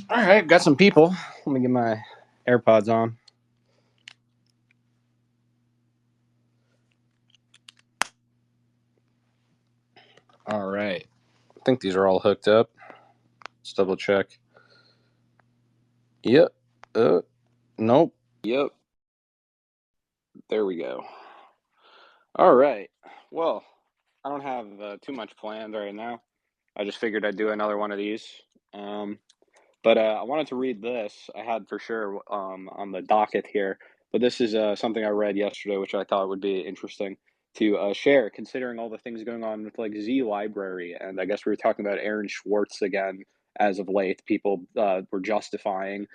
All right, got some people. Let me get my AirPods on. All right. I think these are all hooked up. Let's double check. Yep. Nope. Yep. There we go. All right. Well, I don't have too much planned right now. I just figured I'd do another one of these. Um, but I wanted to read this. I had for sure on the docket here. But this is something I read yesterday, which I thought would be interesting to share, considering all the things going on with like Z Library. And I guess we were talking about Aaron Schwartz again as of late. People were justifying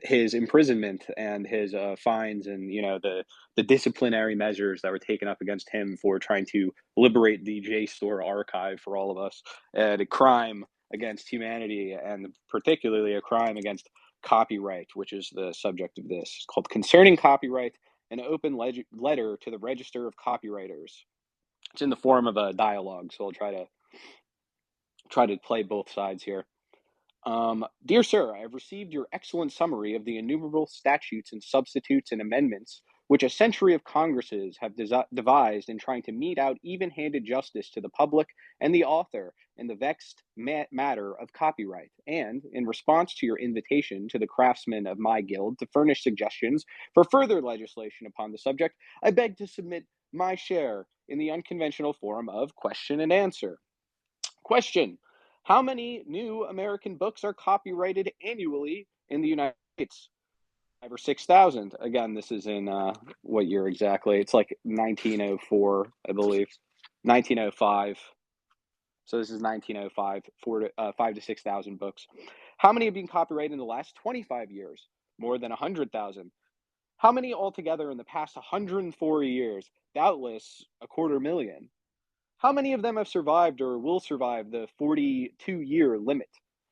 his imprisonment and his fines, and the disciplinary measures that were taken up against him for trying to liberate the JSTOR archive for all of us, and a crime against humanity, and particularly a crime against copyright, which is the subject of this. It's called Concerning Copyright, an open letter to the Register of Copywriters. It's in the form of a dialogue, so I'll try to play both sides here. Dear Sir, I have received your excellent summary of the innumerable statutes and substitutes and amendments which a century of Congresses have devised in trying to mete out even handed justice to the public and the author in the vexed matter of copyright. And, in response to your invitation to the craftsmen of my guild to furnish suggestions for further legislation upon the subject, I beg to submit my share in the unconventional form of question and answer. Question: how many new American books are copyrighted annually in the United States? 5 or 6,000. Again, this is in what year exactly? It's like 1904, I believe. 1905. So this is 1905. 5 to 6,000 books. How many have been copyrighted in the last 25 years? More than 100,000. How many altogether in the past 104 years? Doubtless a 250,000. How many of them have survived or will survive the 42-year limit?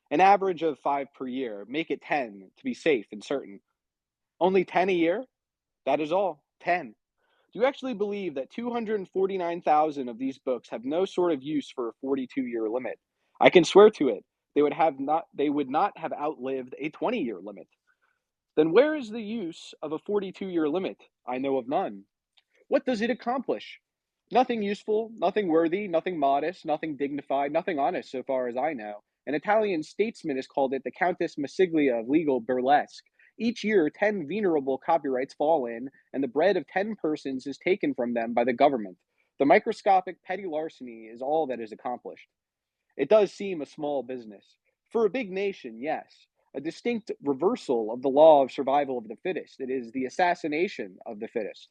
An average of 5 per year. Make it 10 to be safe and certain. Only 10 a year? That is all. 10. Do you actually believe that 249,000 of these books have no sort of use for a 42-year limit? I can swear to it. They would not have outlived a 20-year limit. Then where is the use of a 42-year limit? I know of none. What does it accomplish? Nothing useful, nothing worthy, nothing modest, nothing dignified, nothing honest, so far as I know. An Italian statesman has called it the Countess Massiglia of legal burlesque. Each year, 10 venerable copyrights fall in, and the bread of 10 persons is taken from them by the government. The microscopic petty larceny is all that is accomplished. It does seem a small business. For a big nation, yes. A distinct reversal of the law of survival of the fittest. It is the assassination of the fittest.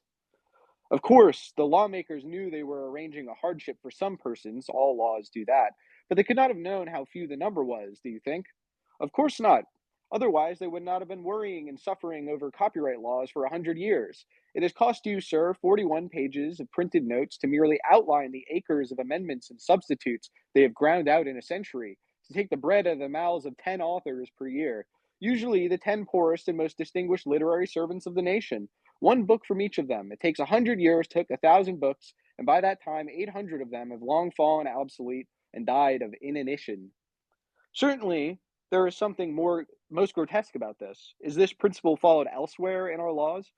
Of course, the lawmakers knew they were arranging a hardship for some persons. All laws do that. But they could not have known how few the number was, do you think? Of course not. Otherwise, they would not have been worrying and suffering over copyright laws for 100 years. It has cost you, sir, 41 pages of printed notes to merely outline the acres of amendments and substitutes they have ground out in a century, to take the bread out of the mouths of 10 authors per year, usually the 10 poorest and most distinguished literary servants of the nation. One book from each of them. It takes 100 years to cook 1,000 books, and by that time, 800 of them have long fallen obsolete and died of inanition. Certainly, there is something most grotesque about this. Is this principle followed elsewhere in our laws?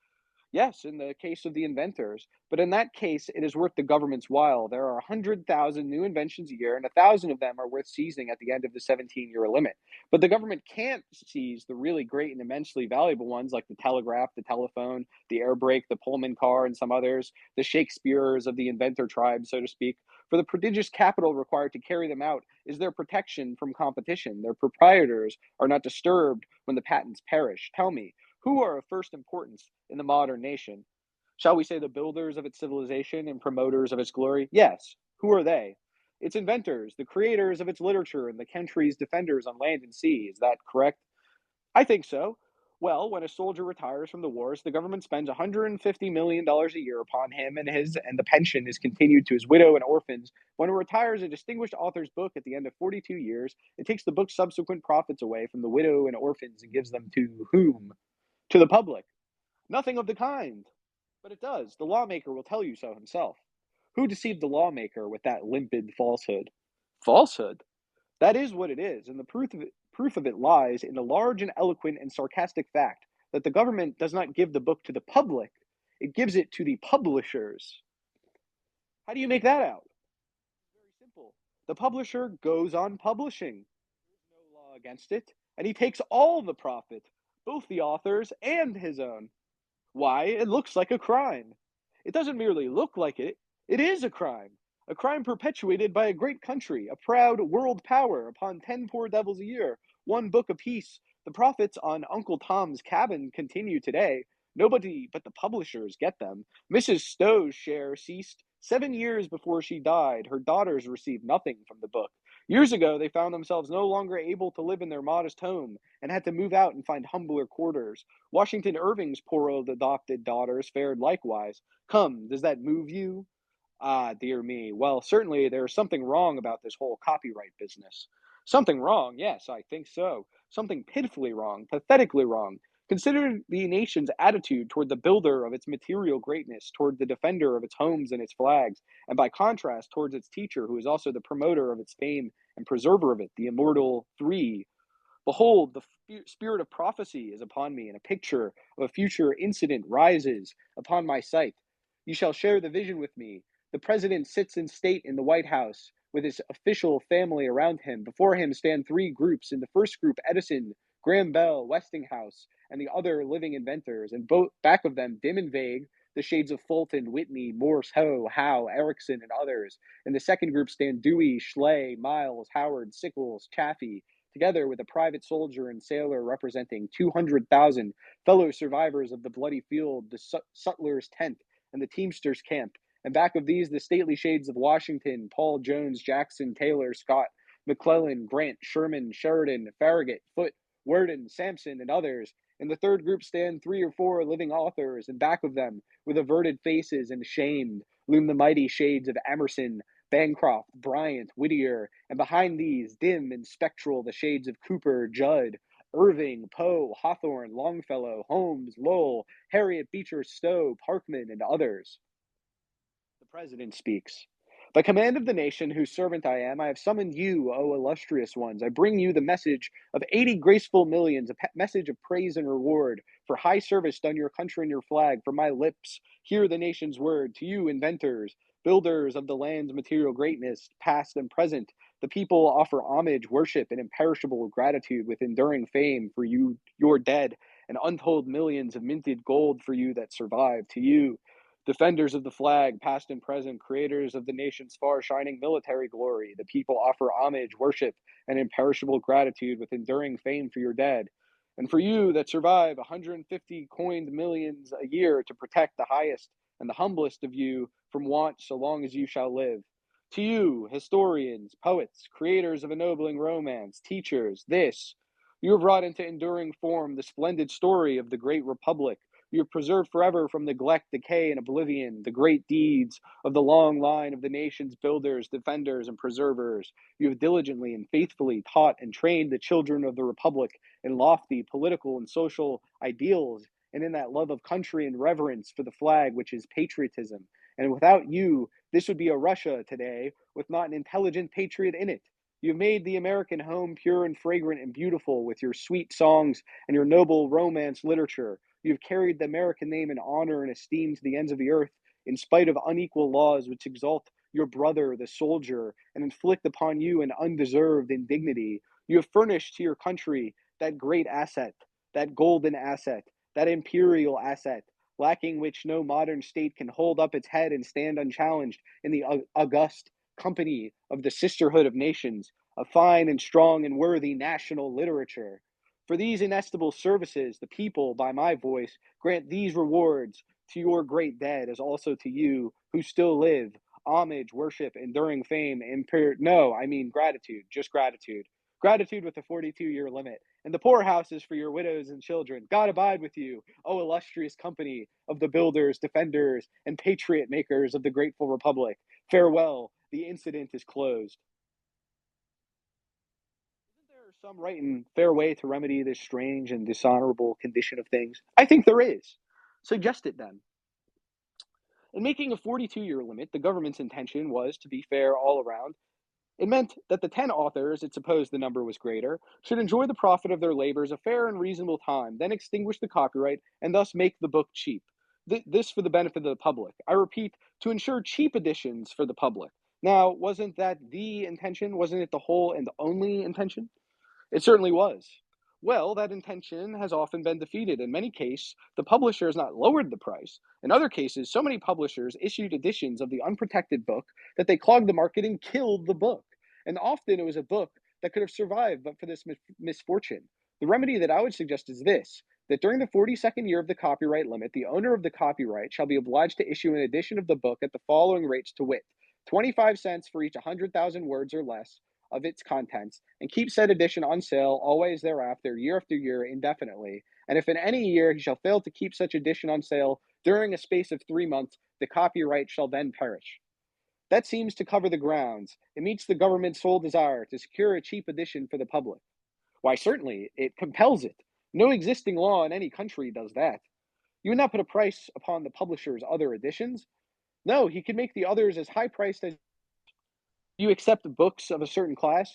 Yes, in the case of the inventors. But in that case, it is worth the government's while. There are 100,000 new inventions a year, and 1,000 of them are worth seizing at the end of the 17-year limit. But the government can't seize the really great and immensely valuable ones like the telegraph, the telephone, the air brake, the Pullman car, and some others, the Shakespeare's of the inventor tribe, so to speak. For the prodigious capital required to carry them out is their protection from competition. Their proprietors are not disturbed when the patents perish. Tell me, who are of first importance in the modern nation? Shall we say the builders of its civilization and promoters of its glory? Yes. Who are they? Its inventors, the creators of its literature, and the country's defenders on land and sea. Is that correct? I think so. Well, when a soldier retires from the wars, the government spends $150 million a year upon him and the pension is continued to his widow and orphans. When it retires a distinguished author's book at the end of 42 years, it takes the book's subsequent profits away from the widow and orphans and gives them to whom? To the public. Nothing of the kind. But it does. The lawmaker will tell you so himself. Who deceived the lawmaker with that limpid falsehood? Falsehood? That is what it is, and Proof of it lies in the large and eloquent and sarcastic fact that the government does not give the book to the public, it gives it to the publishers. How do you make that out? Very simple. The publisher goes on publishing. There's no law against it, and he takes all the profit, both the author's and his own. Why? It looks like a crime. It doesn't merely look like it, it is a crime perpetuated by a great country, a proud world power upon 10 poor devils a year, one book apiece. The profits on Uncle Tom's Cabin continue today. Nobody but the publishers get them. Mrs. Stowe's share ceased 7 years before she died. Her daughters received nothing from the book. Years ago, they found themselves no longer able to live in their modest home and had to move out and find humbler quarters. Washington Irving's poor old adopted daughters fared likewise. Come, does that move you? Ah, dear me. Well, certainly there is something wrong about this whole copyright business. Something wrong? Yes, I think so. Something pitifully wrong, pathetically wrong. Consider the nation's attitude toward the builder of its material greatness, toward the defender of its homes and its flags, and by contrast, towards its teacher, who is also the promoter of its fame and preserver of it, the immortal three. Behold, the spirit of prophecy is upon me, and a picture of a future incident rises upon my sight. You shall share the vision with me. The president sits in state in the White House with his official family around him. Before him stand three groups. In the first group, Edison, Graham Bell, Westinghouse, and the other living inventors, and both back of them, dim and vague, the shades of Fulton, Whitney, Morse, Howe, Erickson, and others. In the second group stand Dewey, Schley, Miles, Howard, Sickles, Chaffee, together with a private soldier and sailor representing 200,000 fellow survivors of the bloody field, the sutler's tent, and the teamster's camp. And back of these, the stately shades of Washington, Paul, Jones, Jackson, Taylor, Scott, McClellan, Grant, Sherman, Sheridan, Farragut, Foote, Worden, Sampson, and others. In the third group stand three or four living authors, and back of them, with averted faces and ashamed, loom the mighty shades of Emerson, Bancroft, Bryant, Whittier, and behind these, dim and spectral, the shades of Cooper, Judd, Irving, Poe, Hawthorne, Longfellow, Holmes, Lowell, Harriet Beecher Stowe, Parkman, and others. The president speaks. By command of the nation whose servant I am, I have summoned you, O illustrious ones. I bring you the message of 80 graceful millions, a message of praise and reward for high service done your country and your flag. From my lips, hear the nation's word. To you, inventors, builders of the land's material greatness, past and present, the people offer homage, worship, and imperishable gratitude with enduring fame for you, your dead, and untold millions of minted gold for you that survive. To you, defenders of the flag, past and present, creators of the nation's far shining military glory, the people offer homage, worship, and imperishable gratitude with enduring fame for your dead. And for you that survive 150 coined millions a year to protect the highest and the humblest of you from want so long as you shall live. To you, historians, poets, creators of ennobling romance, teachers, this, you have brought into enduring form the splendid story of the great republic. You have preserved forever from neglect, decay, and oblivion the great deeds of the long line of the nation's builders, defenders, and preservers. You have diligently and faithfully taught and trained the children of the Republic in lofty political and social ideals, and in that love of country and reverence for the flag, which is patriotism. And without you, this would be a Russia today with not an intelligent patriot in it. You've made the American home pure and fragrant and beautiful with your sweet songs and your noble romance literature. You've carried the American name in honor and esteem to the ends of the earth, in spite of unequal laws which exalt your brother, the soldier, and inflict upon you an undeserved indignity. You have furnished to your country that great asset, that golden asset, that imperial asset, lacking which no modern state can hold up its head and stand unchallenged in the august company of the sisterhood of nations, a fine and strong and worthy national literature. For these inestimable services, the people, by my voice, grant these rewards to your great dead, as also to you who still live. Homage, worship, enduring fame, no, I mean gratitude, just gratitude. Gratitude with a 42-year limit. And the poorhouses for your widows and children. God abide with you, O illustrious company of the builders, defenders, and patriot makers of the grateful republic. Farewell, the incident is closed. Isn't there some right and fair way to remedy this strange and dishonorable condition of things? I think there is. Suggest it then. In making a 42-year limit, the government's intention was to be fair all around. It meant that the 10 authors, it supposed the number was greater, should enjoy the profit of their labors a fair and reasonable time, then extinguish the copyright, and thus make the book cheap. This for the benefit of the public. I repeat, to ensure cheap editions for the public. Now, wasn't that the intention? Wasn't it the whole and the only intention? It certainly was. Well, that intention has often been defeated. In many cases, the publisher has not lowered the price. In other cases, so many publishers issued editions of the unprotected book that they clogged the market and killed the book. And often it was a book that could have survived but for this misfortune. The remedy that I would suggest is this, that during the 42nd year of the copyright limit, the owner of the copyright shall be obliged to issue an edition of the book at the following rates, to wit, 25 cents for each 100,000 words or less of its contents, and keep said edition on sale always thereafter, year after year, indefinitely. And if in any year he shall fail to keep such edition on sale during a space of 3 months, the copyright shall then perish. That seems to cover the grounds. It meets the government's sole desire to secure a cheap edition for the public. Why, certainly, it compels it. No existing law in any country does that. You would not put a price upon the publisher's other editions. No, he can make the others as high priced as you accept books of a certain class.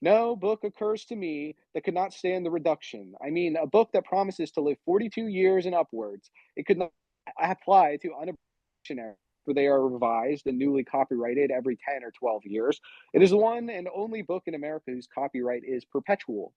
No book occurs to me that could not stand the reduction. I mean, a book that promises to live 42 years and upwards, it could not apply to unabridged where they are revised and newly copyrighted every 10 or 12 years. It is the one and only book in America whose copyright is perpetual.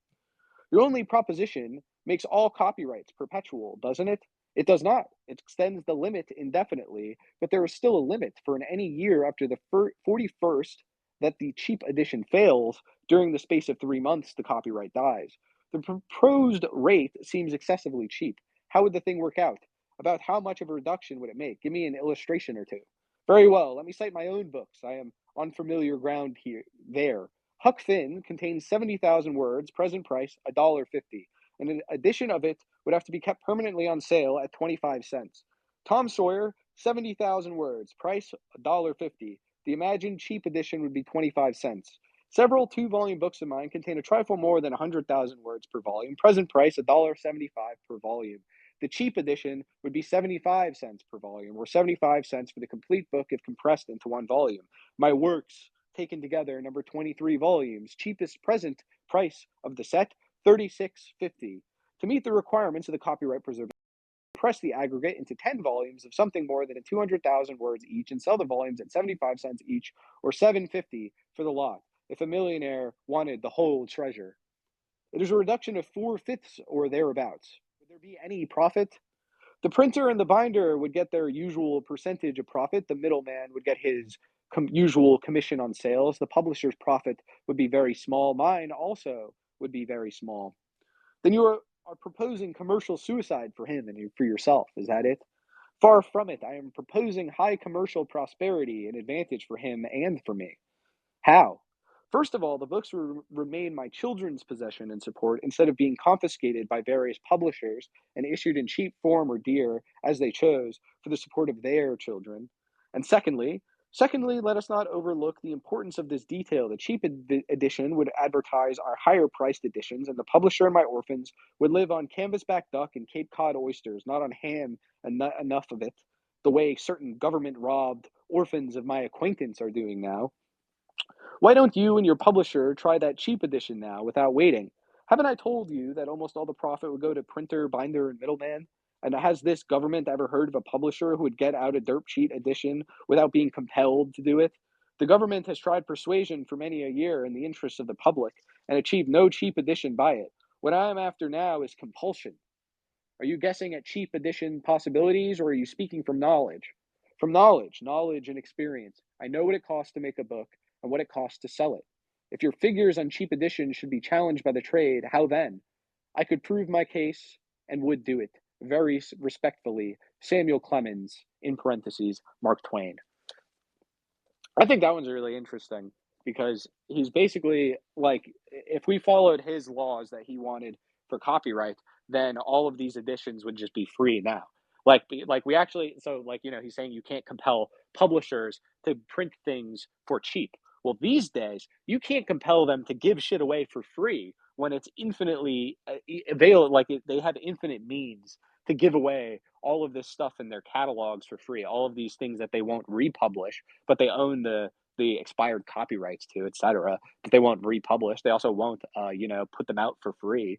Your only proposition makes all copyrights perpetual, doesn't it? It does not. It extends the limit indefinitely, but there is still a limit for in any year after the 41st that the cheap edition fails. During the space of 3 months, the copyright dies. The proposed rate seems excessively cheap. How would the thing work out? About how much of a reduction would it make? Give me an illustration or two. Very well, let me cite my own books. I am on familiar ground here. There. Huck Finn contains 70,000 words, present price $1.50. And an edition of it would have to be kept permanently on sale at 25 cents. Tom Sawyer, 70,000 words, price $1.50. The imagined cheap edition would be 25 cents. Several two-volume books of mine contain a trifle more than 100,000 words per volume, present price $1.75 per volume. The cheap edition would be 75 cents per volume, or 75 cents for the complete book if compressed into one volume. My works, taken together, number 23 volumes, cheapest present price of the set, $36.50. To meet the requirements of the copyright preservation, press the aggregate into 10 volumes of something more than 200,000 words each and sell the volumes at 75 cents each, or $7.50 for the lot, if a millionaire wanted the whole treasure. It is a reduction of 4/5 or thereabouts. Would there be any profit? The printer and the binder would get their usual percentage of profit. The middleman would get his usual commission on sales. The publisher's profit would be very small. Mine also would be very small. Then you are proposing commercial suicide for him and for yourself. Is that it? Far from it. I am proposing high commercial prosperity and advantage for him and for me. How? First of all, the books will remain my children's possession and support instead of being confiscated by various publishers and issued in cheap form or dear, as they chose, for the support of their children. And secondly, let us not overlook the importance of this detail. The cheap edition would advertise our higher priced editions, and the publisher and my orphans would live on canvasback duck and Cape Cod oysters, not on ham and not enough of it, the way certain government robbed orphans of my acquaintance are doing now. Why don't you and your publisher try that cheap edition now without waiting? Haven't I told you that almost all the profit would go to printer, binder, and middleman? And has this government ever heard of a publisher who would get out a dirt cheap edition without being compelled to do it? The government has tried persuasion for many a year in the interests of the public and achieved no cheap edition by it. What I am after now is compulsion. Are you guessing at cheap edition possibilities, or are you speaking from knowledge? From knowledge and experience. I know what it costs to make a book and what it costs to sell it. If your figures on cheap editions should be challenged by the trade, how then? I could prove my case and would do it. Very respectfully, Samuel Clemens, in parentheses, Mark Twain. I think that one's really interesting because he's basically like, if we followed his laws that he wanted for copyright, then all of these editions would just be free now. Like we actually, so like, he's saying you can't compel publishers to print things for cheap. Well, these days, you can't compel them to give shit away for free when it's infinitely available. Like they have infinite means to give away all of this stuff in their catalogs for free, all of these things that they won't republish, but they own the expired copyrights to, etc. That they won't republish. They also won't, put them out for free.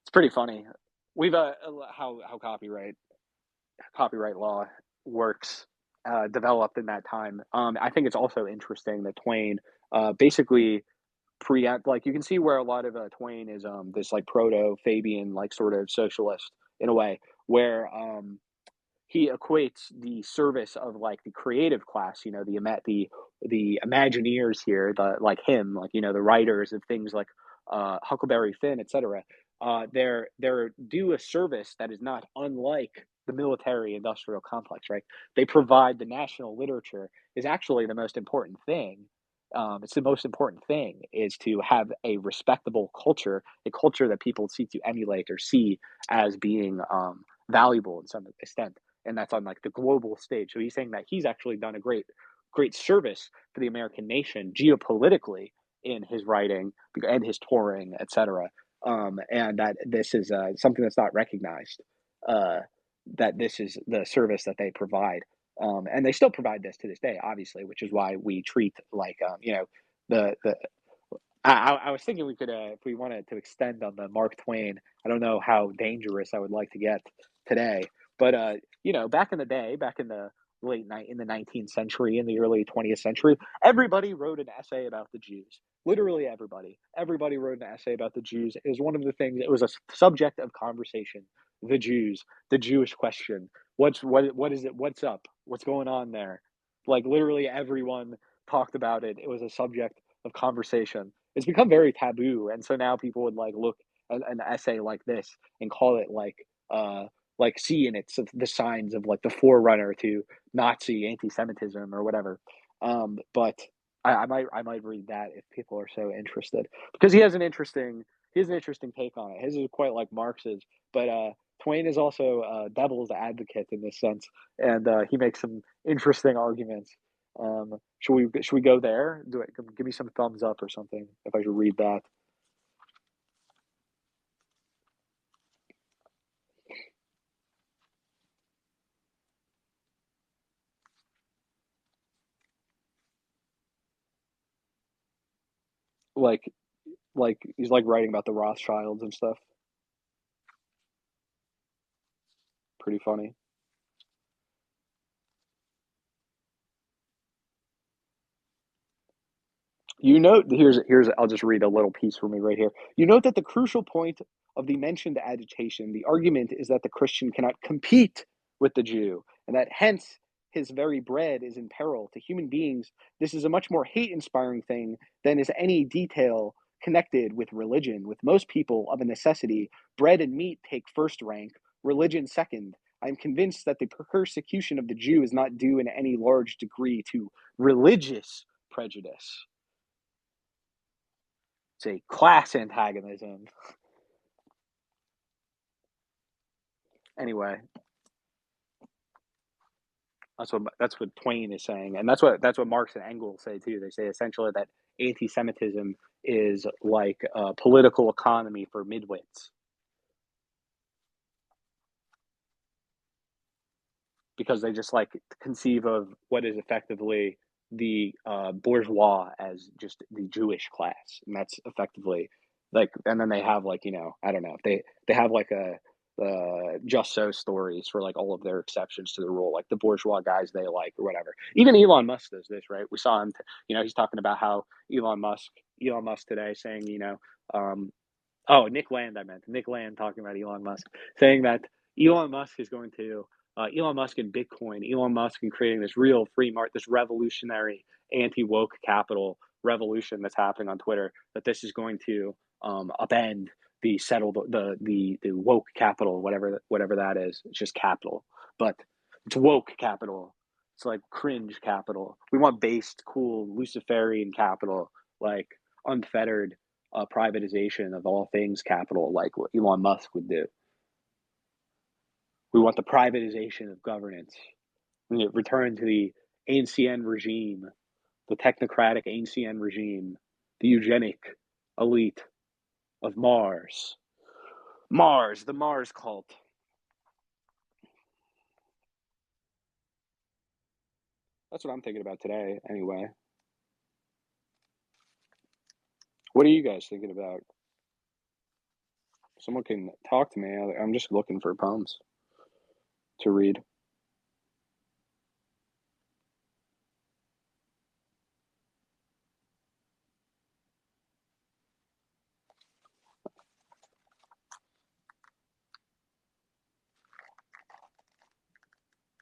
It's pretty funny. We've how copyright law works developed in that time. I think it's also interesting that Twain basically preempt, like, you can see where a lot of Twain is this like proto Fabian like sort of socialist in a way, where he equates the service of like the creative class, the Imagineers here, the like him, like the writers of things like Huckleberry Finn, etc. They're due a service that is not unlike the military industrial complex, right? They provide the national literature is actually the most important thing. It's the most important thing is to have a respectable culture, a culture that people seek to emulate or see as being valuable in some extent, and that's on like the global stage. So he's saying that he's actually done a great service for the American nation geopolitically in his writing and his touring, etc. And that this is something that's not recognized. Uh, that this is the service that they provide, and they still provide this to this day, obviously, which is why we treat like the I was thinking we could, if we wanted to extend on the Mark Twain, I don't know how dangerous I would like to get today, but back in the day, back in the late night in the 19th century, in the early 20th century, everybody wrote an essay about the Jews. Literally everybody. Everybody wrote an essay about the Jews. It was one of the things. It was a subject of conversation. The Jews, the Jewish question. What is it? What's up? What's going on there? Like literally everyone talked about it. It was a subject of conversation. It's become very taboo, and so now people would like look at an essay like this and call it like see in it the signs of like the forerunner to Nazi anti-Semitism or whatever. But I might read that if people are so interested, because he has an interesting take on it. His is quite like Marx's, but Twain is also devil's advocate in this sense, and he makes some interesting arguments. Should we go there? Give me some thumbs up or something if I should read that. Like he's like writing about the Rothschilds and stuff. Pretty funny. You note here's I'll just read a little piece for me right here. You note that the crucial point of the mentioned agitation, the argument is that the Christian cannot compete with the Jew, and that hence his very bread is in peril. To human beings, this is a much more hate-inspiring thing than is any detail connected with religion. With most people, of a necessity, bread and meat take first rank, religion second. I am convinced that the persecution of the Jew is not due in any large degree to religious prejudice. It's a class antagonism. Anyway, that's what Twain is saying, and that's what Marx and Engels say too. They say essentially that anti-Semitism is like a political economy for midwits, because they just like conceive of what is effectively the bourgeois as just the Jewish class, and that's effectively like. And then they have like I don't know, they have like a just so stories for like all of their exceptions to the rule, like the bourgeois guys they like or whatever. Even Elon Musk does this, right? We saw him. He's talking about how Elon Musk today saying oh, Nick Land, I meant. Nick Land talking about Elon Musk, saying that Elon Musk is going to, Elon Musk and Bitcoin, Elon Musk and creating this real free market, this revolutionary anti woke capital revolution that's happening on Twitter, that this is going to upend the settled, the woke capital, whatever that is. It's just capital, but it's woke capital. It's like cringe capital. We want based, cool, Luciferian capital, like unfettered privatization of all things capital, like what Elon Musk would do. We want the privatization of governance. We return to the ancien regime, the technocratic ancien regime, the eugenic elite of Mars. Mars, the Mars cult. That's what I'm thinking about today, anyway. What are you guys thinking about? Someone can talk to me. I'm just looking for poems to read.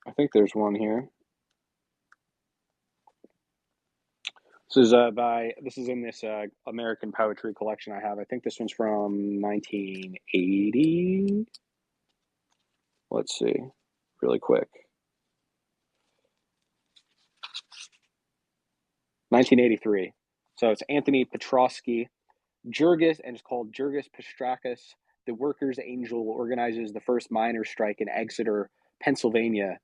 I think there's one here. This is in this American poetry collection I have. I think this one's from 1980. Let's see, really quick. 1983. So it's Anthony Petrosky, Jurgis, and it's called Jurgis Pastrakis. The workers' angel organizes the first miners' strike in Exeter, Pennsylvania.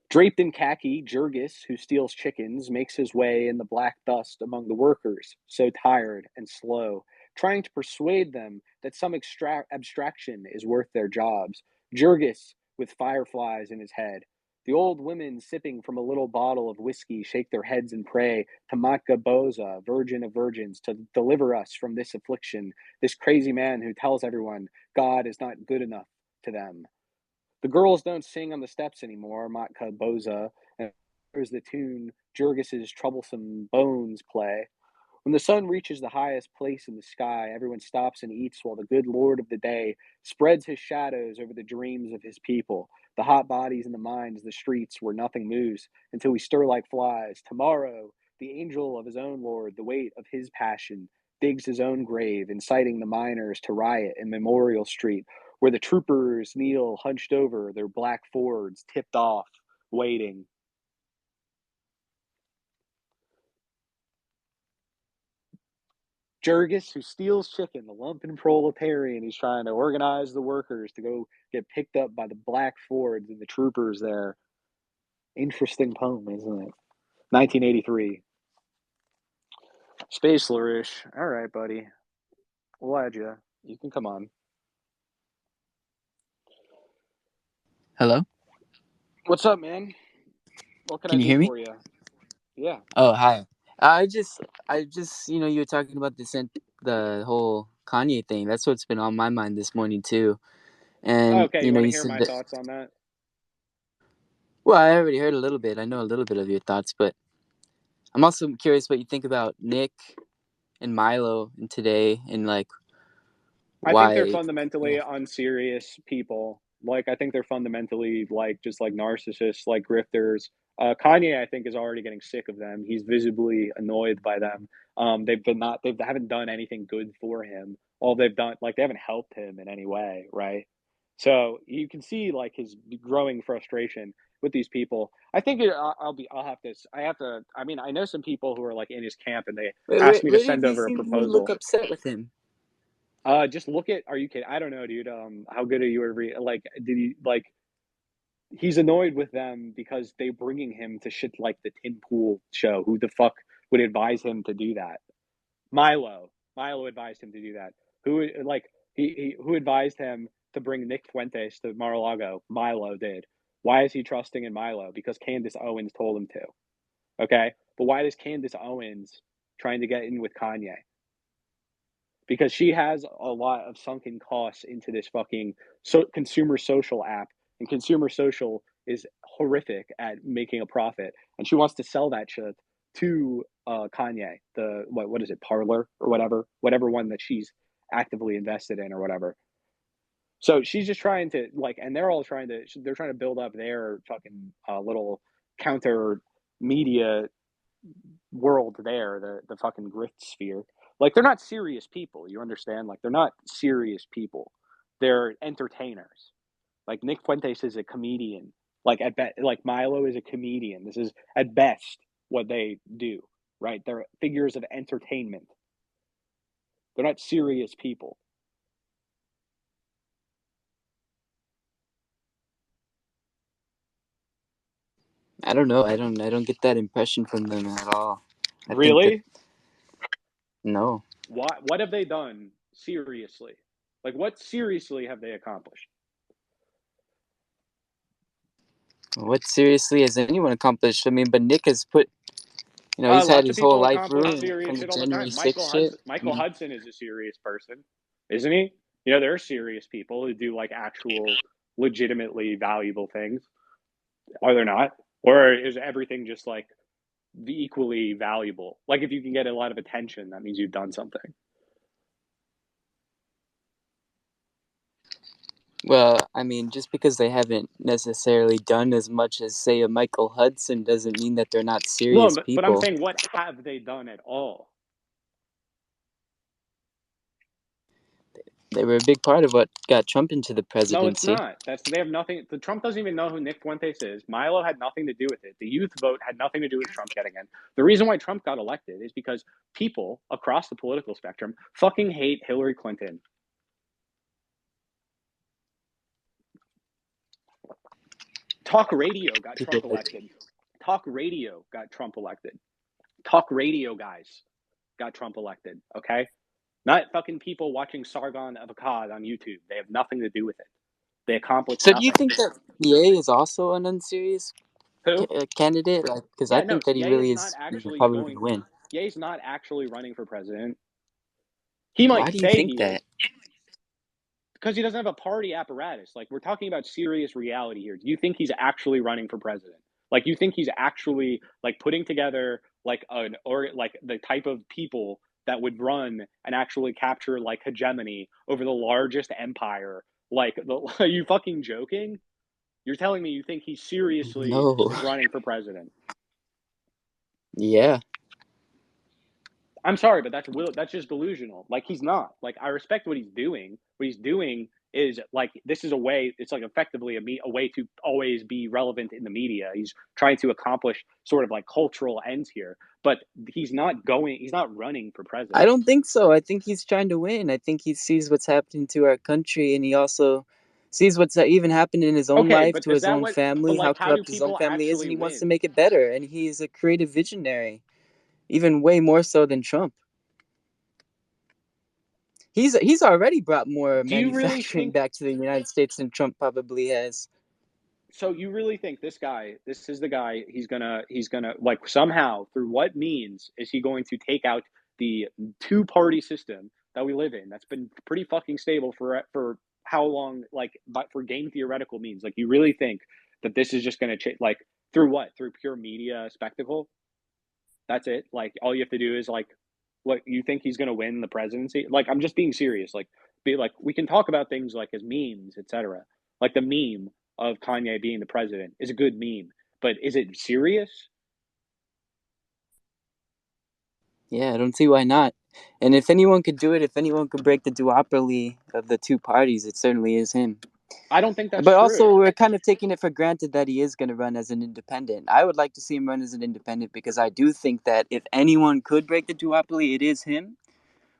Draped in khaki, Jurgis, who steals chickens, makes his way in the black dust among the workers, so tired and slow, trying to persuade them that some abstraction is worth their jobs. Jurgis, with fireflies in his head. The old women sipping from a little bottle of whiskey shake their heads and pray to Matka Boza, Virgin of Virgins, to deliver us from this affliction, this crazy man who tells everyone God is not good enough to them. The girls don't sing on the steps anymore, Matka Boza, and there's the tune Jurgis's troublesome bones play. When the sun reaches the highest place in the sky, everyone stops and eats while the good Lord of the day spreads his shadows over the dreams of his people, the hot bodies in the mines, the streets where nothing moves until we stir like flies. Tomorrow, the angel of his own Lord, the weight of his passion, digs his own grave, inciting the miners to riot in Memorial Street, where the troopers kneel hunched over their black Fords, tipped off, waiting. Jurgis, who steals chicken, the lumpen proletarian, he's trying to organize the workers to go get picked up by the black Fords and the troopers there. Interesting poem, isn't it? 1983. Space Flourish. All right, buddy. We'll add you. You can come on. Hello? What's up, man? What can I Can you do hear me? for you? Yeah. Oh, hi. I just, you were talking about the whole Kanye thing. That's what's been on my mind this morning too. And Okay, you want to you hear said my that. thoughts on that? Well, I already heard a little bit. I know a little bit of your thoughts, but I'm also curious what you think about Nick and Milo and today, and like I think they're why. fundamentally Yeah. unserious people. Like I think they're fundamentally like just like narcissists, like grifters. Kanye, I think, is already getting sick of them. He's visibly annoyed by them. They haven't done anything good for him. All they've done, like they haven't helped him in any way, right? So you can see like his growing frustration with these people. I think I'll have to, I have to, I mean, I know some people who are like in his camp and they Where, where, asked me to where did send he over a seem to look proposal. upset with him? Just look at. Are you kidding? I don't know, dude. How good are you at like? Did he like? He's annoyed with them because they bringing him to shit like the Tim Pool show. Who the fuck would advise him to do that? Milo. Milo advised him to do that. Who like he who advised him to bring Nick Fuentes to Mar-a-Lago? Milo did. Why is he trusting in Milo? Because Candace Owens told him to. Okay, but why is Candace Owens trying to get in with Kanye? Because she has a lot of sunken costs into this fucking consumer social app, and consumer social is horrific at making a profit, and she wants to sell that shit to Kanye, the what is it, Parlor or whatever one that she's actively invested in or whatever. So she's just trying to like, and they're trying to build up their fucking little counter media world there, the fucking grift sphere. Like they're not serious people, you understand? Like they're not serious people. They're entertainers. Like Nick Fuentes is a comedian. Like like Milo is a comedian. This is at best what they do, right? They're figures of entertainment. They're not serious people. I don't know. I don't get that impression from them at all. I think that Really? no. What have they done seriously? Like what seriously have they accomplished? What seriously has anyone accomplished? I mean, but Nick has put, he's had Lots of his whole people life accomplish ruined serious from the shit all the January time. 6th shit. I Michael mean, Hudson is a serious person, isn't he? You know, there are serious people who do like actual, legitimately valuable things. Are there not? Or is everything just like equally valuable? Like if you can get a lot of attention, that means you've done something. well, I mean, just because they haven't necessarily done as much as, say, a Michael Hudson doesn't mean that they're not Well, serious but I'm people. saying, what have they done at all? They were a big part of what got Trump into the No, it's presidency. not. They have nothing. The Trump doesn't even know who Nick Fuentes is. Milo had nothing to do with it. The youth vote had nothing to do with Trump getting in. The reason why Trump got elected is because people across the political spectrum fucking hate Hillary Clinton. Talk radio got People Trump like, elected. Talk radio got Trump elected. Talk radio guys got Trump elected. Okay, not fucking people watching Sargon of Akkad on YouTube. They have nothing to do with it. They accomplished so do you nothing. think that Ye is also an unserious Who? candidate? Like, because I Yeah, no. think that he Ye really is not is, actually probably going going. to win. Ye's not actually running for president. He Why might do you say think he that? is because he doesn't have a party apparatus. Like we're talking about serious reality here. Do you think he's actually running for president? Like you think he's actually like putting together like an or like the type of people that would run and actually capture like hegemony over the largest empire? Like, are you fucking joking? You're telling me you think he seriously No. is running for president? Yeah. I'm sorry, but that's just delusional. Like he's not. Like I respect what he's doing. What he's doing is like this is a way. It's like effectively a way to always be relevant in the media. He's trying to accomplish sort of like cultural ends here, but he's not going. He's not running for I president. don't think so. I think he's trying to win. I think he sees what's happening to our country, and he also sees what's even happened in his own Okay, life, but to is his that own what? But family, how like, how do corrupt his own people family is, and actually he wants to win? make it better. And he's a creative visionary, even way more so than Trump. He's already brought more Do you really manufacturing think back to the United States than Trump probably has. so? You really think this guy, this is the guy, he's gonna like somehow through what means is he going to take out the two-party system that we live in that's been pretty fucking stable for how long, like, but for game theoretical means, like you really think that this is just gonna change, like, through what, through pure media spectacle? That's it. Like all you have to do is like, what you think he's gonna win the presidency? Like I'm just being serious. Like be like we can talk about things like as memes, etc. Like the meme of Kanye being the president is a good meme, but is it serious? Yeah, I don't see why not. And if anyone could do it, if anyone could break the duopoly of the two parties, it certainly is him. I don't think that's But true. also, we're kind of taking it for granted that he is going to run as an independent. I would like to see him run as an independent because I do think that if anyone could break the duopoly, it is him.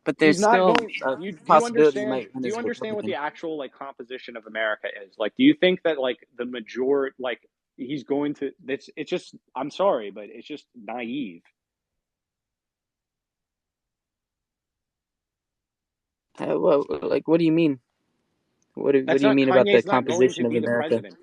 But He's there's not still going. a You do you possibility he understand? might run Do as you a understand what the Republican. actual like composition of America is? Like, do you think that like the majority, like he's going to? It's just. I'm sorry, but it's just naive. Well, like, what do you mean? What That's do you not mean about the Kanye's not going to composition of be the America? president.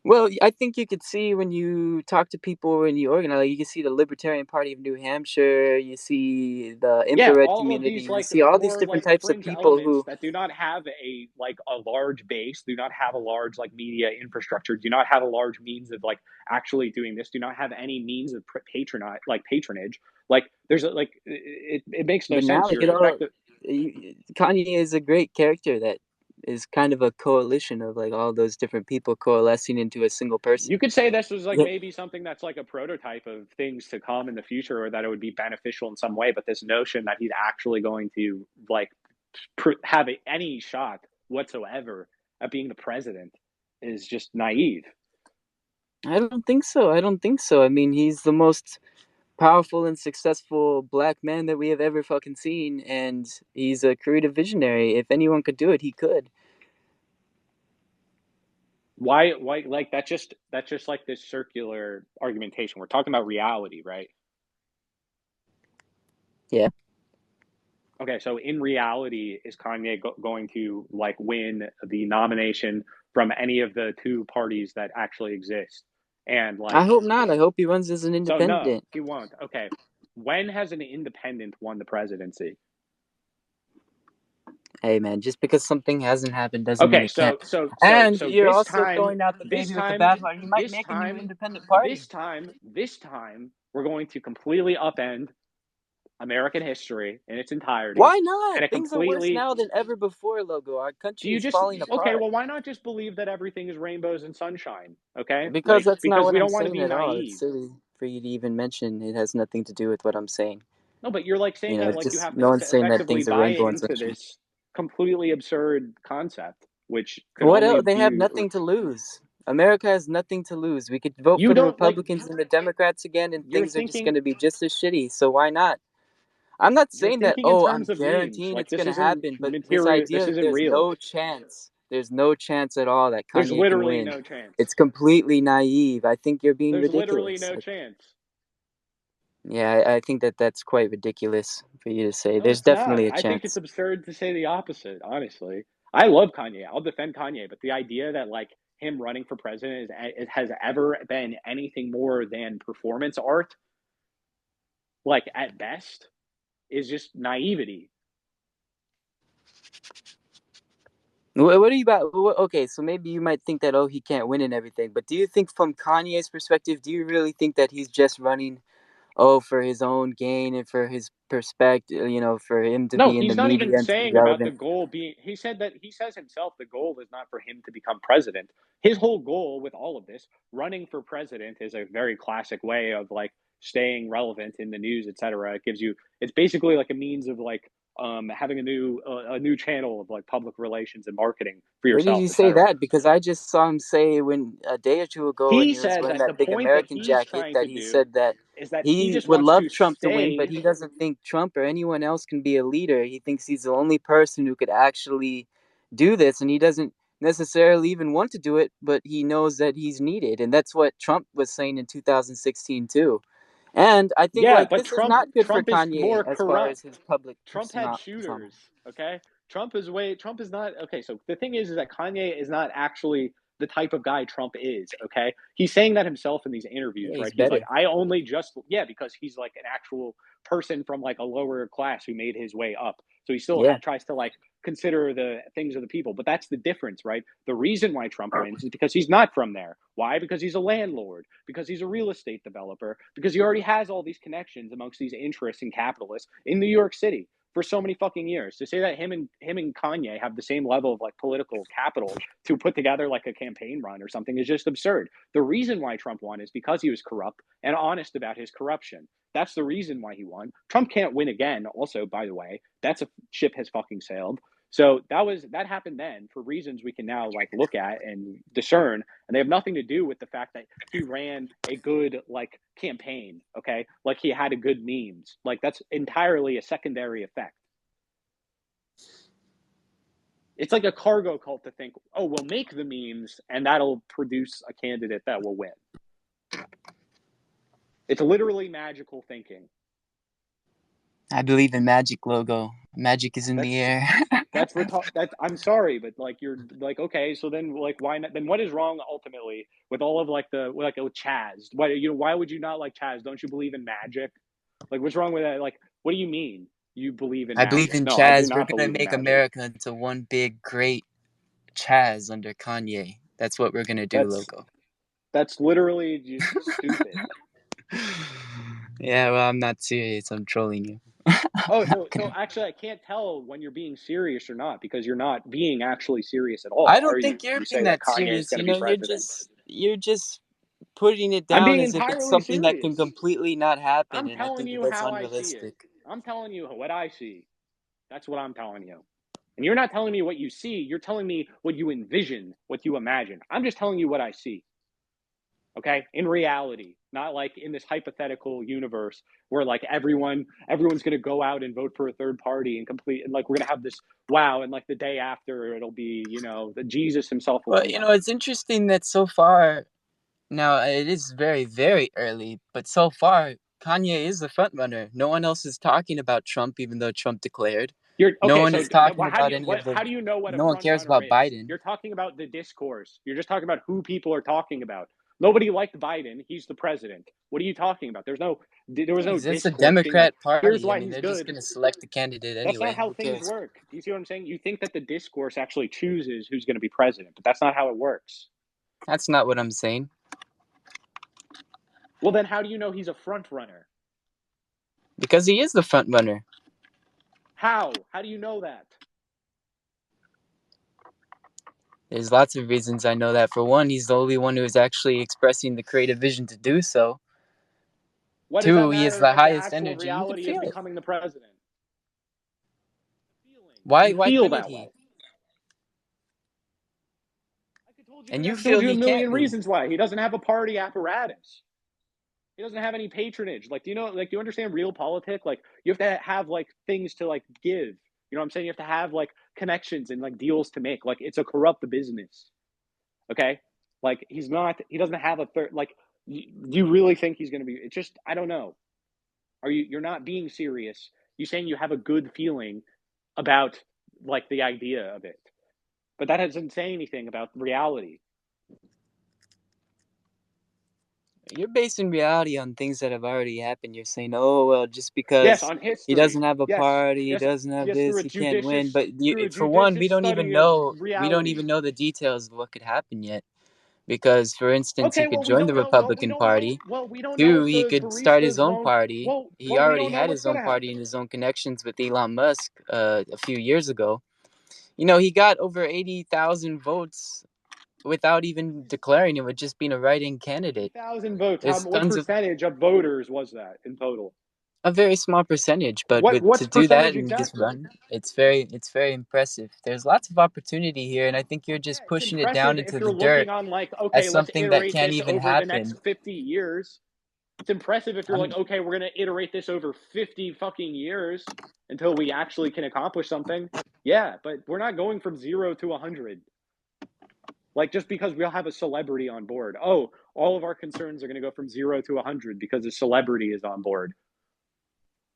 Well, I think you could see when you talk to people and you organize, like you can see the Libertarian Party of New Hampshire, you see the Yeah, infrared all of community, these you like see all these core different like types of fringe people elements who, that do not have a like a large base, do not have a large like media infrastructure, do not have a large means of like actually doing this, do not have any means of patronage. Like there's a, like it makes no but now sense. like You're it all, effective. Kanye is a great character that is kind of a coalition of like all those different people coalescing into a single You person. could say this was like Yeah, maybe something that's like a prototype of things to come in the future, or that it would be beneficial in some way. But this notion that he's actually going to like have any shot whatsoever at being the president is just naive. I don't think so. I don't think so. I mean, he's the most powerful and successful black man that we have ever fucking seen, and he's a creative visionary. If anyone could do it, he could. Why like that's just like this circular argumentation. We're talking about reality, right? Yeah. Okay, so in reality, is Kanye going to like win the nomination from any of the two parties that actually exist. And I like, hope not. I hope he runs as an so no, independent. he won't. Okay. When has an independent won the presidency? Hey man, just because something hasn't happened doesn't mean Okay, it can't. so And you're this also time, throwing out the this baby with the time, bathwater. You might this make a new time, independent party. this time, we're going to completely upend American history in its entirety. Why not? And it Things are worse completely. now than ever before, Logo. Our Do country you is just falling okay? apart. Well, why not just believe that everything is rainbows and sunshine? Okay, Because like that's not because what we I'm don't want to saying be at all. It's naive. silly for you to even mention. It has nothing to do with what I'm saying. No, but you're like saying You know, that it's like you just have to no one's saying that effectively things are buy rainbow and into sunshine. this completely absurd concept, which could What only else? They have be. nothing to lose. America has nothing to lose. We could vote You for the don't like. Republicans and the Democrats again, and You're things are just going thinking. to be just as shitty. So why not? I'm not You're saying that, thinking in oh, terms I'm of memes. guaranteeing Like it's going to happen, but this this idea of isn't real. there's no chance at all that There's Kanye can literally win. no chance. It's completely naive. I think you're being There's literally ridiculous. no chance. Yeah, I think that that's quite ridiculous for you to say. No, There's it's not. definitely a I think it's chance. absurd to say the opposite, honestly. I love Kanye. I'll defend Kanye, but the idea that like him running for president has ever been anything more than performance art, like at best, is just naivety. What are you about? Okay, so maybe you might think that, oh, he can't win and everything, but do you think from Kanye's perspective, do you really think that he's just running, oh, for his own gain and for his perspective, for him to No, be in the he's not even media and to be saying about the relevant? goal being. He said that he says himself the goal is not for him to become president. His whole goal with all of this, running for president, is a very classic way of like staying relevant in the news, etc. It gives you. It's basically like a means of like having a new channel of like public relations and marketing for Where did yourself, you say etc. that? Because I just saw him say when a day or two ago when He he was said wearing that the that big point that American he's jacket trying that to he do said that is that he he just would wants love to Trump to win, but stay. he doesn't think Trump or anyone else can be a leader. He thinks he's the only person who could actually do this, and he doesn't necessarily even want to do it, but he knows that he's needed. And that's what Trump was saying in 2016 too. And I think Yeah, like but this is not good for Trump is Kanye more as far as corrupt. his public Trump had persona. shooters. Okay, Trump is not okay. So the thing is that Kanye is not actually the type of guy Trump is. Okay, he's saying that himself in these interviews, Yeah, right? he's He's like, better. I only just because he's like an actual person from like a lower class who made his way up. So he still Yeah. tries to like consider the things of the people. But that's the difference, right? The reason why Trump wins is because he's not from there. Why? Because he's a landlord, because he's a real estate developer, because he already has all these connections amongst these interests and capitalists in New York City for so many fucking years. To say that him and Kanye have the same level of like political capital to put together like a campaign run or something is just absurd. The reason why Trump won is because he was corrupt and honest about his corruption. That's the reason why he won. Trump can't win again. Also, by the way, that's a ship has fucking sailed. So that happened then for reasons we can now like look at and discern, and they have nothing to do with the fact that he ran a good like campaign. Okay, like he had a good memes. Like that's entirely a secondary effect. It's like a cargo cult to think, oh, we'll make the memes and that'll produce a candidate that will win. It's literally magical thinking. I believe in magic, Logo. Magic is in the That's air. that's I'm sorry, but like you're like okay, so then like why not? Then what is wrong ultimately with all of like the like Chaz? Why would you not like Chaz? Don't you believe in magic? Like what's wrong with that? Like what do you mean you believe in I believe magic? in No, I do Chaz. We're not gonna believe in make magic. America into one big, great Chaz under Kanye. That's what we're gonna do, That's Logo. that's literally just stupid. Yeah, well, I'm not serious. I'm trolling you. Oh, I'm not so gonna. actually, I can't tell when you're being serious or not because you're not being actually serious at all. I Are don't you? think When you're you say being that that Kanye is serious. going to be president, You're just putting it I'm down being as if it's entirely something that can serious. completely not happen, I'm and I telling think that you that's how I see it. unrealistic. I'm telling you what I see. That's what I'm telling you. And you're not telling me what you see. You're telling me what you envision, what you imagine. I'm just telling you what I see. Okay, in reality, not like in this hypothetical universe where like everyone's going to go out and vote for a third party and complete, and like we're going to have this wow, and like the day after it'll be the Jesus himself will Well, come by. it's interesting that so far, now it is very, very early, but so far Kanye is the front runner. No one else is talking about Trump, even though Trump declared. No Okay. one So is talking how do about you any of the. how do you know what a No one front cares runner about is? Biden. You're talking about the discourse. You're just talking about who people are talking about. Nobody liked Biden. He's the president. What are you talking about? There was no It's a discourse being like, Democrat here's party. I why mean, he's they're just good. going to select the candidate That's not anyway. how Who things cares? work. Do you see what I'm saying? You think that the discourse actually chooses who's going to be president, but that's not how it works. That's not what I'm saying. Well, then how do you know he's a front runner? Because he is the front runner. How? How do you know that? There's lots of reasons I know that. For one, he's the only one who is actually expressing the creative vision to do so. What does that Two, he has matter the if the highest actual energy. You could reality is feel it. becoming the president? Feeling. Why? You Why feel couldn't that way. he? And you I could told feel you a he million can't be. reasons why. He doesn't have a party apparatus. He doesn't have any patronage. Like, do you know, like, do you understand real politics? Like, you have to have like things to like give. You know what I'm saying? You have to have like connections and like deals to make. Like, it's a corrupt business. Okay? Like, he doesn't have a third, like, do you really think he's going to be, it's just, I don't know. You're not being serious. You're saying you have a good feeling about like the idea of it. But that doesn't say anything about reality. You're basing reality on things that have already happened. You're saying, oh, well, just Yes, because on he history. doesn't have a Yes, party, he yes, doesn't have yes. this, he can't win. But Through a for one, judicious study of we don't reality. even know the details of what could happen yet. Because, for instance, he Okay, could well, we join the don't know. Well, we Republican don't know. Party. Well, we don't know Two, if he the could start his baristas own won't. party. He We already don't know had what's his going own to party happen. and his own connections with Elon Musk a few years ago. You know, he got over 80,000 votes without even declaring it, with just being a write-in candidate. 80,000 votes. There's What tons of percentage of voters was that in total? a very small percentage, but to What's do that percentage and just exactly? run, it's very impressive. There's lots of opportunity here, and I think you're Yeah, just it's pushing it down impressive into if the you're dirt looking on like, okay, as let's something that iterate can't this even over the happen. next 50 years. It's impressive if you're I'm like, okay, we're gonna iterate this over 50 fucking years until we actually can accomplish something. Yeah, but we're not going from 0 to 100. Like, just because we'll have a celebrity on board. Oh, all of our concerns are gonna go from 0 to 100 because a celebrity is on board.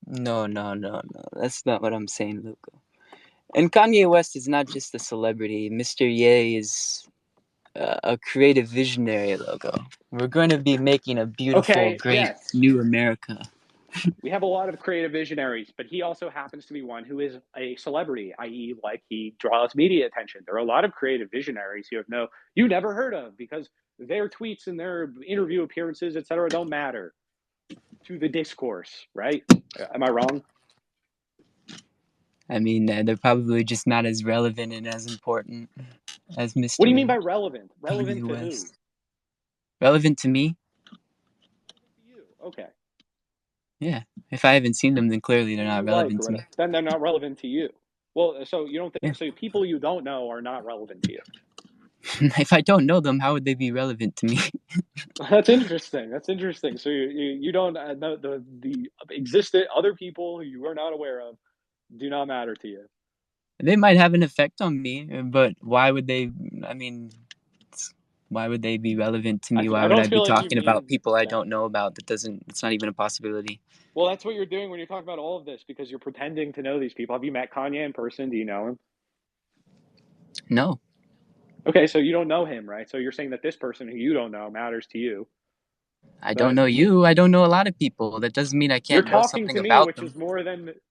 No, no, no, no. That's not what I'm saying, Luca. And Kanye West is not just a celebrity. Mr. Ye is a creative visionary, logo. We're going to be making a beautiful, Okay, great yes, new America. we have a lot of creative visionaries, but he also happens to be one who is a celebrity, i.e., like he draws media attention. There are a lot of creative visionaries you never heard of because their tweets and their interview appearances, etc., don't matter to the discourse, right? Am I wrong? I mean, they're probably just not as relevant and as important as What do you mean Mr. by relevant? Relevant Kanye to who? West. Relevant to me? To you. Okay. Yeah. If I haven't seen them, then clearly they're Who not you like relevant or to me. whatever. Then they're not relevant to you. Well, so you don't Yeah. think so? People you don't know are not relevant to you. If I don't know them, how would they be relevant to me? That's interesting. That's interesting. So you don't know the existent other people who you are not aware of do not matter to you. They might have an effect on me, but why would they? I mean, why would they be relevant to me? Why I would don't I be feel like you talking about mean people I that. don't know about? It's not even a possibility. Well, that's what you're doing when you're talking about all of this because you're pretending to know these people. Have you met Kanye in person? Do you know him? No, Okay, so you don't know him, right? So you're saying that this person who you don't know matters to you. I don't But know you. I don't know a lot of people. That doesn't mean I you're can't know talking something to me, about them.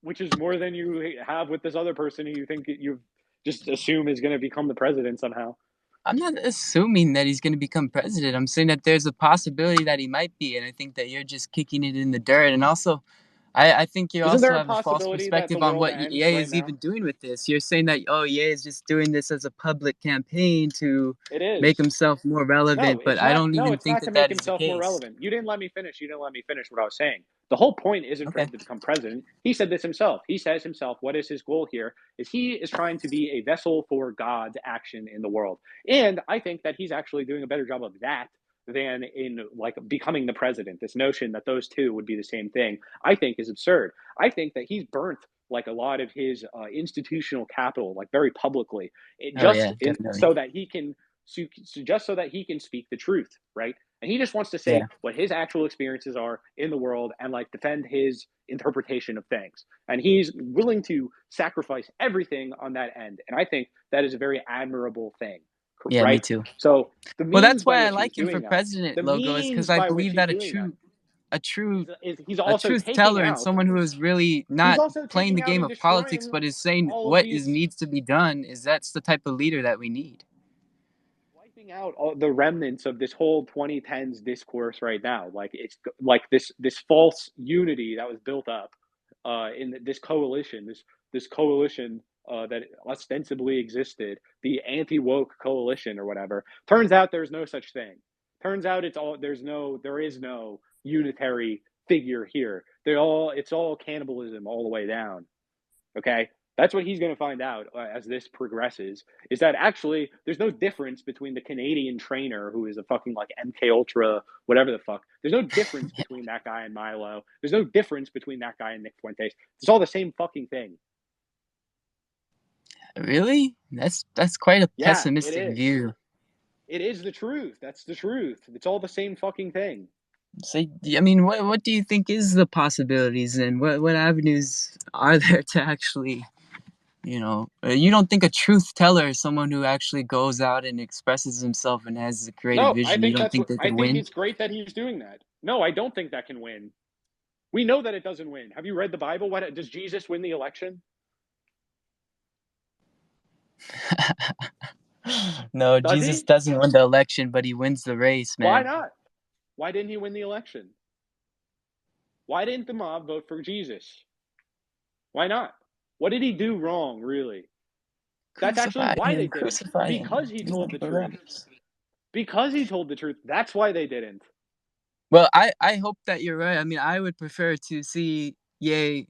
which is more than you have with this other person who you think you just assume is going to become the president somehow. I'm not assuming that he's going to become president. I'm saying that there's a possibility that he might be, and I think that you're just kicking it in the dirt. And also, I think you Isn't also there a have a false possibility that the perspective on world what ends Ye right is now? even doing with this. You're saying that, oh, Ye is just doing this as a public campaign to It make is. himself more relevant, No, but it's I not. don't No, even it's think not that to make that is the himself more case. relevant. You didn't let me finish. You didn't let me finish what I was saying. The whole point isn't for Okay. him to become president. He said this himself. He says himself, what is his goal here? Is he is trying to be a vessel for God's action in the world. And I think that he's actually doing a better job of that than in like becoming the president. This notion that those two would be the same thing, I think is absurd. I think that he's burnt like a lot of his institutional capital, like very publicly, Oh, yeah, definitely. so that he can just so that he can speak the truth, right? And he just wants to Yeah. say what his actual experiences are in the world and like defend his interpretation of things. And he's willing to sacrifice everything on that end. And I think that is a very admirable thing, Yeah, me right? too. So the Well, that's means by why I which he's like him for doing that, president, the Logo, is because means I by which believe he's that doing that a true is he's a also truth taking teller and out someone who is really he's not also playing taking the out game and of politics, destroying but is saying all of what is these, needs to be done. Is that's the type of leader that we need. wiping out all the remnants of this whole 2010s discourse right now. Like it's like this false unity that was built up in this coalition, this coalition that ostensibly existed, the anti-woke coalition or whatever. Turns out there's no such thing. Turns out there is no unitary figure here. It's all cannibalism all the way down. Okay, that's what he's going to find out as this progresses, is that actually there's no difference between the Canadian trainer who is a fucking like MK Ultra whatever the fuck. There's no difference between that guy and Milo. There's no difference between that guy and Nick Fuentes. It's all the same fucking thing. Really? That's quite a Yeah, it pessimistic is. view. It is the truth. That's the truth. It's all the same fucking thing. So, I mean, what do you think is the possibilities, and what avenues are there to actually, you don't think a truth teller is someone who actually goes out and expresses himself and has a creative No, vision? You don't think they I could think win? it's great that he's doing that. No, I don't think that can win. We know that it doesn't win. Have you read the Bible? What does Jesus win the election? No, Does Jesus he? doesn't win the election, but he wins the race, Why man. not? Why didn't he win the election? Why didn't the mob vote for Jesus? Why not? What did he do wrong, really? That's actually Crucify why they him, didn't. crucify him. Because he You know, told the truth. Barabbas. Because he told the truth. That's why they didn't. Well, I hope that you're right. I mean, I would prefer to see Ye,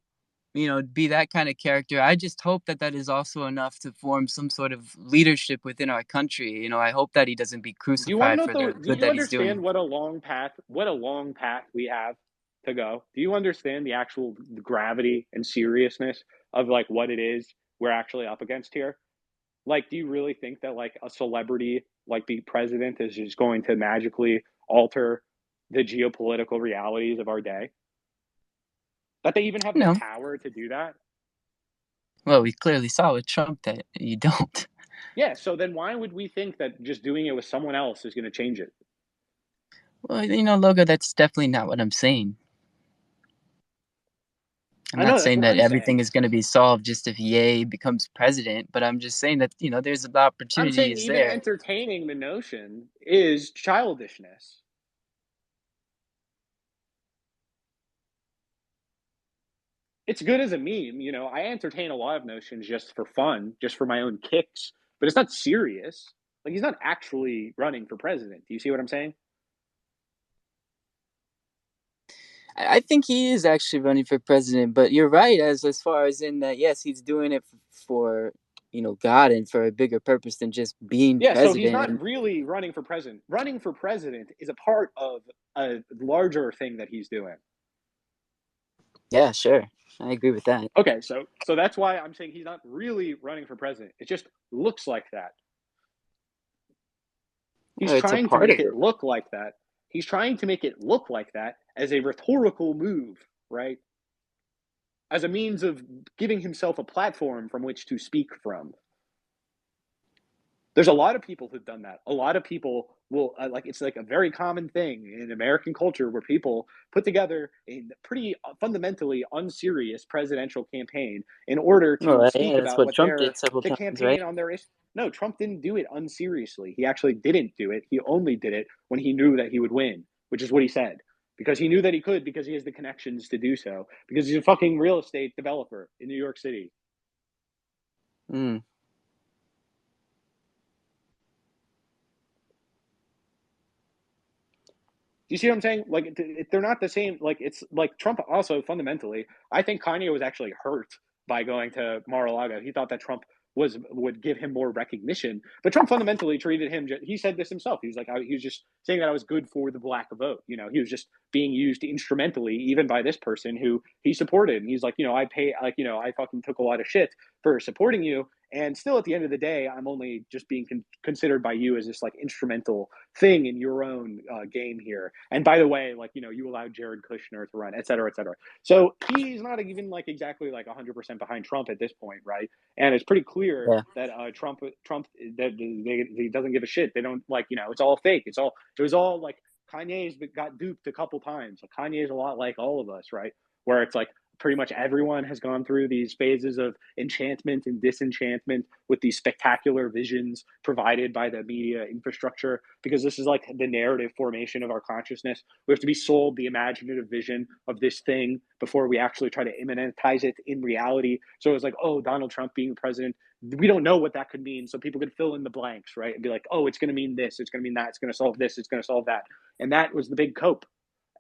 be that kind of character. I just hope that that is also enough to form some sort of leadership within our country. I hope that he doesn't be Do you want to crucified know for the do good you that he's doing. understand what a long path we have to go? Do you understand the actual gravity and seriousness of like what it is we're actually up against here? Like, do you really think that like a celebrity like the president is just going to magically alter the geopolitical realities of our day? That they even have the No. power to do that? Well, we clearly saw with Trump that you don't. Yeah, so then why would we think that just doing it with someone else is going to change it? Well, Logo, that's definitely not what I'm saying. I'm I not know that's saying what that I'm saying. everything is going to be solved just if Ye becomes president, but I'm just saying that, there's the I'm opportunity saying is even there. entertaining the notion is childishness. It's good as a meme, you know. I entertain a lot of notions just for fun, just for my own kicks, but it's not serious. Like he's not actually running for president. Do you see what I'm saying? I think he is actually running for president, but you're right as far as in that yes, he's doing it for God and for a bigger purpose than just being Yeah, so he's president. not And really running for president. Running for president is a part of a larger thing that he's doing. yeah, sure, I agree with that. Okay, so that's why I'm saying he's not really running for president. It just looks like that. He's Well, it's a trying to part make of it it. look like that. He's trying to make it look like that as a rhetorical move, right? As a means of giving himself a platform from which to speak from. There's a lot of people who've done that. A lot of people will like it's like a very common thing in American culture where people put together a pretty fundamentally unserious presidential campaign in order to Well, speak yeah, that's about what what Trump did several to times, right? campaign on their issue. No, Trump didn't do it unseriously. He actually didn't do it. He only did it when he knew that he would win, which is what he said. Because he knew that he could, because he has the connections to do so, because he's a fucking real estate developer in New York City. Mm. Do you see what I'm saying? Like they're not the same. Like it's like Trump also fundamentally. I think Kanye was actually hurt by going to Mar-a-Lago. He thought that Trump would give him more recognition, but Trump fundamentally treated him. He said this himself. He was like he was just saying that I was good for the black vote. You know, he was just being used instrumentally, even by this person who he supported. And he's like, I pay, like, I fucking took a lot of shit for supporting you, And still, at the end of the day, I'm only just being considered by you as this like instrumental thing in your own game here. And by the way, like, you know, you allowed Jared Kushner to run, et cetera, et cetera. So he's not even like exactly like 100% behind Trump at this point, right? And it's pretty clear Yeah. that Trump that he doesn't give a shit. They don't like, you know, it's all fake. It was all like Kanye's got duped a couple times. Like, Kanye is a lot like all of us, right? Where it's like pretty much everyone has gone through these phases of enchantment and disenchantment with these spectacular visions provided by the media infrastructure, because this is like the narrative formation of our consciousness. We have to be sold the imaginative vision of this thing before we actually try to immanentize it in reality. So it's like, oh, Donald Trump being president, we don't know what that could mean. So people could fill in the blanks, right? And be like, oh, it's going to mean this, it's going to mean that, it's going to solve this, it's going to solve that. And that was the big cope.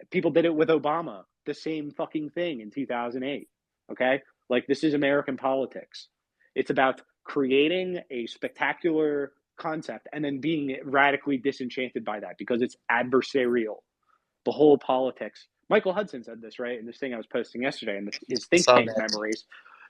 People did it with Obama, the same fucking thing in 2008. Okay? Like, this is American politics. It's about creating a spectacular concept and then being radically disenchanted by that because it's adversarial. The whole politics. Michael Hudson said this, right? In this thing I was posting yesterday in his I think saw tank that. memories.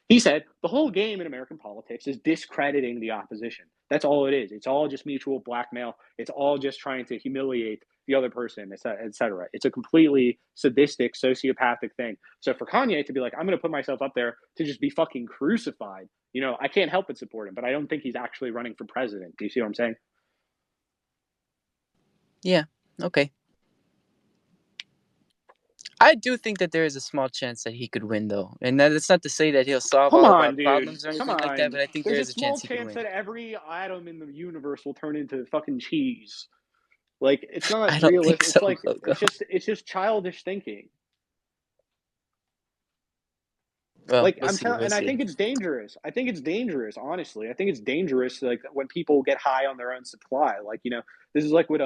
He said the whole game in American politics is discrediting the opposition. That's all it is. It's all just mutual blackmail. It's all just trying to humiliate the other person, et cetera. It's a completely sadistic, sociopathic thing. So for Kanye to be like, I'm going to put myself up there to just be fucking crucified, you know, I can't help but support him, but I don't think he's actually running for president. Do you see what I'm saying? Yeah. Okay. I do think that there is a small chance that he could win, though, and that's not to say that he'll solve Come all of our on, dude. problems or Come anything like that. on. But I think there There's a is a small chance he could chance win. that every atom in the universe will turn into fucking cheese. Like, it's not I don't think realistic. so, It's like Coco. it's just childish thinking. Well, Like, we'll see. We'll and I see. think it's dangerous. I think it's dangerous, honestly. I think it's dangerous, like, when people get high on their own supply. Like, you know, this is like what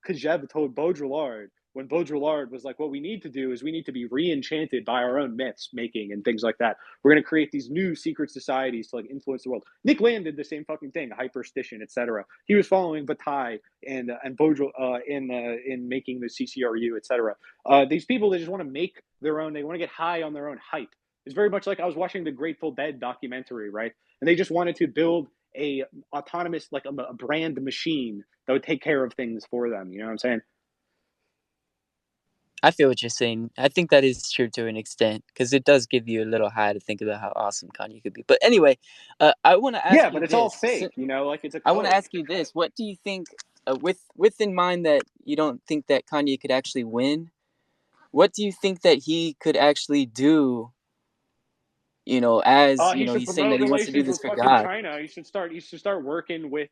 Kajev told Baudrillard when Baudrillard was like, what we need to do is we need to be re-enchanted by our own myths making and things like that. We're going to create these new secret societies to like influence the world. Nick Land did the same fucking thing, hyperstition, etc. He was following Bataille and Baudrillard in making the CCRU, etc. These people, they just want to make their own. They want to get high on their own hype. It's very much like I was watching the Grateful Dead documentary, right? And they just wanted to build a autonomous, like a brand machine that would take care of things for them. You know what I'm saying? I feel what you're saying. I think that is true to an extent because it does give you a little high to think about how awesome Kanye could be. But anyway, I want to ask Yeah, you but it's all this. fake. You know, like, it's a I want to cope. ask you this. What do you think, with in mind that you don't think that Kanye could actually win? What do you think that he could actually do? You know, as you He know, should he's saying that promote he wants to do relations this with for fucking God. China. He should start working with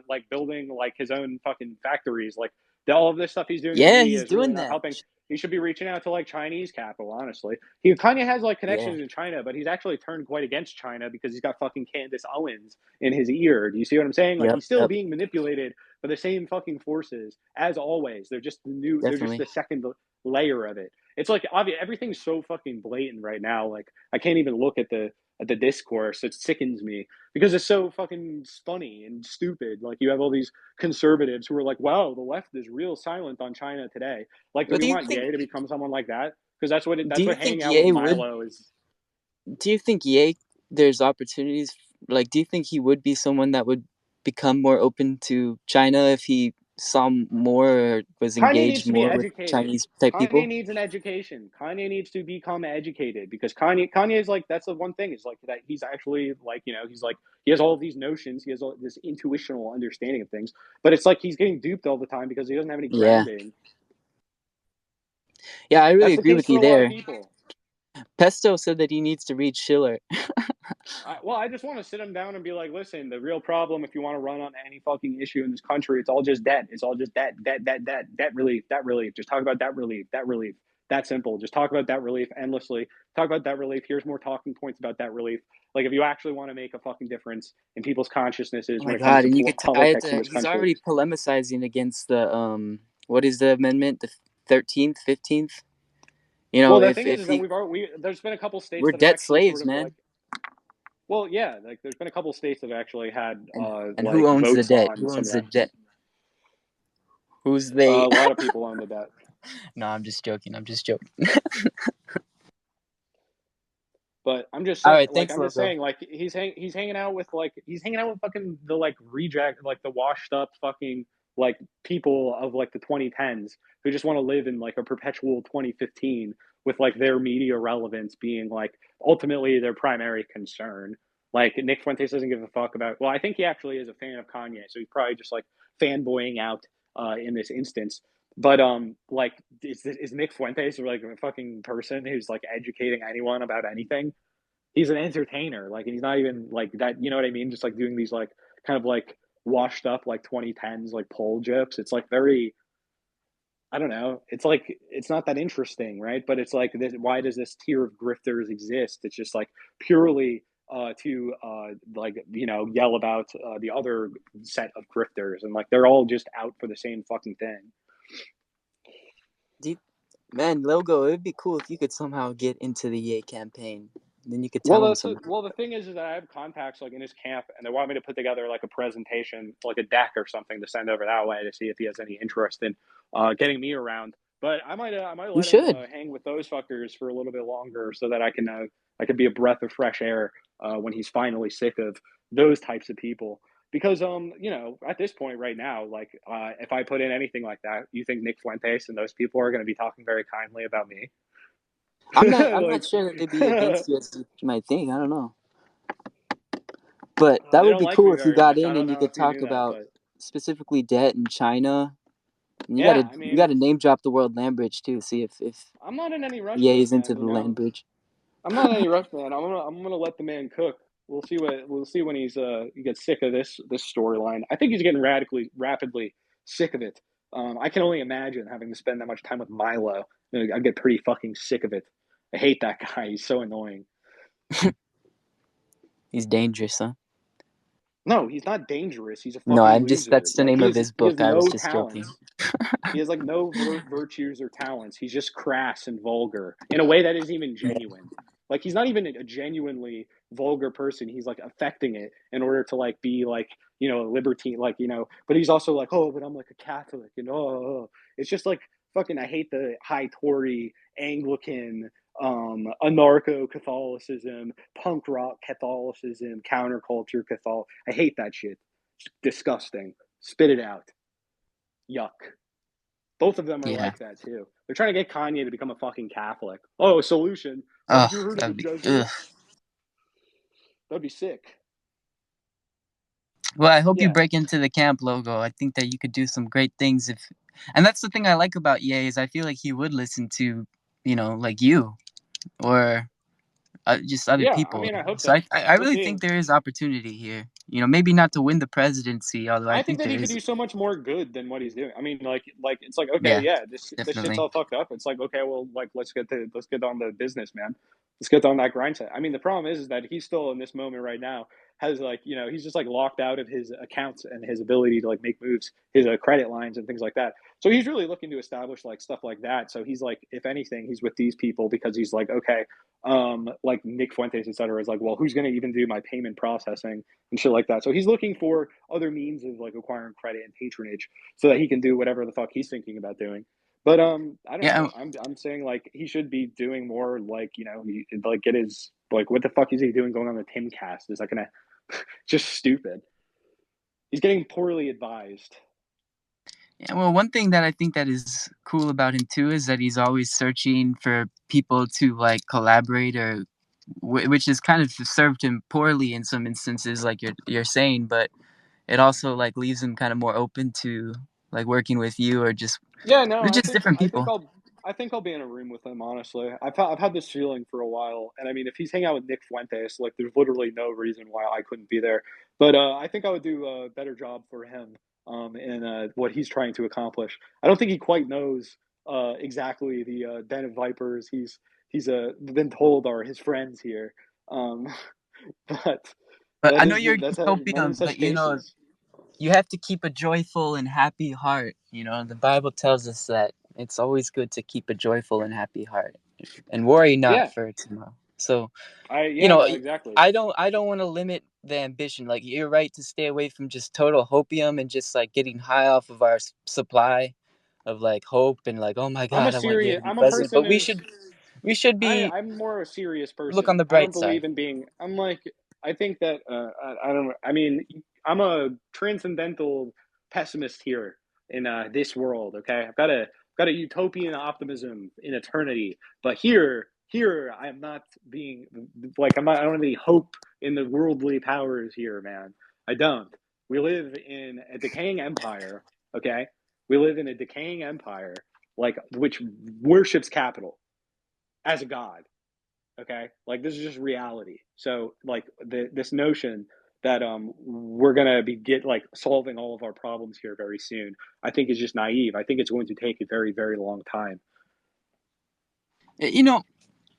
like building like his own fucking factories. Like, all of this stuff he's doing in the Yeah, media he's is really doing not that. helping. He should be reaching out to like Chinese capital. Honestly, Kanye has like Yeah. connections in China, but he's actually turned quite against China because he's got fucking Candace Owens in his ear. Do you see what I'm saying? Like, Yep. he's still Yep. being manipulated by the same fucking forces as always. They're just the new. They're just Definitely. the second layer of it. It's like obvious. Everything's so fucking blatant right now. Like, I can't even look at the discourse. It sickens me because it's so fucking funny and stupid. Like, you have all these conservatives who are like, wow, the left is real silent on China today. Like, do But we want Ye to become someone like that? Because do that's you what think hanging out with Ye would? Milo is. Do you think Ye? There's opportunities. Like, do you think he would be someone that would become more open to China if he saw more or was Kanye needs engaged to be more with educated. Chinese type Kanye people? needs an education. Kanye needs to become educated because Kanye is like, that's the one thing, is like that he's actually like, you know, he's like, he has all of these notions, he has all this intuitional understanding of things, but it's like he's getting duped all the time because he doesn't have any Yeah. grounding. Yeah, I really That's the agree case with for you a lot of there. people. Pesto said that he needs to read Schiller. I just want to sit him down and be like, listen, the real problem, if you want to run on any fucking issue in this country, it's all just debt. It's all just debt relief, debt relief. Just talk about debt relief, debt relief. That simple. Just talk about debt relief endlessly. Talk about debt relief. Here's more talking points about debt relief. Like, if you actually want to make a fucking difference in people's Oh consciousnesses my when it comes god! to And you could tie it politics in to. this He's country. already polemicizing against the What is the amendment? The 13th, 15th. You know, Well, the thing if is that he, there's been a couple states we're that have debt actually sort slaves, of man. like, well, yeah, like there's been a couple states that have actually had And who like owns the votes debt? on Who some of owns the that. debt? Who's they? A lot of people own the debt. No, I'm just joking. I'm just joking. But I'm just All saying, right, thanks, Logo. like he's hanging out with fucking the like reject, like the washed up fucking like people of like the 2010s who just want to live in like a perpetual 2015 with like their media relevance being like ultimately their primary concern. Like Nick Fuentes doesn't give a fuck about. Well, I think he actually is a fan of Kanye, so he's probably just like fanboying out in this instance. But like, is Nick Fuentes like a fucking person who's like educating anyone about anything? He's an entertainer. Like, he's not even like that. You know what I mean? Just like doing these like kind of like washed up like 2010s like poll jokes. It's like very. I don't know. It's like it's not that interesting, right? But it's like this, why does this tier of grifters exist? It's just like purely to like yell about the other set of grifters, and like they're all just out for the same fucking thing. Man, Logo, it'd be cool if you could somehow get into the Ye campaign. Then you could tell him somehow. Well, the thing is that I have contacts like in his camp, and they want me to put together like a presentation, like a deck or something, to send over that way to see if he has any interest in getting me around. But I might You let him should. hang with those fuckers for a little bit longer, so that I can be a breath of fresh air when he's finally sick of those types of people. Because at this point right now, like if I put in anything like that, you think Nick Fuentes and those people are going to be talking very kindly about me? I'm not Like, sure that they'd be they against you as you might think. I don't know. But that would don't be like cool me if you very got much. I in don't and you know could if you talk knew that, about but specifically debt in China. And yeah, I you mean, gotta name drop the world land bridge too. See if I'm not in any rush EA though, is into man. the land bridge. I'm not in any rush, man. I'm gonna let the man cook. We'll see when he gets sick of this storyline. I think he's getting rapidly sick of it. I can only imagine having to spend that much time with Milo. I get pretty fucking sick of it. I hate that guy. He's so annoying. He's dangerous, huh? No, he's not dangerous. He's a No, fucking I'm just loser. that's the Like name of his he has book. I was no just joking. talents. He has like no virtues or talents. He's just crass and vulgar in a way that isn't even genuine. Like he's not even a genuinely vulgar person. He's like affecting it in order to like be like a libertine, like But he's also like, oh, but I'm like a Catholic, and it's just like fucking. I hate the high Tory Anglican, anarcho Catholicism, punk rock Catholicism, counterculture Catholic. I hate that shit. It's disgusting. Spit it out. Yuck. Both of them are Yeah. like that too. They're trying to get Kanye to become a fucking Catholic. Oh, a solution. Oh, Haven't you heard of the that'd be. Ugh. Jesuits? That'd be sick. Well, I hope you Yeah. break into the camp, Logo. I think that you could do some great things if, and that's the thing I like about EA is I feel like he would listen to, like you or just other Yeah. I people. mean, I hope So so. I We'll really see. think there is opportunity here. Maybe not to win the presidency, although I I think think that there he could is. do so much more good than what he's doing. I mean, like it's like okay, Yeah, yeah, this shit's definitely. all fucked up. It's like okay, well, like let's get on the business, man. Let's get on that grind set. I mean, the problem is that he's still in this moment right now has like he's just like locked out of his accounts and his ability to like make moves, his credit lines and things like that. So he's really looking to establish like stuff like that. So he's like, if anything, he's with these people because he's like, okay, like Nick Fuentes, et cetera, is like, well, who's going to even do my payment processing and shit like that. So he's looking for other means of like acquiring credit and patronage so that he can do whatever the fuck he's thinking about doing. But I don't Yeah, know. I'm saying like he should be doing more like like get his like what the fuck is he doing going on the Timcast? Is that gonna just stupid? He's getting poorly advised. yeah. Well, one thing that I think that is cool about him too is that he's always searching for people to like collaborate or which has kind of served him poorly in some instances, like you're saying, but it also like leaves him kind of more open to like working with you or just Yeah, no, with just different people. I think I'll be in a room with him. Honestly, I've had this feeling for a while, and I mean, if he's hanging out with Nick Fuentes, like, there's literally no reason why I couldn't be there. But I think I would do a better job for him, in what he's trying to accomplish. I don't think he quite knows exactly the den of vipers he's been told are his friends here, um, but But I know you're one of utopian, such but cases. you have to keep a joyful and happy heart. The Bible tells us that it's always good to keep a joyful and happy heart and worry not Yeah, for tomorrow. So, you yeah, know, no, exactly. I don't want to limit the ambition. Like you're right to stay away from just total hopium and just like getting high off of our supply of like hope and like, oh my God, I want you to be I'm a president. person But we who's should we should be I'm more a serious look on person. the I don't bright side. believe in being. I'm like, I think that I don't. I mean, I'm a transcendental pessimist here in this world. Okay, I've got a utopian optimism in eternity, but here I am not being like I'm not. I don't have any hope in the worldly powers here, man. I don't. We live in a decaying empire. Okay, we live in a decaying empire, like which worships capital as a god. Okay, like this is just reality. So like this notion that we're gonna be get like solving all of our problems here very soon, I think is just naive. I think it's going to take a very, very long time. You know,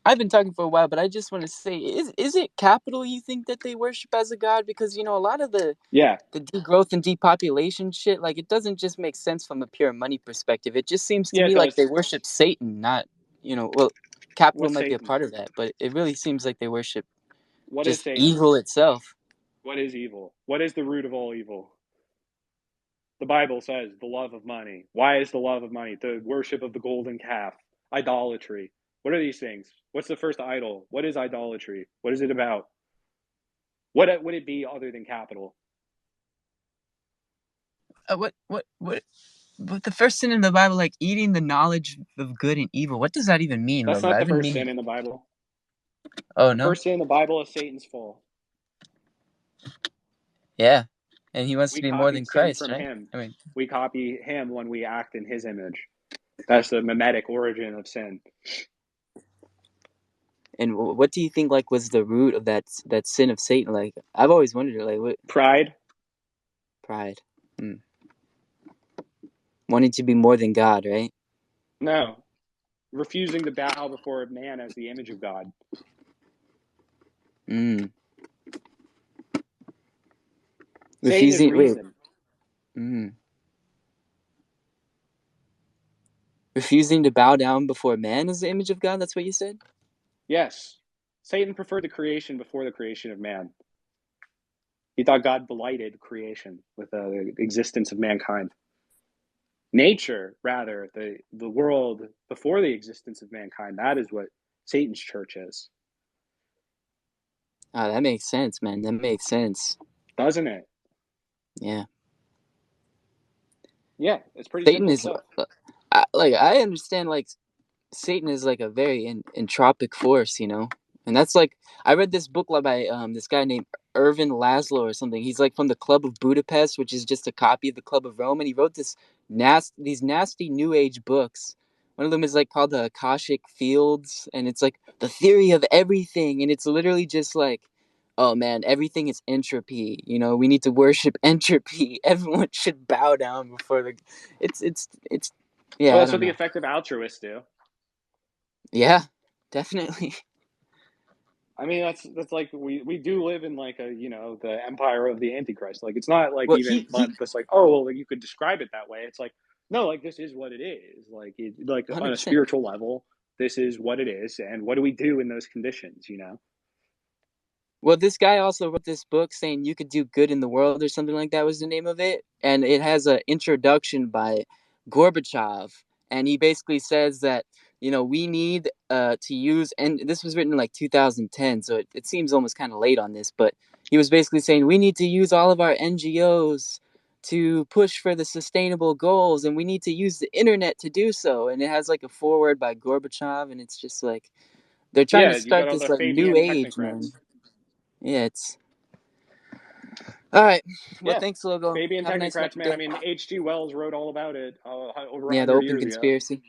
I've been talking for a while, but I just want to say, is it capital you think that they worship as a god? Because a lot of Yeah. the degrowth and depopulation shit, like it doesn't just make sense from a pure money perspective. It just seems to Yeah, it me like does. they worship Satan, not well, capital What's might be a Satan? part of that, but it really seems like they worship What is just Satan? evil itself. What is evil? What is the root of all evil? The Bible says the love of money. Why is the love of money? The worship of the golden calf, idolatry. What are these things? What's the first idol? What is idolatry? What is it about? What would it be other than capital? What the first sin in the Bible, like eating the knowledge of good and evil? What does that even mean, That's Logo? not the I've been first meaning. sin in the Bible. Oh The no, first sin in the Bible is Satan's fall. yeah, and he wants to We be more copied than sin Christ, from right? him. I mean, We copy him when we act in his image. That's the mimetic origin of sin. and what do you think like was the root of that sin of Satan? Like I've always wondered, like what Pride? pride, wanting to be more than God, right? No. Refusing to bow before man as the image of God. Mm. Satan is Refusing. Wait. reason. Mm. Refusing to bow down before man as the image of God. That's what you said. Yes. Satan preferred the creation before the creation of man. He thought God blighted creation with the existence of mankind. Nature, rather, the world before the existence of mankind, that is what Satan's church is. Ah, that makes sense, man. That makes sense. Doesn't it? Yeah. Yeah, it's pretty Satan simple is stuff. I understand like Satan is like a very entropic force, and that's like I read this book by this guy named Irvin Laszlo or something. He's like from the Club of Budapest, which is just a copy of the Club of Rome, and he wrote these nasty New Age books. One of them is like called the Akashic Fields, and it's like the theory of everything, and it's literally just like, oh man, everything is entropy. We need to worship entropy. Everyone should bow down before the. It's. Well, Yeah, I that's don't what the know. effective altruists do. Yeah, definitely. I mean, that's like we do live in like the empire of the Antichrist. Like it's not like Well, even he just like, oh well, like, you could describe it that way. It's like no, like this is what it is. Like on a 100%. spiritual level, this is what it is, and what do we do in those conditions? Well, this guy also wrote this book saying you could do good in the world or something like that was the name of it, and it has an introduction by Gorbachev, and he basically says that we need to use, and this was written in like 2010, so it seems almost kind of late on this, but he was basically saying we need to use all of our NGOs to push for the sustainable goals, and we need to use the internet to do so, and it has like a foreword by Gorbachev, and it's just like they're trying to Yeah, you got start all this the like new Fabian age, man. technocrats. Yeah, it's all right. Well, Yeah, thanks, Logo. Fabian Have a nice technocrats, man. I day. mean, H.G. Wells wrote all about it over Yeah, the 100 open years ago. conspiracy.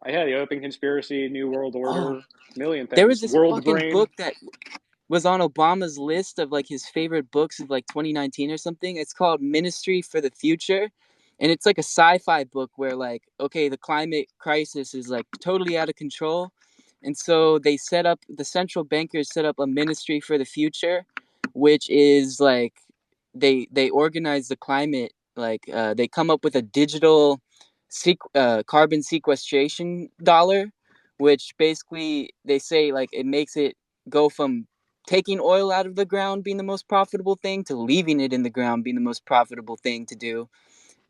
Yeah, the Open Conspiracy, New World Oh, Order, million there was things. this World fucking Brain. book that was on Obama's list of like his favorite books of like 2019 or something. It's called Ministry for the Future. And it's like a sci-fi book where like, okay, the climate crisis is like totally out of control. And so the central bankers set up a ministry for the future, which is like they organize the climate, like they come up with a digital carbon sequestration dollar, which basically they say like it makes it go from taking oil out of the ground being the most profitable thing to leaving it in the ground being the most profitable thing to do.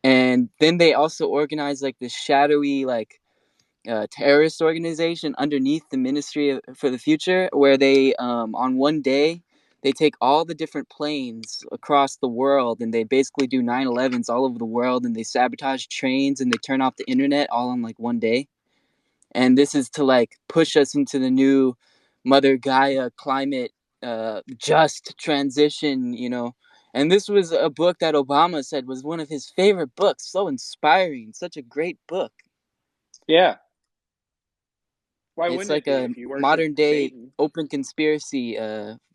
And then they also organize like this shadowy like terrorist organization underneath the Ministry for the Future, where they on one day they take all the different planes across the world and they basically do 9/11s all over the world, and they sabotage trains and they turn off the internet all on like one day. And this is to like push us into the new Mother Gaia climate just transition, you know. And this was a book that Obama said was one of his favorite books. So inspiring, such a great book. Yeah. Why It's wouldn't it like be a if you worship modern day Satan? open conspiracy,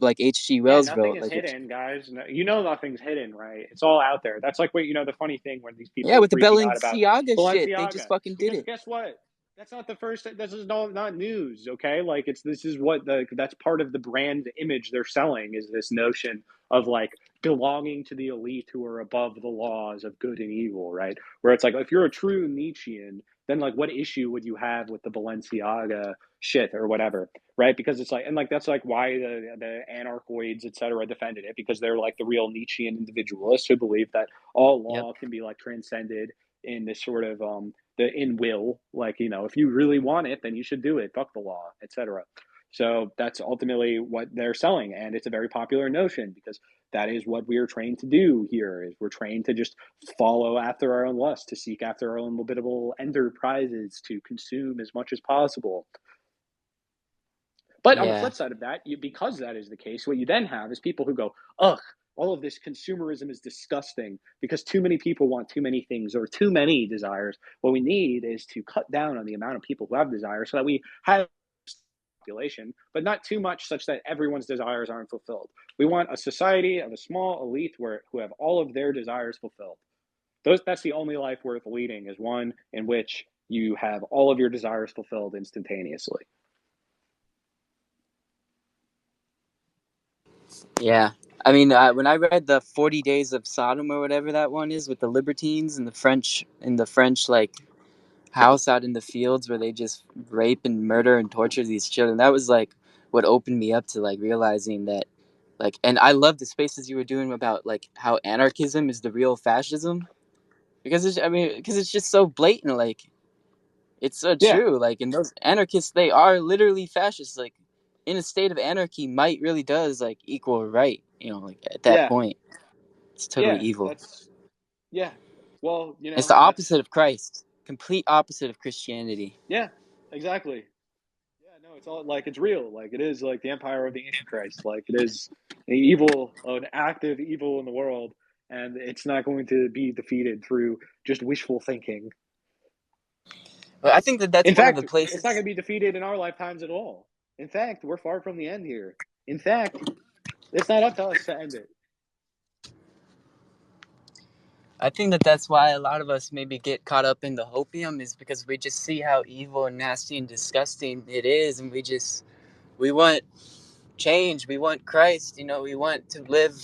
like H.G. Yeah, Wells nothing wrote. is Like, it's, hidden, guys. You know nothing's hidden, right? It's all out there. That's like what the funny thing when these people yeah, are with the freaking out about Balenciaga shit, they just Balenciaga. fucking did Because it. guess what? That's not the first. This is not news, okay? Like this is what that's part of the brand image they're selling is this notion of like belonging to the elite who are above the laws of good and evil, right? Where it's like if you're a true Nietzschean, then like what issue would you have with the Balenciaga shit or whatever, right? Because it's like, and like that's like why the anarchoids, etc., defended it, because they're like the real Nietzschean individualists who believe that all Yep. law can be like transcended in this sort of the in will, like if you really want it, then you should do it. Fuck the law, etc. So that's ultimately what they're selling, and it's a very popular notion because that is what we are trained to do here. Is we're trained to just follow after our own lust, to seek after our own habitable enterprises, to consume as much as possible. But on the Yeah. flip side of that, because that is the case, what you then have is people who go, ugh, all of this consumerism is disgusting because too many people want too many things or too many desires. What we need is to cut down on the amount of people who have desires so that we have population, but not too much such that everyone's desires aren't fulfilled. We want a society of a small elite who have all of their desires fulfilled. That's the only life worth leading, is one in which you have all of your desires fulfilled instantaneously. Yeah. I mean, when I read the 40 Days of Sodom or whatever that one is with the libertines and the French like house out in the fields where they just rape and murder and torture these children, that was like what opened me up to like realizing that like, and I love the spaces you were doing about like how anarchism is the real fascism, because because it's just so blatant, like it's so Yeah, true, like, and those anarchists, they are literally fascists, like in a state of anarchy might really does like equal right, you know, like at that yeah, point it's totally yeah. evil. That's yeah. Well, It's the that's opposite of Christ, complete opposite of Christianity. yeah, exactly. Yeah, no, it's all like it's real. Like it is like the empire of the Antichrist. Like it is an active evil in the world, and it's not going to be defeated through just wishful thinking. But I think that that's In one of the fact, it's not going places. to be defeated in our lifetimes at all. In fact, we're far from the end here. In fact, it's not up to us to end it. I think that that's why a lot of us maybe get caught up in the hopium, is because we just see how evil and nasty and disgusting it is, and we want change, we want Christ, you know, we want to live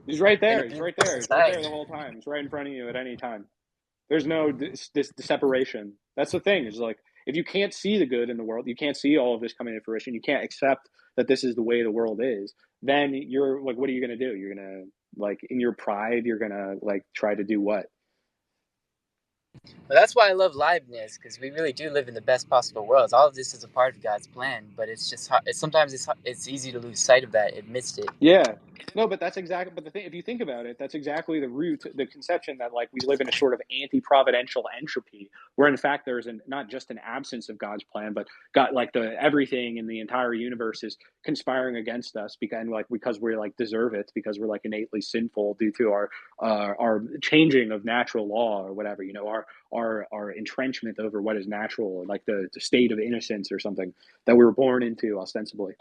He's right in a there. He's right beautiful there. He's right there society. the whole time. He's right in front of you at any time. There's no this separation. That's the thing. Is like if you can't see the good in the world, you can't see all of this coming to fruition. You can't accept that this is the way the world is. Then you're like, what are you gonna do? You're gonna like in your pride, you're gonna like try to do what? But that's why I love Leibniz, because we really do live in the best possible worlds. All of this is a part of God's plan, but it's just sometimes it's easy to lose sight of that, amidst it. Yeah. No, but that's exactly. But the thing, if you think about it, that's exactly the root, the conception that like we live in a sort of anti-providential entropy, where in fact there's not just an absence of God's plan, but God, like the everything in the entire universe is conspiring against us because we're like deserve it, because we're like innately sinful due to our changing of natural law or whatever. You know, our entrenchment over what is natural, or like the state of innocence or something that we were born into ostensibly.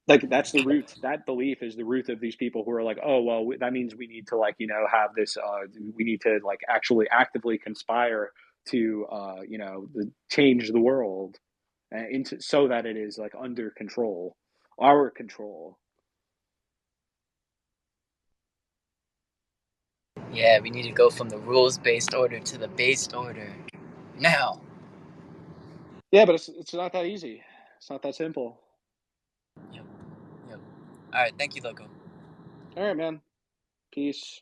Like that's the root. That belief is the root of these people who are like, oh well, that means we need to like have this. We need to like actually actively conspire to change the world into so that it is like under control, our control. Yeah, we need to go from the rules-based order to the based order now. Yeah, but it's not that easy. It's not that simple. Yep, yep. All right, thank you, Loco. All right, man. Peace.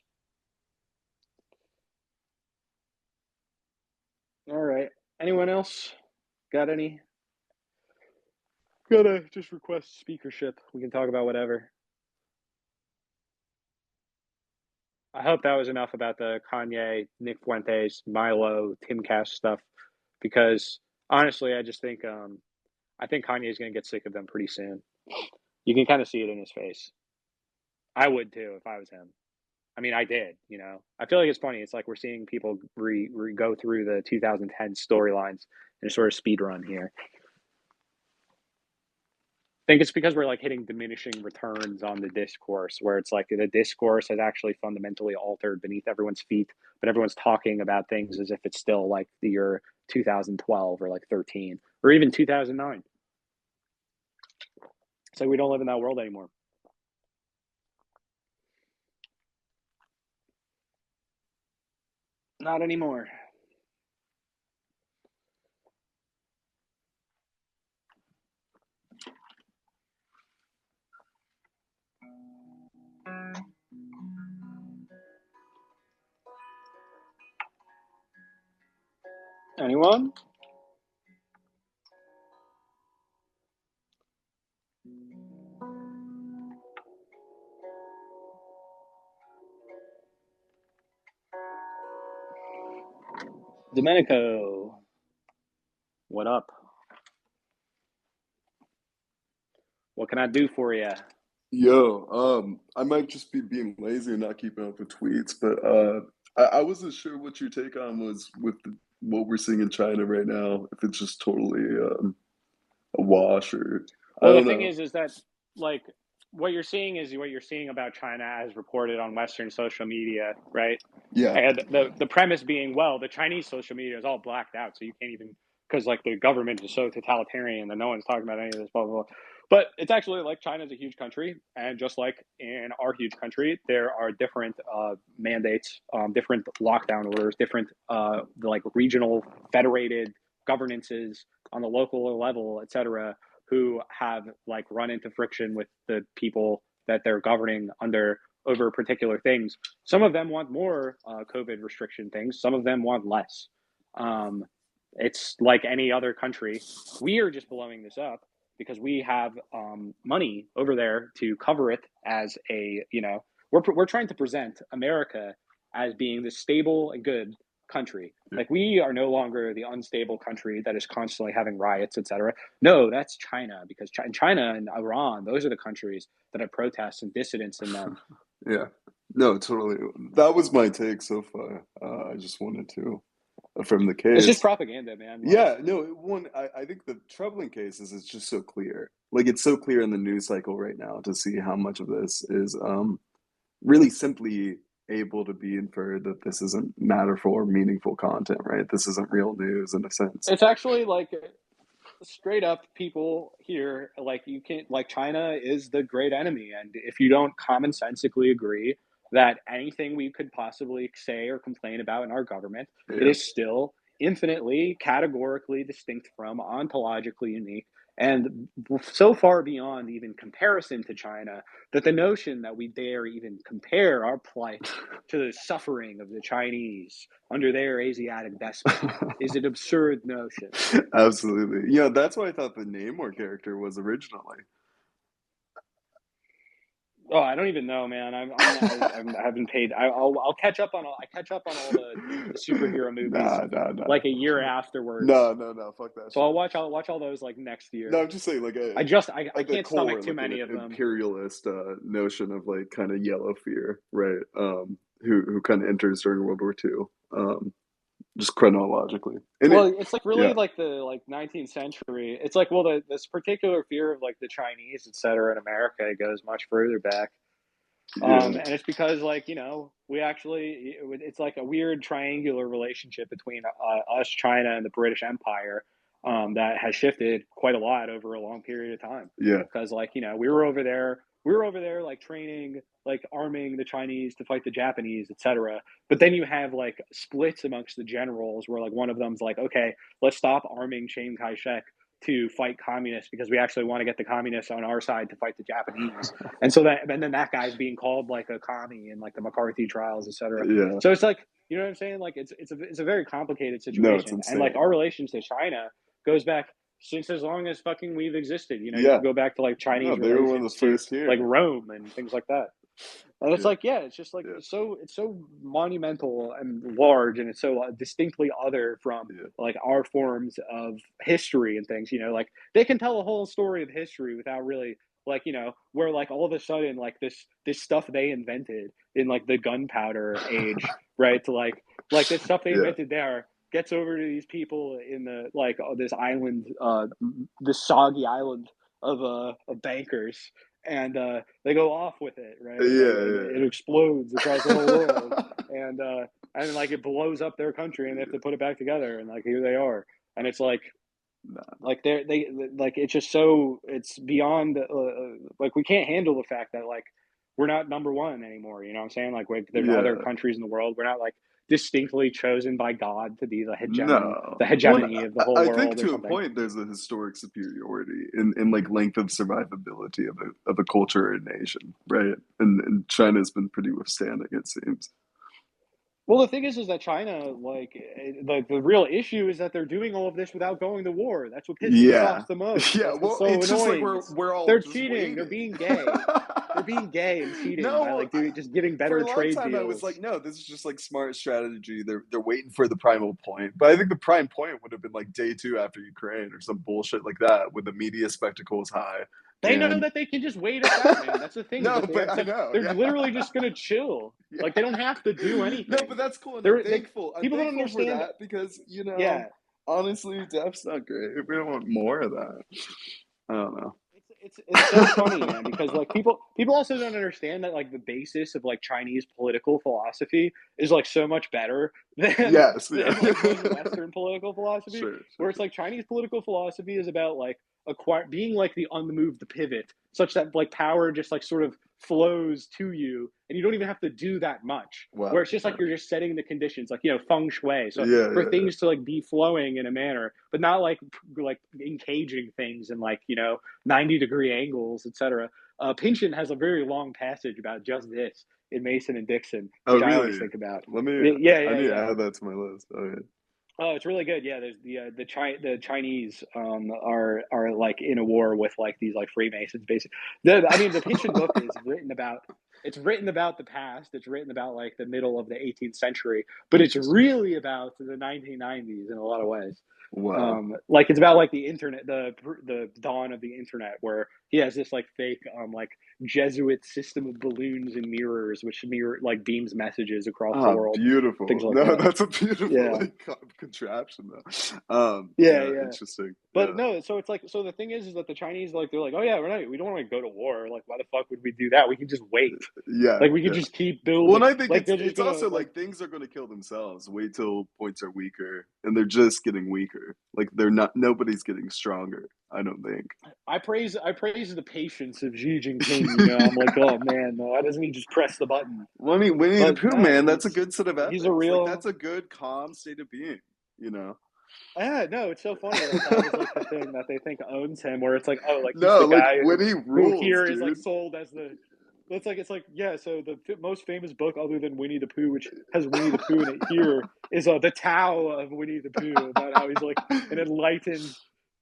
All right. Anyone else got any? Gotta just request speakership. We can talk about whatever. I hope that was enough about the Kanye, Nick Fuentes, Milo, Tim Cash stuff, because honestly, I just think I think Kanye is gonna get sick of them pretty soon. You can kind of see it in his face. I would too if I was him. I mean, I did. I feel like it's funny. It's like we're seeing people go through the 2010 storylines in a sort of speed run here. I think it's because we're like hitting diminishing returns on the discourse, where it's like the discourse has actually fundamentally altered beneath everyone's feet, but everyone's talking about things as if it's still like the year 2012 or like 13 or even 2009. It's like we don't live in that world anymore. Not anymore. Anyone? Domenico, what up? What can I do for you? Yo, I might just be being lazy and not keeping up with tweets, but I wasn't sure what your take on was with what we're seeing in China right now. If it's just totally a wash, or I Well, the don't thing know. is that like what you're seeing is what you're seeing about China as reported on Western social media, right? Yeah, And the premise being, well, the Chinese social media is all blacked out, so you can't even, because like the government is so totalitarian that no one's talking about any of this, blah blah blah. But it's actually like China's a huge country, and just like in our huge country, there are different mandates, different lockdown orders, different like regional federated governances on the local level, etc., who have like run into friction with the people that they're governing under over particular things. Some of them want more COVID restriction things. Some of them want less. Um, it's like any other country. We are just blowing this up because we have money over there to cover it as we're trying to present America as being the stable and good country. yeah, Like we are no longer the unstable country that is constantly having riots, etc. No, that's China, because China and Iran, those are the countries that have protests and dissidents in them. yeah. No, totally. That was my take so far. I just wanted to affirm the It's just case. propaganda, man. Like, Yeah, no, I think the troubling case is it's just so clear. Like it's so clear in the news cycle right now to see how much of this is really simply able to be inferred that this isn't matterful or meaningful content, right? This isn't real news in a sense. it's actually like straight up people here, like you can't, like China is the great enemy, and if you don't commonsensically agree that anything we could possibly say or complain about in our government, it Yeah. is still infinitely categorically distinct from, ontologically unique, and so far beyond even comparison to China that the notion that we dare even compare our plight to the suffering of the Chinese under their Asiatic despot is an absurd notion. Absolutely. Yeah, that's why I thought the Namor character was originally. Oh, I don't even know, man. I haven't paid. I'll catch up on all. I catch up on all the superhero movies Nah, nah, nah. like a year afterwards. No, no, no. Fuck that So shit. I'll watch all those like next No, year. I'm just saying, like I at the can't stomach core, too like an many of them. imperialist notion of like kind of yellow fear, right? Who kind of enters during World War II, just chronologically. And Well, it, it's like really yeah, like the 19th century. It's like, well, this particular fear of like the Chinese, et cetera, in America, it goes much further back. yeah, And it's because, like, we actually, it's like a weird triangular relationship between us, China, and the British Empire, that has shifted quite a lot over a long period of time. yeah, Because, like, we were over there, like, training, like, arming the Chinese to fight the Japanese, etc. But then you have, like, splits amongst the generals where, like, one of them's like, okay, let's stop arming Chiang Kai shek to fight communists because we actually want to get the communists on our side to fight the Japanese. And so and then that guy's being called like a commie in like the McCarthy trials, etc. Yeah. So it's like, you know what I'm saying? Like it's a very complicated No, it's situation. insane. And like our relations to China goes back since as long as fucking we've existed. You know, you Yeah. can go back to like Chinese No, they were one of relations the first to here. like Rome and things like that. And it's Yeah. like, yeah, it's just like Yeah. it's so monumental and large, and it's so distinctly other from Yeah. like our forms of history and things. You know, like they can tell a whole story of history without really like, you know, where like all of a sudden like this stuff they invented in like the gunpowder age, right? To like this stuff they Yeah. invented there gets over to these people in the like this island, this soggy island of bankers, and they go off with it, right? And, Yeah. it explodes across the whole world, and like it blows up their country, and they have to put it back together, and like here they are, and it's like, Nah. like they like it's just so it's beyond like we can't handle the fact that like we're not number one anymore. You know what I'm saying? Like there's other Yeah. countries in the world. We're not like distinctly chosen by God to be the No. hegemony Well, of the whole I think world or to a something. point there's a historic superiority in like length of survivability of a culture or a nation, right? And China's been pretty withstanding, it seems. Well, the thing is that China, like, the real issue is that they're doing all of this without going to war. That's what pisses us Yeah. off the most. Yeah, That's what's well, so it's just like annoying. we're all They're just cheating. They're waiting. being gay. They're being gay and cheating by No, like just giving for better a long trade time I was like, deals. no, this is just like smart strategy. They're waiting for the primal point. But I think the prime point would have been like day 2 after Ukraine or some bullshit like that, when the media spectacle is high. They know And that they can just wait us out, man. That's the thing, is no, that they but have I such. know, They're yeah. literally just gonna chill. Yeah. Like they don't have to do No, anything. but that's cool, and They I'm people don't thankful for understand. that because, Yeah, honestly, death's not great. We don't want more of that. I don't know. it's so funny, man, because like people also don't understand that like the basis of like Chinese political philosophy is like so much better Yes, yeah. than like most Western political philosophy. Sure. Where it's like Chinese political philosophy is about like being like the unmoved pivot, such that like power just like sort of flows to you, and you don't even have to do that much. Where Wow. it's just like you're just setting the conditions, like, you know, feng shui. So for Yeah. things to like be flowing in a manner, but not like encaging things and like, you know, 90-degree angles, etc. Pynchon has a very long passage about just this in Mason and Dixon, Oh, which I always really? think about. I Yeah, need to yeah. add that to my list. Okay. Oh, it's really good. Yeah, there's the Chinese are like in a war with like these like Freemasons, basically. I mean, the Pynchon book is written about. It's written about the past. It's written about like the middle of the 18th century, but it's Interesting. really about the 1990s in a lot of ways. Wow. Like it's about like the internet, the dawn of the internet, where he has this like fake like Jesuit system of balloons and mirrors, which mirror like beams messages across the Ah, world, things beautiful. like No, that. that's a beautiful Yeah, like contraption though. yeah, Yeah, yeah. interesting. But Yeah. no, so it's like, so the thing is that the Chinese, like, they're like, oh yeah, we don't want to go to war. Like, why the fuck would we do that? We can just wait. Yeah, Like, we can yeah. just keep Well, and building. I think Like, they're just it's gonna also like. like things are going to kill themselves. Wait till points are weaker, and they're just getting weaker. Like they're not. Nobody's getting stronger. I don't think. I praise the patience of Xi Jinping. You know, I'm like, oh man, no, why doesn't he just press the button? Well, I mean, Winnie the But Pooh, no, man, that's a good set of he's a ethics. Like real. that's a good, calm state of being. You know. Yeah, no, it's so funny that that is like the thing that they think owns him, where it's like, oh, like he's No, the like guy Winnie who rules, here is like dude. sold as the. It's like yeah. So the most famous book other than Winnie the Pooh, which has Winnie the Pooh in it here, is the Tao of Winnie the Pooh, about how he's like an enlightened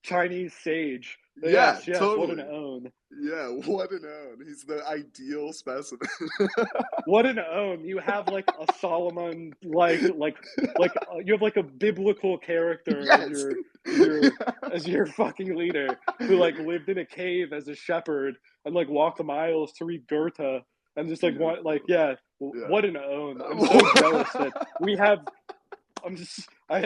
Chinese sage. But Yeah, yes, what an totally. own. Yeah, what an own. He's the ideal specimen. What an own. You have like a Solomon, you have like a biblical character as Yes. your fucking leader, who like lived in a cave as a shepherd and like walked the miles to read Goethe, and just like what, like, yeah, Yeah. what an own. I'm so jealous that we have.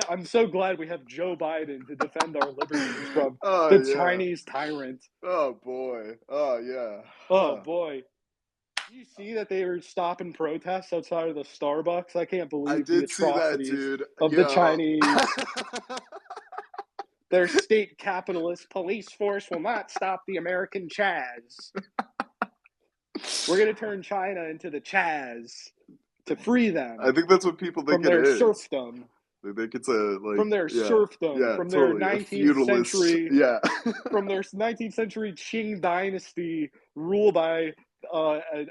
I'm so glad we have Joe Biden to defend our liberties from Oh the yeah. Chinese tyrant. Oh boy. Oh yeah. Oh Huh. boy. You see that they were stopping protests outside of the Starbucks? I can't I believe the did see that, atrocities dude. of the Yo. Chinese. Their state capitalist police force will not stop the American Chaz. We're going to turn China into the Chaz to free them I think that's what people think from it their is. serfdom. They think it's a from their yeah, serfdom, yeah, from their totally a 19th feudalist. century, Yeah, from their 19th century Qing dynasty ruled by an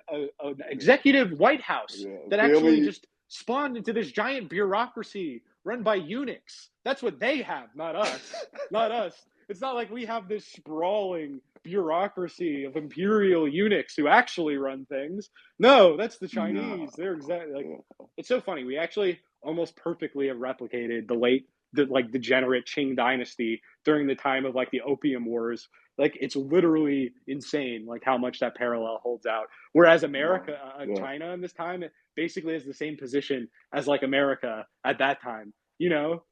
executive White House yeah. that They actually only just spawned into this giant bureaucracy run by eunuchs. That's what they have, not us. Not us. It's not like we have this sprawling bureaucracy of imperial eunuchs who actually run things. No, that's the no. Chinese. They're exactly like, Yeah. it's so funny. We actually almost perfectly have replicated the like degenerate Qing dynasty during the time of like the Opium Wars. Like it's literally insane, like how much that parallel holds out. Whereas No. America, Yeah. China in this time, it basically has the same position as like America at that time. You know,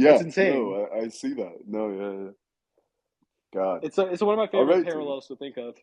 it's Yeah. insane. No, I see that. No, yeah, yeah. God. It's one of my All favorite right, dude. parallels to think of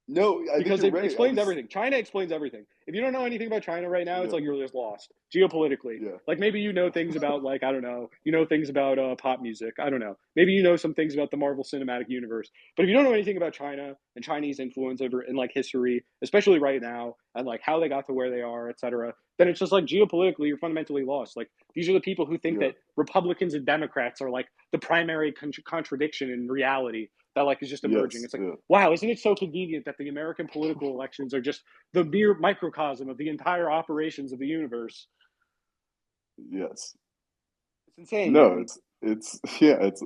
No, I think because you're it right. I explains was everything. China explains everything. If you don't know anything about China right now, it's yeah, like you're just lost geopolitically. yeah, Like maybe you know things about like I don't know, you know things about pop music. I don't know. Maybe you know some things about the Marvel Cinematic Universe. But if you don't know anything about China and Chinese influence over in like history, especially right now, and like how they got to where they are, etc., then it's just like geopolitically you're fundamentally lost. Like these are the people who think yeah. that Republicans and Democrats are like the primary contradiction in reality that like is just emerging. Yes, It's like, yeah. wow, isn't it so convenient that the American political elections are just the mere microcosm of the entire operations of the universe? Yes. It's insane, No, man. it's yeah, it's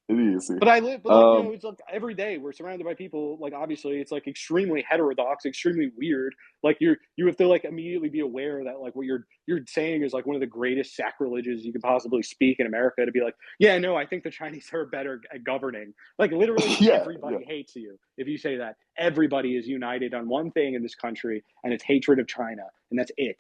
idiocy. But I live, but like you know, Um, it's like every day we're surrounded by people. Like obviously, it's like extremely heterodox, extremely weird. Like you have to like immediately be aware that like what you're saying is like one of the greatest sacrileges you can possibly speak in America. To be like, yeah, no, I think the Chinese are better at governing. Like literally, yeah, yeah, everybody hates you if you say that. Everybody is united on one thing in this country, and it's hatred of China, and that's it.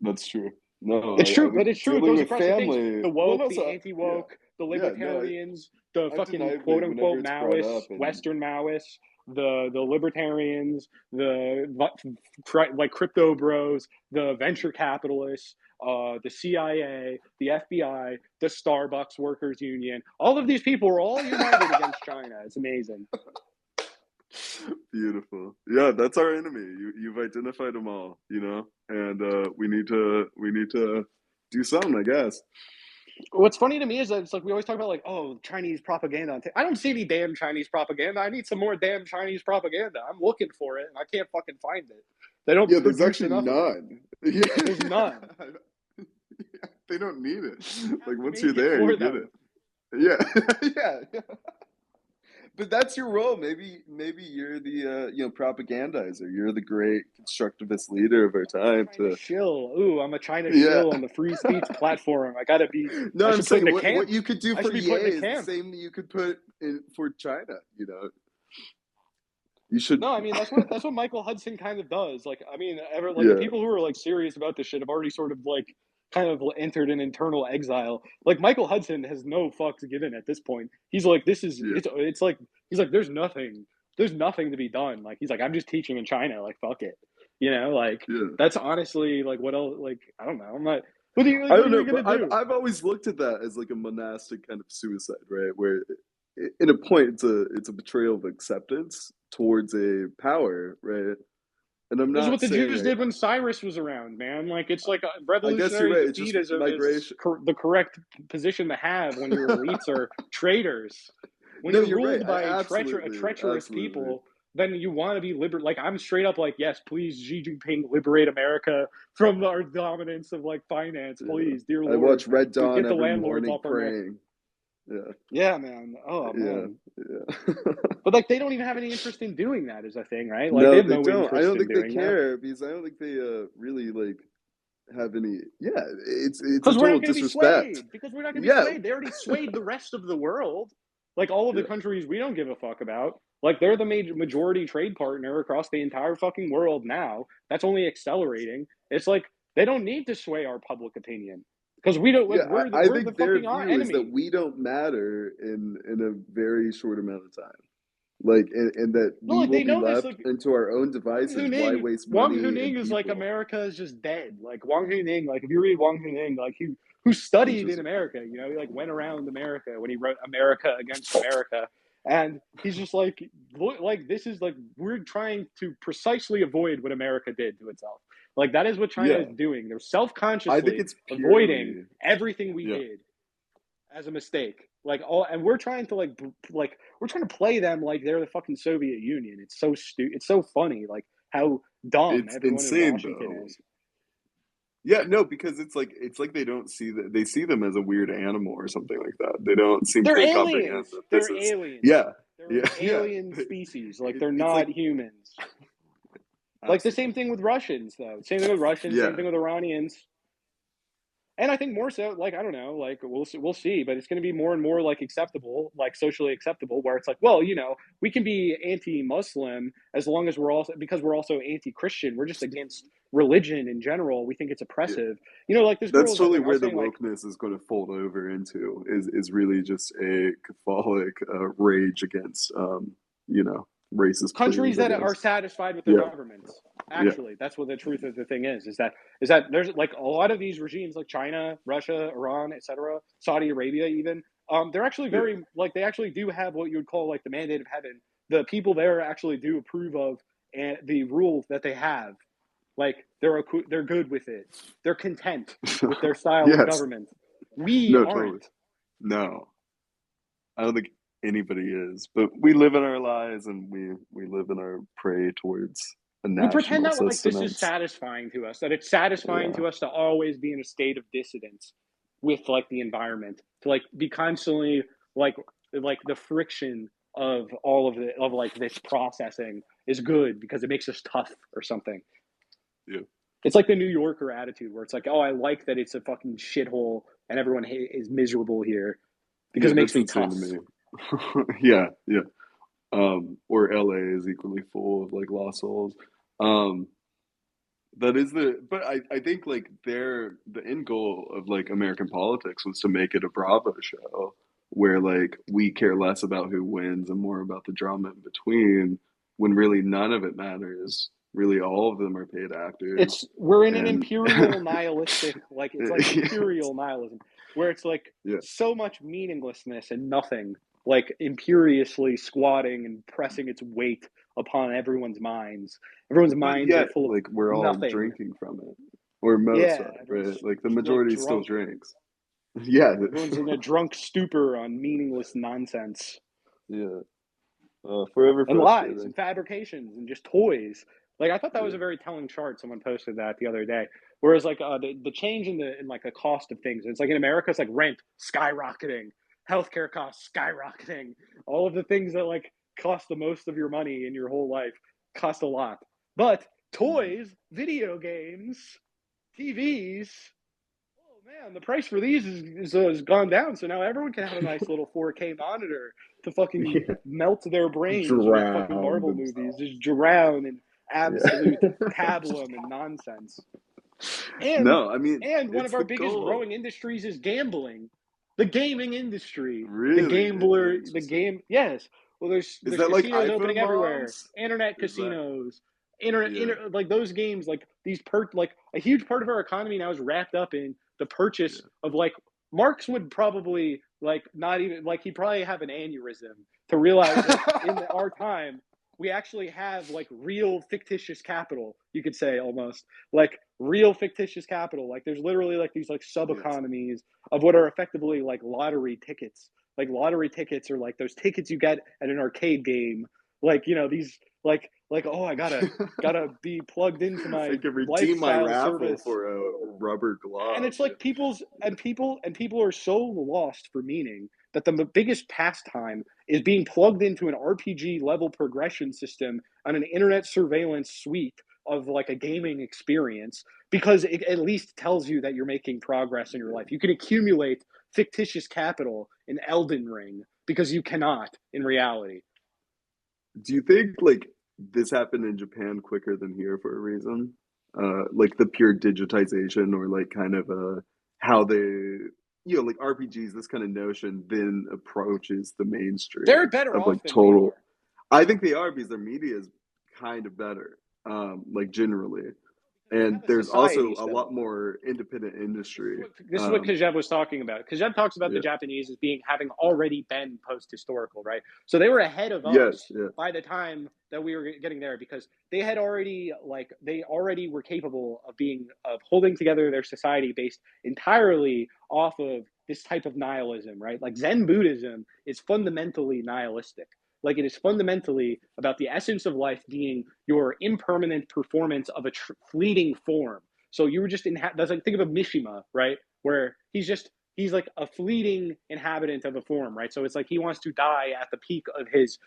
that's true. No, It's true, I but think it's true. It dealing goes with across the things: family. the Well, woke, no, the so yeah, anti-woke, the yeah. No, libertarians, the fucking undeniably, quote whenever unquote it's brought Maoists, up, and Western Maoists, the libertarians, the like crypto bros, the venture capitalists, the CIA, the FBI, the Starbucks Workers Union. All of these people are all united against China. It's amazing. beautiful. Yeah, that's our enemy. You've identified them all, and we need to do something, I guess. What's funny to me is that it's like we always talk about like, oh, Chinese propaganda. I don't see any damn Chinese propaganda. I need some more damn Chinese propaganda. I'm looking for it and I can't fucking find it. They don't Yeah, there's produce actually enough of it. none. Yeah, There's none. yeah, they don't need it. We have Like to once you're make it there, you for get it. them. Yeah, yeah, yeah. But that's your role. Maybe you're the propagandizer. You're the great constructivist leader of our time. China To shill. Ooh, I'm a China yeah. shill on the free speech platform. I gotta be. No, I I'm should put in saying a what camp. you could do I for should be put in EA a is the camp. same that you could put in for China. You should. No, I mean that's what Michael Hudson kind of does. Like, I mean, ever like the Yeah, people who are like serious about this shit have already sort of like kind of entered an internal exile. Like Michael Hudson has no fucks given at this point. He's like, this is yeah, it's like he's like, there's nothing to be done. Like he's like, I'm just teaching in China. Like fuck it, like yeah. that's honestly like what else? Like I don't know. I'm not. What are you I what are don't you know, gonna but I've do? I've always looked at that as like a monastic kind of suicide, right? Where, in a point, it's a betrayal of acceptance towards a power, right? And I'm This is not what the saying Jews did when Cyrus was around, man. Like it's like a I guess you're revolutionary right. It's just defeatism is migration. the correct position to have when your elites are traitors. When No, you're you're right. ruled I by a absolutely, treacherous absolutely. people, then you want to be Like I'm straight up like, yes, please, Xi Jinping, liberate America from our dominance of like finance, Yeah, please, dear I Lord, watch Red Dawn get the every landlords morning off our neck. praying. Yeah, Yeah, man. Oh yeah, man. yeah. But like they don't even have any interest in doing that, is a thing, right? Like they No, have they no don't. I interest don't in think they doing that. care because I don't think they really like have any. Yeah, it's a Because we're total not going to be disrespect. swayed. Because we're not going to be Yeah, swayed. They already swayed the rest of the world. Like all of the yeah, countries we don't give a fuck about. Like they're the majority trade partner across the entire fucking world now. That's only accelerating. It's like they don't need to sway our public opinion because we don't. Like yeah. I we're the think their fucking our view is that enemy. we don't matter in a very short amount of time. Like, and that No, we like will they be know this. left Like into our own devices. Why waste Wang money and Huning is like people? America is just dead. Like Wang Huning, like if you read Wang Huning, like he who studied in Interesting. America, he like went around America when he wrote America Against America, And he's just like, this is like, we're trying to precisely avoid what America did to itself. Like, that is what China Yeah, is doing. They're I think self-consciously it's avoiding purely everything we yeah. did as a mistake. Like, and we're trying to we're trying to play them like they're the fucking Soviet Union. It's so stupid. It's so funny, like how dumb It's everyone in insane Washington though. is. Yeah, no, because it's like they don't see that they see them as a weird animal or something like that. They don't seem They're to comprehend aliens. that this They're is aliens. yeah, They're yeah, an yeah. alien species. Like, they're It's not like humans. Like the same absolutely thing with Russians, though. Same thing with Russians. Same yeah. thing with Iranians. And I think more so, like, I don't know, like we'll see, but it's going to be more and more like acceptable, like socially acceptable, where it's like, well, we can be anti-Muslim as long as we're also, because we're also anti-Christian. We're just against religion in general. We think it's Yeah. oppressive. Like this That's girl was totally like, I where was the saying, like, wokeness is going to fold over into is really just a Catholic rage against racist countries claims, I that are guess. satisfied with their Yeah, governments. yeah, Actually, that's what the truth of the thing is that there's like a lot of these regimes, like China, Russia, Iran, etc., Saudi Arabia, even, they're actually yeah. very, like, they actually do have what you would call like the mandate of heaven. The people there actually do approve of and the rules that they have. Like, they're good with it. They're content with their style of Yes. government. We No, aren't. totally. No, I don't think anybody is. But we live in our lives and we live in our prey towards a We pretend national that like this is sustenance. satisfying to us, that it's satisfying Yeah. to us to always be in a state of dissidence with like the environment, to like be constantly like the friction of all of like this processing is good because it makes us tough or something. Yeah. It's like the New Yorker attitude where it's like, oh, I like that it's a fucking shithole and everyone is miserable here because Yeah, it makes that's me insane to tough. me. Yeah, yeah. Or LA is equally full of like lost souls. Um, that is but I think like the end goal of like American politics was to make it a Bravo show where like we care less about who wins and more about the drama in between when really none of it matters. Really all of them are paid actors We're in an and imperial nihilistic, like, it's like yes, imperial nihilism where it's like yeah. so much meaninglessness and nothing, like imperiously squatting and pressing its weight upon everyone's But minds are yet full of like we're all nothing. drinking from it. Or most Yeah, are, right? everyone's Like the like majority still drunk. drinks. Yeah. Everyone's in a drunk stupor on meaningless nonsense Yeah. Forever and lies frustrating. and fabrications and just toys. Like, I thought that was Yeah. a very telling chart. Someone posted that the other day. Whereas like the change in like the cost of things. It's like in America, it's like rent skyrocketing, healthcare costs skyrocketing, all of the things that like cost the most of your money in your whole life cost a lot. But Mhm. toys, video games, TVs, oh man, the price for these has gone down. So now everyone can have a nice little 4K monitor to fucking Yeah. melt their brains with fucking Drown Marvel movies, themselves. just drown in Yeah. absolute pablum and nonsense. And No, I mean, one it's of our the biggest goal. growing industries is gambling, the gaming industry, Really the interesting. game. Yes, well, Is there's that like casinos opening iPhone everywhere, moms? internet Is that casinos, yeah, like those games, like these like a huge part of our economy now is wrapped up in the purchase yeah. of, like, Marx would probably like not even like he'd probably have an aneurysm to realize that in our time we actually have like real fictitious capital, you could say, almost like real fictitious capital. Like, there's literally like these like sub Yes. economies of what are effectively like lottery tickets. Like, lottery tickets are like those tickets you get at an arcade game. Like, these oh, I gotta be plugged into I my can redeem my lifestyle raffle service. for a rubber And glove. it's like people are so lost for meaning that the biggest pastime is being plugged into an RPG level progression system on an internet surveillance suite of like a gaming experience, because it at least tells you that you're making progress in your Yeah. life. You can accumulate fictitious capital in Elden Ring because you cannot in reality. Do you think like this happened in Japan quicker than here for a reason? Like the pure digitization or like kind of how they like RPGs, this kind of notion then approaches the They're mainstream better of like off than we total. are. I think they are because their media is kind of better, like generally. And have a there's also society a still. lot more independent industry. This is what Kajev was talking about. Kajev talks about the Yeah. Japanese as having already been post-historical, right? So they were ahead of Yes, us yeah. by the time that we were getting there, because they already were capable of holding together their society based entirely off of this type of nihilism, right? Like Zen Buddhism is fundamentally nihilistic. Like it is fundamentally about the essence of life being your impermanent performance of a fleeting form. So you were just that's like, think of a Mishima, right? Where he's like a fleeting inhabitant of a form, right? So it's like he wants to die at the peak of his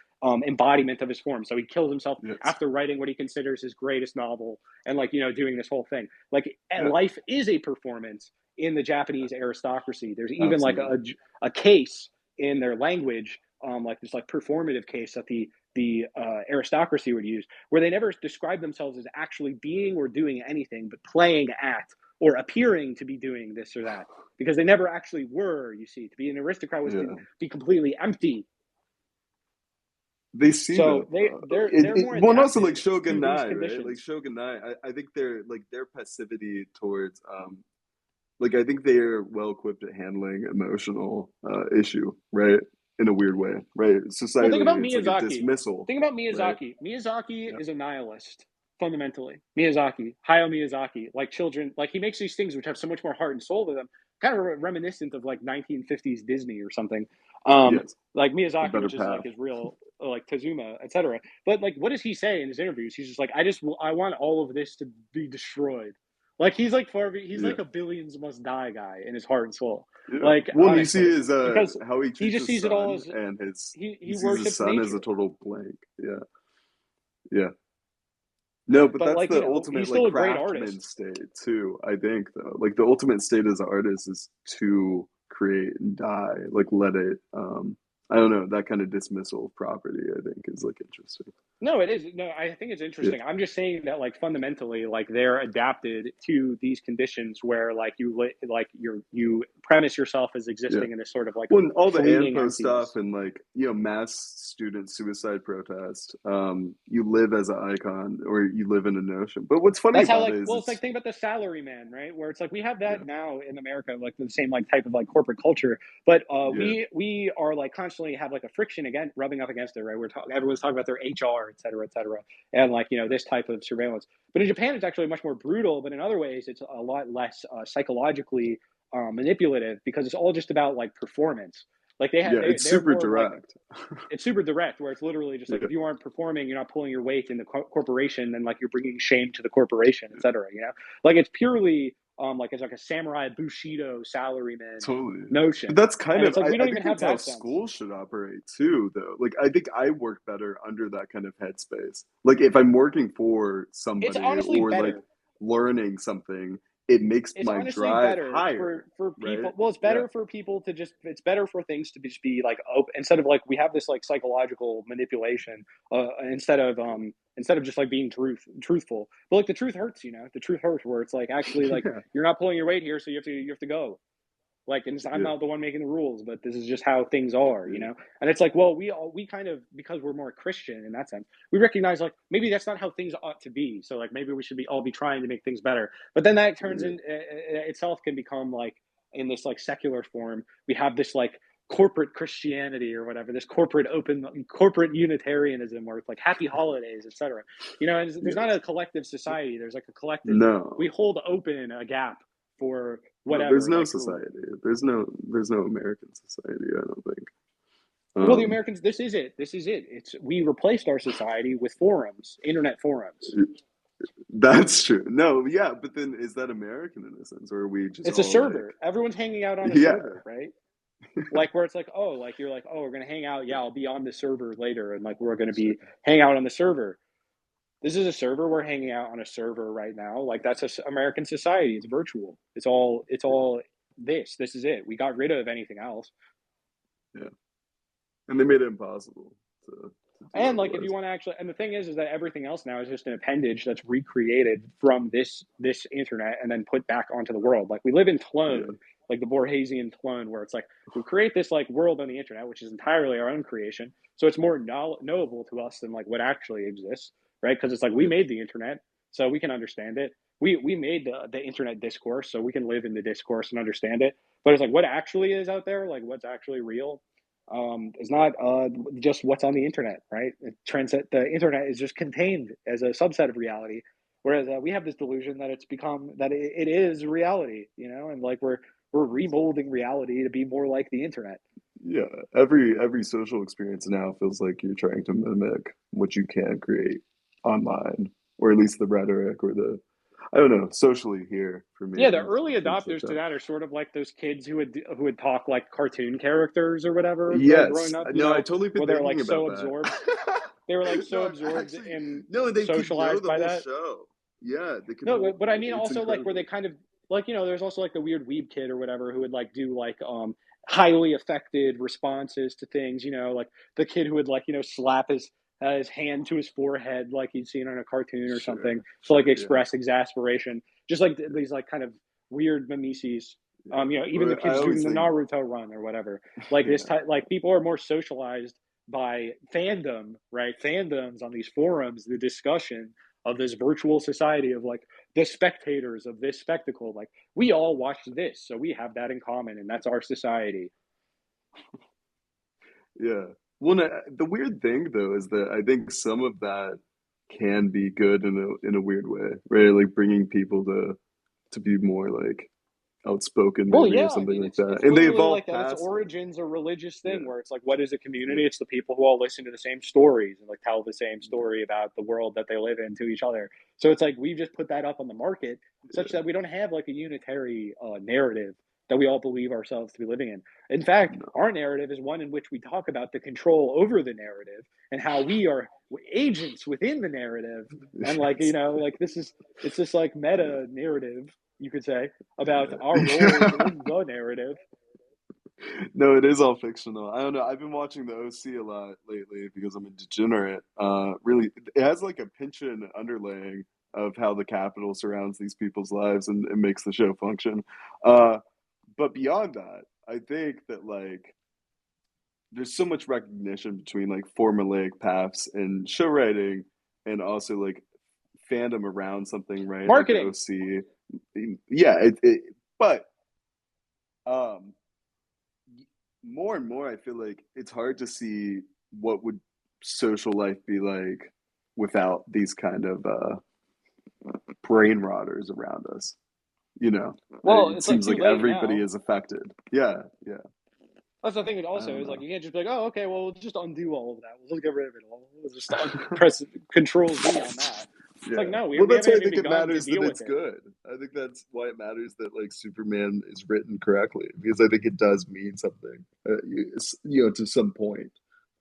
embodiment of his form. So he kills himself Yes. after writing what he considers his greatest novel, and like doing this whole thing. Like Yeah. life is a performance in the Japanese aristocracy. There's even Absolutely. like a case in their language, like this like performative case that the aristocracy would use, where they never describe themselves as actually being or doing anything, but playing at or appearing to be doing this or that, because they never actually were. You see, to be an aristocrat was to Yeah. be completely empty. They see that. So they're more Well, and also like adapted to these Shogunai, right? Like conditions. Shogunai, I think their passivity towards like I think they're well equipped at handling emotional issue, right? In a weird way, right? Well, think about Societally, it's like a Miyazaki. dismissal, Think about right? Miyazaki. Miyazaki Yeah. is a nihilist, fundamentally. Miyazaki, Hayao Miyazaki, like children, like he makes these things which have so much more heart and soul to them, kind of reminiscent of like 1950s Disney or something. Yes. Like The Miyazaki, better which is like path. his real, like Kazuma, etc. But like, what does he say in his interviews? He's just like, I want all of this to be destroyed. Like he's Yeah. like a billions must die guy in his heart and soul. Yeah. Like Well, and you see honestly, his because how he he treats just his sees it all son as and his he he sees his worships son as a nature. total blank. Yeah. Yeah. No, but But that's like the ultimate he's like still a great craftsman artist. state too, I think though. Like the ultimate state as an artist is to create and die. Like let it I don't know, that kind of dismissal of property I think is like interesting. No, it is. No, I think it's Yeah. interesting. I'm just saying that like fundamentally, like they're adapted to these conditions where like you premise yourself as Yeah. existing in this sort of like Well, and all the fleeting ANPO stuff emptiness. and like, you know, mass student suicide protest, you live as an icon or you live in a notion. But what's funny That's how about like it is well, it's like it's think about the salary man, right? Where it's like we have that yeah, now in America, like the same like type of like corporate culture, but yeah, we are like constantly have like a friction again rubbing up against it, right? Everyone's talking about their HR, et cetera, and like this type of surveillance. But in Japan, it's actually much more brutal. But in other ways, it's a lot less psychologically manipulative, because it's all just about like performance. Like yeah, it's they're super more like direct. it's super direct, where it's literally just like Yeah, if you aren't performing, you're not pulling your weight in the corporation, then like you're bringing shame to the corporation, etc. Like it's purely like it's like a samurai bushido salaryman totally. But notion, that's kind and of it's like we I don't think even have that's how that sense. school should operate too, though. Like I think I work better under that kind of headspace. Like if I'm working for It's somebody honestly or like better. learning something, it makes It's my honestly drive better higher, for right? people. Well, it's Yeah, better for people to just it's better for things to just be like open, instead of like we have this like psychological manipulation, instead of just like being truthful. But like the truth hurts, the truth hurts, where it's like actually like yeah, you're not pulling your weight here, so you have to go. Like, and I'm yeah, not the one making the rules, but this is just how things are, yeah, And it's like, well, we kind of, because we're more Christian in that sense, we recognize like maybe that's not how things ought to be. So like maybe we should be all be trying to make things better. But then that turns yeah. in itself can become like in this like secular form. We have this like corporate Christianity or whatever, this corporate Unitarianism, where it's like happy holidays, etc. And there's not Yes. a collective society. There's like a collective. We No. hold open a gap for No, there's whatever, no like society. There's no American society, I don't think. well, the Americans. This is it. This is it. It's we replaced our society with forums, internet forums. That's true. No, yeah, but then is that American in a sense, or are we just It's a all like, server. Everyone's hanging out on a yeah, server, right? Like where it's like, oh, like you're like, oh, we're gonna hang out. Yeah, I'll be on the server later, and like we're gonna sure, be hang out on the server. This is a server. We're hanging out on a server right now. Like that's American society. It's virtual. It's all. It's all this. This is it. We got rid of anything else. yeah, and they made it impossible to do And like if you otherwise. want to actually, and the thing is that everything else now is just an appendage that's recreated from this internet and then put back onto the world. Like we live in Yeah, clone, like the Borgesian clone, where it's like we create this like world on the internet, which is entirely our own creation. So it's more knowable to us than like what actually exists, right? Because it's like we yeah, made the internet. so we can understand it. We made the internet discourse, so we can live in the discourse and understand it. But it's like what actually is out there, like what's actually real, is not just what's on the internet, right? The internet is just contained as a subset of reality, whereas we have this delusion that it's become that it is reality, and like we're remolding reality to be more like the internet. Yeah, every social experience now feels like you're trying to mimic what you can create online, or at least the rhetoric or the, I don't know, socially here for me, Yeah, the it early feels like adopters to that. that are sort of like those kids who would talk like cartoon characters or whatever, Yes, growing up, no, I totally been where they're like thinking about so that. absorbed. They were like No, so I've absorbed actually, and no, they could know socialized the by whole that. show. Yeah, they could No, hold, but I mean it's also like where they incredible. kind of like there's also like the weird weeb kid or whatever who would like do like highly affected responses to things, like the kid who would like slap his hand to his forehead like he'd seen on a cartoon or something to like Sure, yeah, express exasperation, just like these like kind of weird mimesis. yeah. Even the Well, I kids doing always the think, Naruto run or whatever, like this yeah, type, like people are more socialized by fandom, right? Fandoms on these forums, the discussion of this virtual society of like the spectators of this spectacle. Like we all watch this, so we have that in common, and that's our society. yeah. Well, no, the weird thing though is that I think some of that can be good in a weird way, right? Like bringing people to be more like outspoken Well, maybe or yeah, I something mean like it's that, it's and they literally like evolve that. Its past it. origins a religious thing Yeah, where it's like, what is a yeah, community? It's the people who all listen to the same stories and like tell the same story about the world that they live in to each other. So it's like we've just put that up on the market such yeah. that we don't have like a unitary narrative that we all believe ourselves to be living in. In fact, No, our narrative is one in which we talk about the control over the narrative and how we are agents within the narrative. And like, yes, like it's this like yeah, meta narrative, you could say, about our roles yeah. in the narrative. No, it is all fictional. I don't know. I've been watching the OC a lot lately because I'm a degenerate. Really, it has like a Pynchon underlaying of how the Capitol surrounds these people's lives and it makes the show function. Uh, but beyond that, I think that like there's so much recognition between like formulaic paths and show writing and also like fandom around something, right? Like the Marketing. OC. Yeah, but um more and more I feel like it's hard to see what would social life be like without these kind of brain rotters around us. You know, Well, it it's like seems too like late everybody now. is affected. Yeah, yeah. That's the thing. I Also, don't is like know. you can't just be like, oh, okay, well, we'll just undo all of that. We'll just get rid of it all. We'll just press Control Z on that. It's like Yeah. no, Well, we that's haven't why I even think it begun to matters that deal with it's it. good. I think that's why it matters that like Superman is written correctly because I think it does mean something. To some point,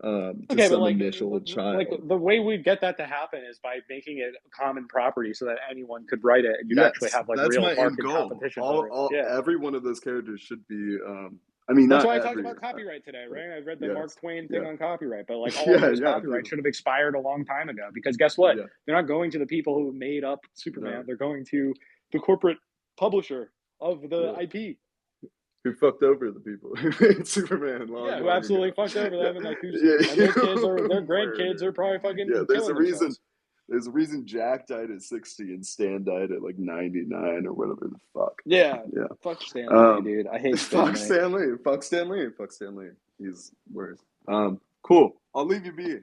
to Okay, but some like, initial child. the way we get that to happen is by making it a common property, so that anyone could write it, and you'd actually Yes, have like that's real my end market goal. competition over it. Yeah, Every one of those characters should be. I mean, that's not why I talked every. about copyright today, But right? I read the Mark yes, Twain thing yeah, on copyright, but like all of yeah, those yeah, copyrights dude, should have expired a long time ago. Because guess what? yeah. They're not going to the people who made up No, Superman. They're going to the corporate publisher of the yeah. IP. Who fucked over the people who made Superman Yeah, long, who long absolutely ago? fucked over Yeah, them, and like and yeah. their kids or their grandkids are Murder. probably Yeah, fucking killing themselves. there's a reason Jack died at 60 and Stan died at like 99 or whatever the fuck. Yeah, Yeah. fuck Stan Lee, Um, dude. I hate Stan fuck Lee. Stanley. Fuck Stanley. Fuck Stanley. He's worse. Cool. I'll leave you be.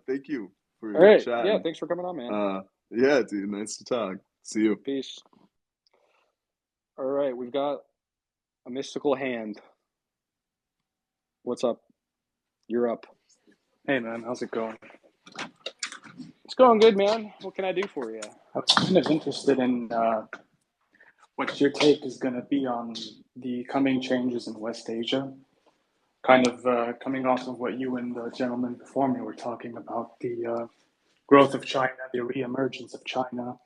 Thank you All for right, yeah, chatting. thanks for coming on, man. Uh, yeah, dude. Nice to talk. See you. Peace. All right, we've got a mystical hand. What's up? You're up. Hey man, how's it going? It's going good, man. What can I do for you? I was kind of interested in what your take is going to be on the coming changes in West Asia. Kind of coming off of what you and the gentleman before me were talking about the growth of China, the reemergence of China.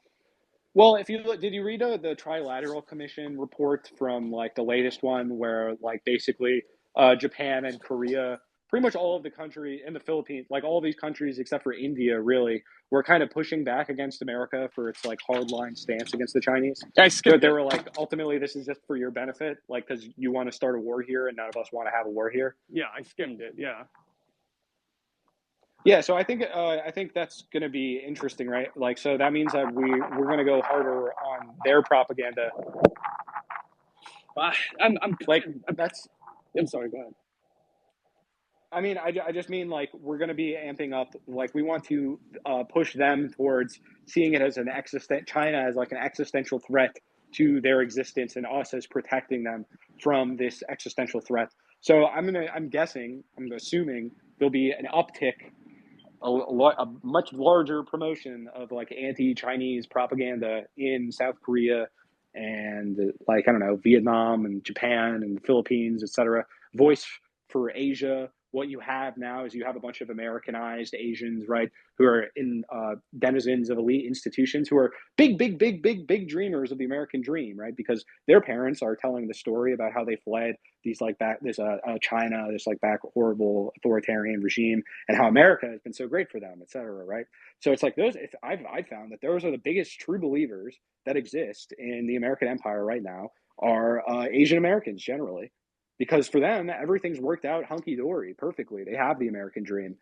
Well, if you look, did you read the Trilateral Commission report from like the latest one, where like basically Japan and Korea, pretty much all of the country and the Philippines, like all these countries except for India, really were kind of pushing back against America for its like hardline stance against the Chinese. I That skipped they it. were like, ultimately, this is just for your benefit, like because you want to start a war here, and none of us want to have a war here. Yeah, I skipped it. Yeah. Yeah, so I think that's going to be interesting, right? Like, so that means that we're going to go harder on their propaganda. I'm Like, kind of, that's I'm sorry, go ahead. I mean, I just mean like we're going to be amping up. Like we want to push them towards seeing it as an China as like an existential threat to their existence, and us as protecting them from this existential threat. So I'm guessing, I'm assuming there'll be an uptick, a much larger promotion of like anti-Chinese propaganda in South Korea and like I don't know, Vietnam and Japan and the Philippines, etc. Voice for Asia. What you have now is you have a bunch of Americanized Asians, right, who are in denizens of elite institutions, who are big dreamers of the American dream, right, because their parents are telling the story about how they fled these like back this China, this like back horrible authoritarian regime, and how America has been so great for them, et cetera, right? So it's like those. If I've found that those are the biggest true believers that exist in the American empire right now are Asian Americans generally, because for them everything's worked out hunky dory perfectly. They have the American dream.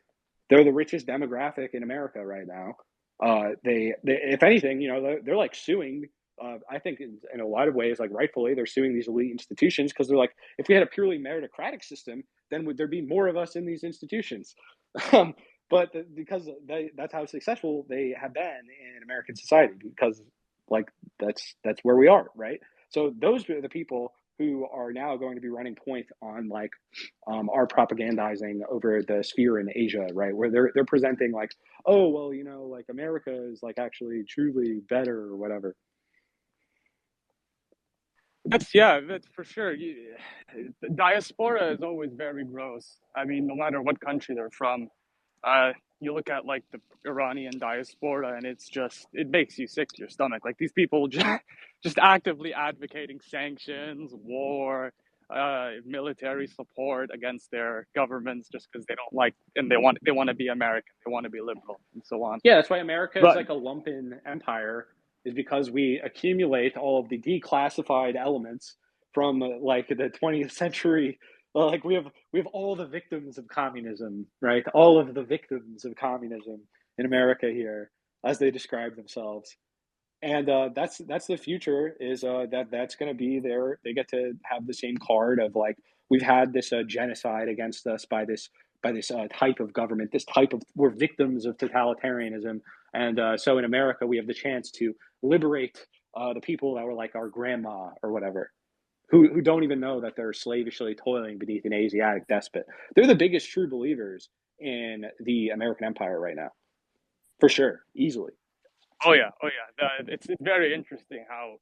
They're the richest demographic in America right now. They if anything, you know, they're like suing. I think in a lot of ways, like rightfully, they're suing these elite institutions because they're like, if we had a purely meritocratic system, then would there be more of us in these institutions? Um, but because that's how successful they have been in American society, because like that's where we are, right? So those are the people who are now going to be running point on like our propagandizing over the sphere in Asia, right? Where they're presenting like, oh well, you know, like America is like actually truly better or whatever. That's for sure. The diaspora is always very gross. I mean, no matter what country they're from, uh, you look at like the Iranian diaspora, and it makes you sick to your stomach. Like these people just actively advocating sanctions, war, military support against their governments just because they don't like and they want to be American, they want to be liberal, and so on. Yeah, that's why America is But like a lumpen empire, is because we accumulate all of the declassified elements from like the 20th century. Well, like we have all the victims of communism, right? All of the victims of communism in America here, as they describe themselves. And that's the future is that's going to be their, they get to have the same card of like, we've had this genocide against us by this type of government, this type of, we're victims of totalitarianism. And so in America we have the chance to liberate the people that were like our grandma or whatever, who don't even know that they're slavishly toiling beneath an Asiatic despot. They're the biggest true believers in the American empire right now, for sure, easily. oh yeah, it's very interesting how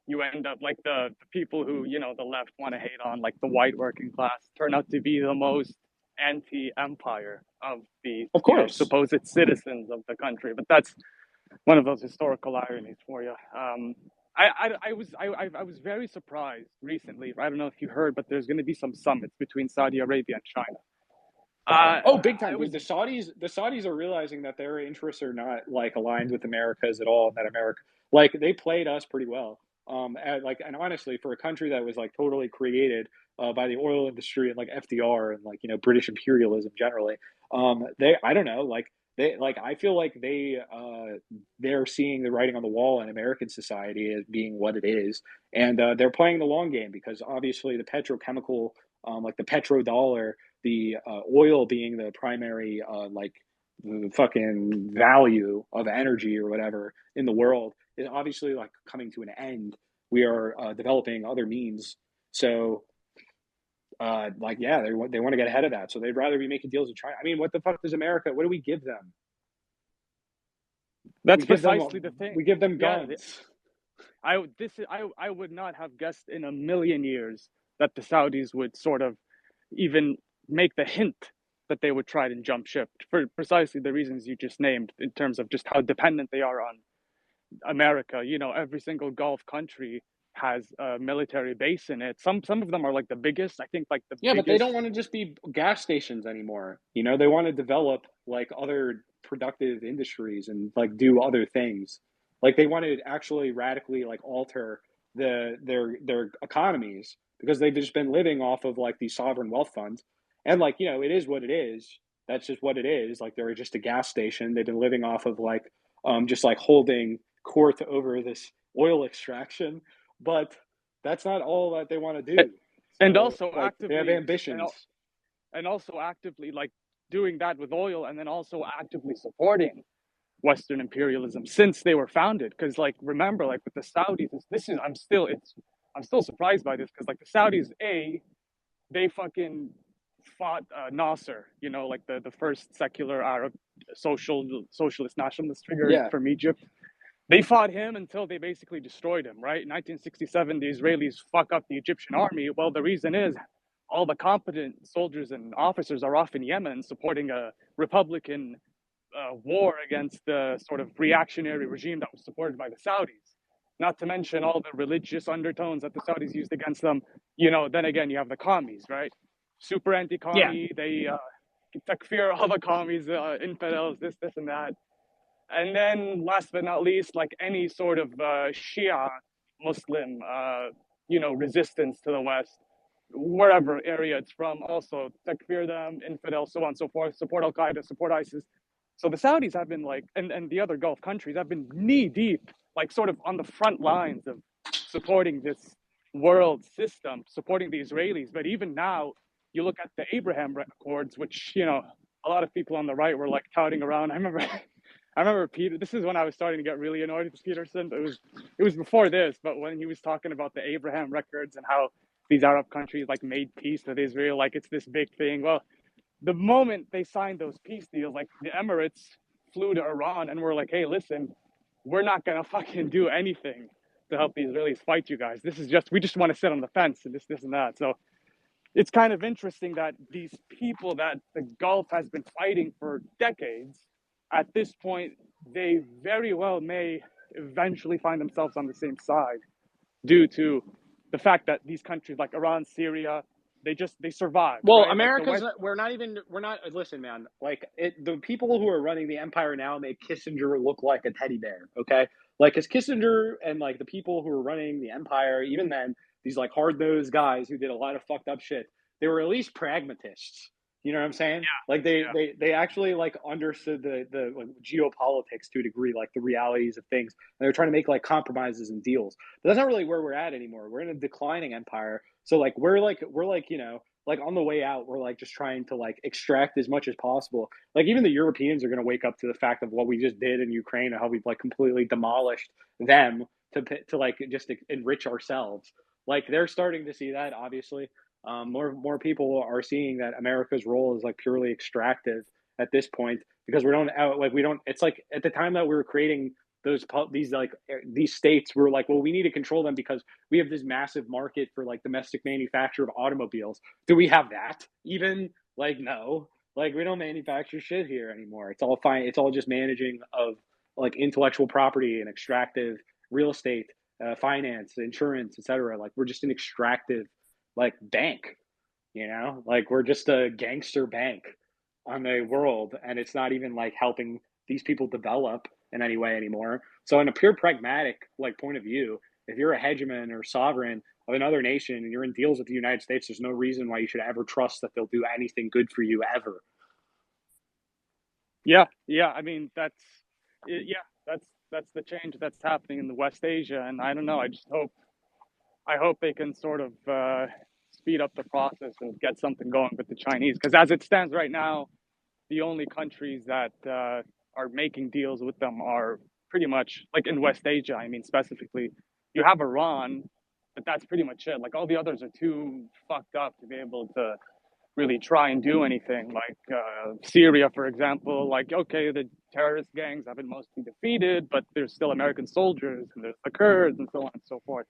you end up like the people who the left want to hate on like the white working class turn out to be the most anti-empire of the Of course. supposed citizens of the country. But that's one of those historical ironies for you. I was very surprised recently. I don't know if you heard, but there's going to be some summits between Saudi Arabia and China. Oh, big time, I dude. was The Saudis are realizing that their interests are not like aligned with America's at all. That America, like, they played us pretty well. And honestly, for a country that was like totally created by the oil industry and like FDR and like, you know, British imperialism generally, I don't know, like I feel like they're seeing the writing on the wall in American society as being what it is, and they're playing the long game because obviously the petrochemical, like the petrodollar, the oil being the primary like the fucking value of energy or whatever in the world is obviously like coming to an end. We are developing other means, so like yeah, they want to get ahead of that. So they'd rather be making deals with China. I mean, what the fuck does America? What do we give them? That's We give them precisely the thing. we give them Yeah, guns. I would not have guessed in a million years that the Saudis would sort of even make the hint that they would try to jump ship for precisely the reasons you just named in terms of just how dependent they are on America. Every single Gulf country has a military base in it. Some of them are like the biggest. I think like the Yeah, but they don't biggest. want to just be gas stations anymore. You know, they want to develop like other productive industries and like do other things. Like they want to actually radically like alter their economies because they've just been living off of like these sovereign wealth funds. And like, you know, it is what it is. That's just what it is. Like they're just a gas station. They've been living off of like just like holding court over this oil extraction, but that's not all that they want to do. And So also like they have actively ambitions. and also actively like doing that with oil, and then also actively supporting Western imperialism since they were founded. Because like remember, like with the Saudis, this is I'm still surprised by this because like the Saudis, they fucking fought Nasser, you know, like the first secular Arab socialist nationalist figure Yeah, from Egypt. They fought him until they basically destroyed him, right? In 1967, the Israelis fuck up the Egyptian army. Well, the reason is all the competent soldiers and officers are off in Yemen supporting a Republican war against the sort of reactionary regime that was supported by the Saudis. Not to mention all the religious undertones that the Saudis used against them. You know, then again, you have the commies, right? Super yeah, anti-commie. They takfir all the commies, infidels, this, and that. And then, last but not least, like any sort of Shia Muslim, resistance to the West, wherever area it's from, also takfir them, infidel, so on and so forth, support Al Qaeda, support ISIS. So the Saudis have been like, and the other Gulf countries have been knee deep, like sort of on the front lines of supporting this world system, supporting the Israelis. But even now, you look at the Abraham Accords, which, a lot of people on the right were like touting around. I remember Peter. This is when I was starting to get really annoyed with Peterson. It was before this, but when he was talking about the Abraham records and how these Arab countries like made peace with Israel, like it's this big thing. Well, the moment they signed those peace deals, like the Emirates flew to Iran and were like, "Hey, listen, we're not gonna fucking do anything to help the Israelis fight you guys. We just want to sit on the fence and this and that." So it's kind of interesting that these people that the Gulf has been fighting for decades, at this point, they very well may eventually find themselves on the same side due to the fact that these countries like Iran, Syria, they survived, well, right? Like the America's West. we're not listen, man. Like the people who are running the empire now make Kissinger look like a teddy bear, okay? Like cuz Kissinger and like the people who were running the empire, even then, these like hard-nosed guys who did a lot of fucked up shit, they were at least pragmatists. You know what I'm saying? Like Yeah. they actually like understood the like, geopolitics to a degree, like the realities of things. And they were trying to make like compromises and deals. But that's not really where we're at anymore. We're in a declining empire. So like we're like like on the way out, we're like just trying to like extract as much as possible. Like even the Europeans are going to wake up to the fact of what we just did in Ukraine and how we've like completely demolished them to like just enrich ourselves. Like they're starting to see that obviously. More people are seeing that America's role is like purely extractive at this point because we don't. It's like at the time that we were creating these states, we were like, well, we need to control them because we have this massive market for like domestic manufacture of automobiles. Do we have that even? Like no, like we don't manufacture shit here anymore. It's all fine. It's all just managing of like intellectual property and extractive real estate, finance, insurance, etc. Like we're just an extractive like bank, like we're just a gangster bank on the world, and it's not even like helping these people develop in any way anymore. So, in a pure pragmatic like point of view, if you're a hegemon or sovereign of another nation and you're in deals with the United States, there's no reason why you should ever trust that they'll do anything good for you ever. Yeah. I mean, that's the change that's happening in the West Asia, and I don't know. I hope they can sort of speed up the process and get something going with the Chinese, because as it stands right now, the only countries that are making deals with them are pretty much like in West Asia. I mean, specifically, you have Iran, but that's pretty much it. Like all the others are too fucked up to be able to really try and do anything. Like Syria, for example, like, okay, the terrorist gangs have been mostly defeated, but there's still American soldiers and there's the Kurds and so on and so forth.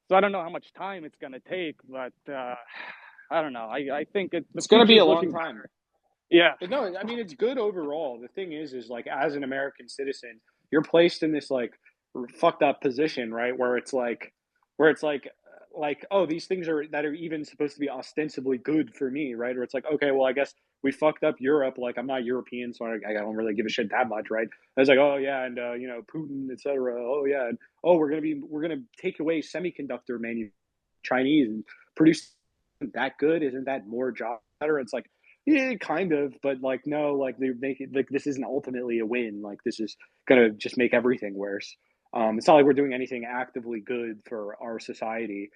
So I don't know how much time it's going to take, but I don't know. I think the It's going to future be is a long looking time. better. Yeah. But no, I mean it's good overall. The thing is like as an American citizen, you're placed in this like fucked up position, right? Where it's like oh, these things are that are even supposed to be ostensibly good for me, right? Or it's like okay, well I guess we fucked up Europe. Like I'm not European, so I don't really give a shit that much, right? I was like oh yeah, and Putin, etc. Oh yeah, and oh we're gonna take away semiconductor manu Chinese and produce that good. Isn't that more job better? It's like Yeah, kind of, but like no, like they make it like this isn't ultimately a win. Like this is gonna just make everything worse. It's not like we're doing anything actively good for our society.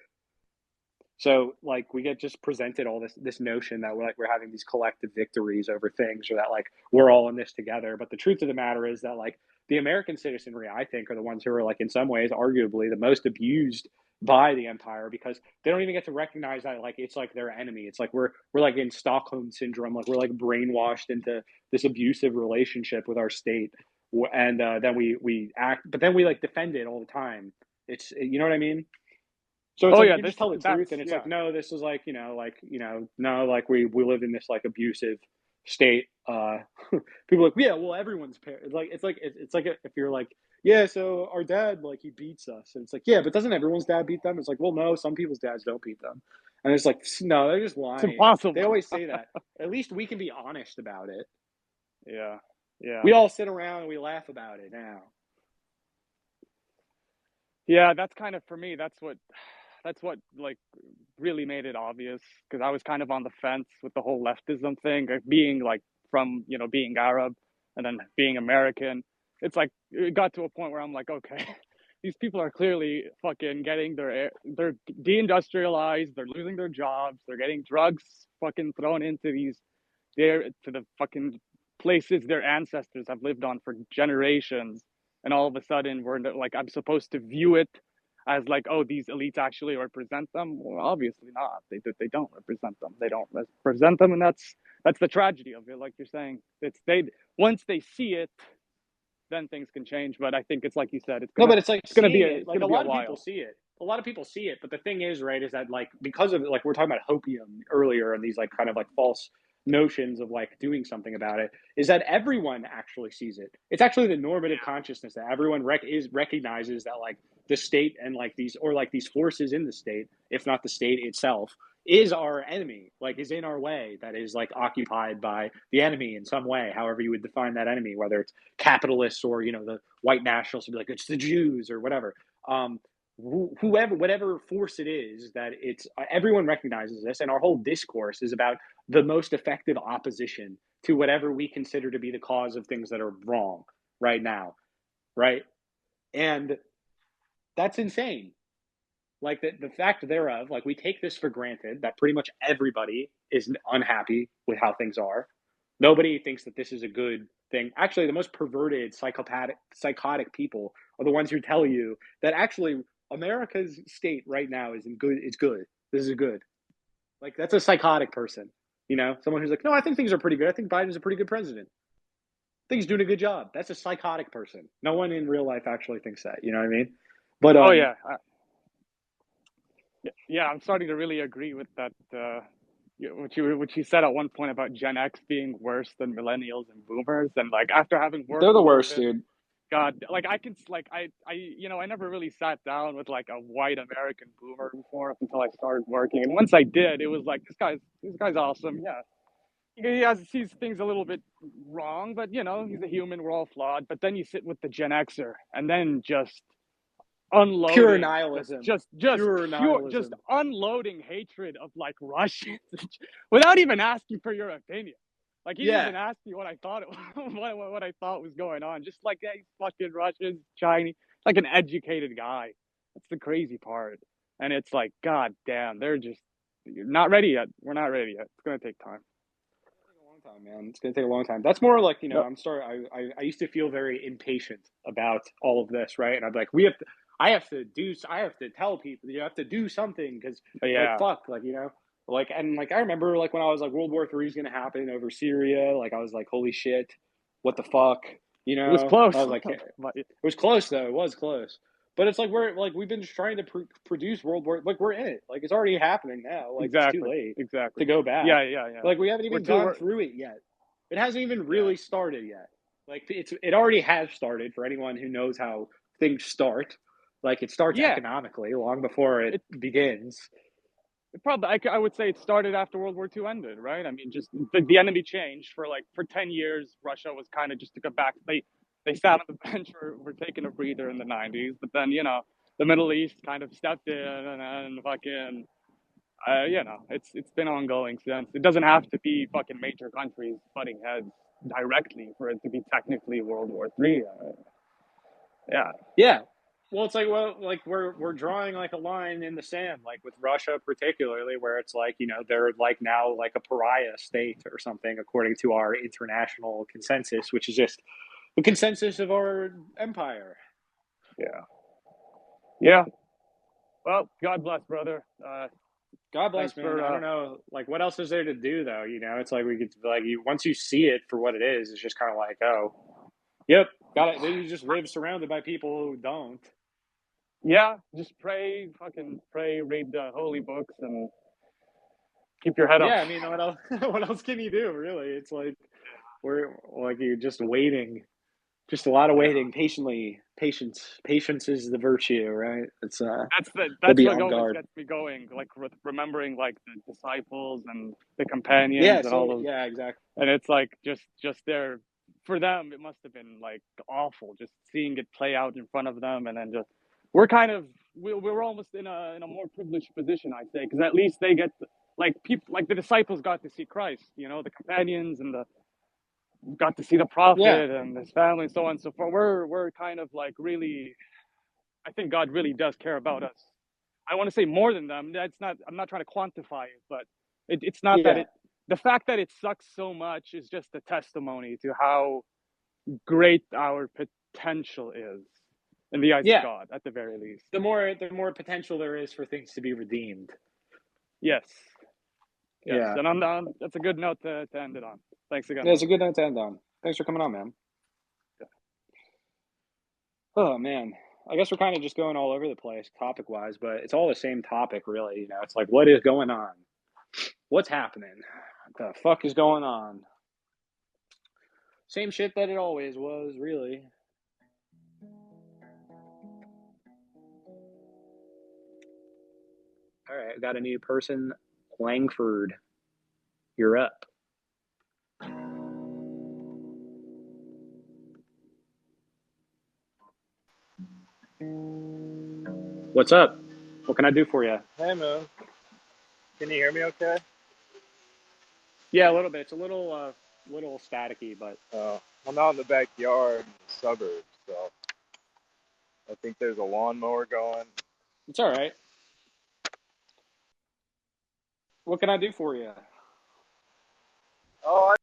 So like we get just presented all this notion that we're having these collective victories over things, or that like we're all in this together. But the truth of the matter is that like the American citizenry, I think, are the ones who are like in some ways arguably the most abused by the empire, because they don't even get to recognize that like it's like their enemy. It's like we're like in Stockholm syndrome, like we're like brainwashed into this abusive relationship with our state, and then we act, but then we like defend it all the time. It's, you know what I mean? So it's Oh like you yeah, can this just tell the that's truth, and it's yeah. like, no, this is like, no, like we live in this like abusive state. People are like, yeah, well, everyone's parent. It's like if you're like, yeah, so our dad, like, he beats us, and it's like, yeah, but doesn't everyone's dad beat them? It's like, well, no, some people's dads don't beat them, and it's like, no, they're just It's lying. They impossible. always say that. At least we can be honest about it. Yeah, yeah, We all sit around and we laugh about it now. yeah. That's kind of for me. That's what like really made it obvious, because I was kind of on the fence with the whole leftism thing, being like from being Arab and then being American. It's like it got to a point where I'm like, okay, these people are clearly fucking getting they're deindustrialized, they're losing their jobs, they're getting drugs fucking thrown into to the fucking places their ancestors have lived on for generations, and all of a sudden we're like, I'm supposed to view it as like, oh, these elites actually represent them. Well, obviously not. They don't represent them. They don't represent them, and that's the tragedy of it. Like you're saying, it's they once they see it, then things can change. But I think it's like you said, it's No, gonna but it's like it's gonna be seeing a it. it's Like gonna a be a lot of people while. see it. A lot of people see it, but the thing is, right, is that like because of like we're talking about hopium earlier and these like kind of like false notions of like doing something about it, is that everyone actually sees it. It's actually the normative consciousness that everyone recognizes that like the state and like these forces in the state, if not the state itself, is our enemy, like is in our way, that is like occupied by the enemy in some way, however you would define that enemy, whether it's capitalists or the white nationalists would be like it's the Jews or whatever. Um, whoever, whatever force it is, that it's everyone recognizes this, and our whole discourse is about the most effective opposition to whatever we consider to be the cause of things that are wrong right now, right? And that's insane. Like the fact thereof, like we take this for granted that pretty much everybody is unhappy with how things are. Nobody thinks that this is a good thing. Actually, the most perverted, psychotic people are the ones who tell you that actually America's state right now is in good. It's good. This is good. Like that's a psychotic person. Someone who's like, no, I think things are pretty good. I think Biden's a pretty good president. I think he's doing a good job. That's a psychotic person. No one in real life actually thinks that. You know what I mean? But Oh yeah, yeah. I'm starting to really agree with that. What you said at one point about Gen X being worse than millennials and boomers, and like after having they're worked a the little worst, bit, dude. God, like I can like I never really sat down with like a white American boomer before up until I started working, and once I did, it was like this guy's awesome. Yeah, he sees things a little bit wrong, but he's a human. We're all flawed. But then you sit with the Gen Xer, and then just Pure unloading nihilism. just Pure pure just nihilism. unloading hatred of like Russians without even asking for your opinion. Like he didn't Yeah. even ask me what I thought what I thought was going on. Just like, hey, fucking Russians, Chinese, like an educated guy. That's the crazy part. And it's like, God damn, you're not ready yet. We're not ready yet. It's gonna take time. A long time, man. It's gonna take a long time. That's more like No, I'm sorry. I used to feel very impatient about all of this, right? And I'm like, we have to. I have to do. I have to tell people. You have to do something because, but like, yeah, fuck, like like, and like I remember like when I was like World War III is gonna happen over Syria. Like I was like, holy shit, what the fuck, it was I close. was like, it But was close though. It was close. But it's like we've been just trying to produce World War. Like we're in it. Like it's already happening now. Like it's too exactly, late exactly. to go back. Yeah, yeah, yeah. Like we haven't We're even too. gone through it yet. It hasn't even Yeah. really started yet. Like it already has started for anyone who knows how things start. Like it starts Yeah, economically long before it it begins. probably I would say it started after World War II ended, right? I mean, just the enemy changed for 10 years. Russia was kind of just to go back. They sat on the bench for taking a breather in the '90s, but then the Middle East kind of stepped in and fucking it's been ongoing since. It doesn't have to be fucking major countries butting heads directly for it to be technically World War III. Yeah. Yeah. Well, it's like, like we're drawing like a line in the sand, like with Russia particularly, where it's like, they're like now like a pariah state or something, according to our international consensus, which is just the consensus of our empire. Yeah. Yeah. Well, God bless, brother. God bless, Thanks man. for I don't know, like, what else is there to do, though? It's like we could, like, once you see it for what it is, it's just kind of like, oh, yep, got it. Then you just live surrounded by people who don't. Yeah, just pray, fucking pray, read the holy books, and keep your head up. Yeah, I mean, what else? What else can you do? Really, it's like you're just waiting, just a lot of waiting, patiently. Patience is the virtue, right? It's we'll That's be what on always guard. gets me going, like remembering like the disciples and the companions Yeah. and all So those, yeah, exactly. and it's like just there for them. It must have been like awful, just seeing it play out in front of them, and then just we're almost in a more privileged position, I'd say, because at least they get like people like the disciples got to see Christ, the companions and the got to see the Yeah. prophet and his family and so on and so forth. We're kind of like really, I think God really does care about us. I want to say more than them. That's not. I'm not trying to quantify it, but it's not that Yeah. it. The fact that it sucks so much is just a testimony to how great our potential is in the eyes of Yeah. God, at the very least. The more potential there is for things to be redeemed. Yes. Yes. Yeah. And that's a good note to end it on. Thanks again, Yeah, it's man. a good note to end on. Thanks for coming on, man. Oh man, I guess we're kind of just going all over the place topic wise, but it's all the same topic, really. It's like, what is going on? What's happening? What the fuck is going on? Same shit that it always was, really. All right, I got a new person. Langford, you're up. What's up? What can I do for you? Hey, Moon. Can you hear me okay? Yeah, a little bit. It's a little staticky, but I'm out in the backyard in the suburbs, so I think there's a lawnmower going. it's all right. What can I do for you? Oh,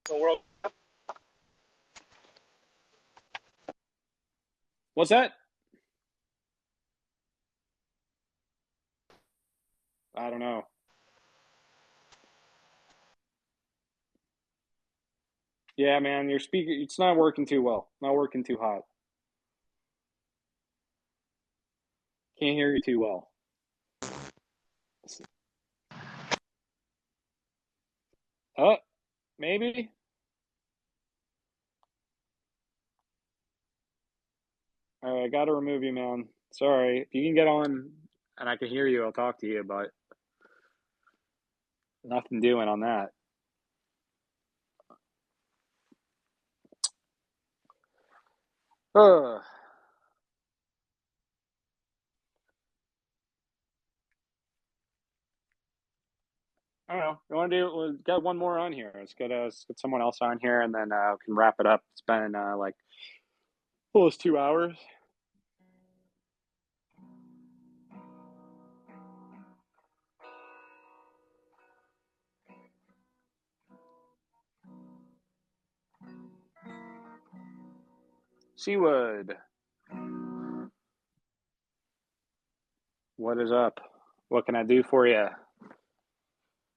the world. What's that? I don't know. Yeah, man, your speaker, it's not working too well. Not working too hot. Can't hear you too well. Oh, maybe? All right, I got to remove you, man. Sorry. If you can get on and I can hear you, I'll talk to you, but nothing doing on that. Ugh. I don't know. You want to do? We'll get one more on here. Let's get someone else on here, and then we can wrap it up. It's been like almost 2 hours. Seawood, what is up? What can I do for you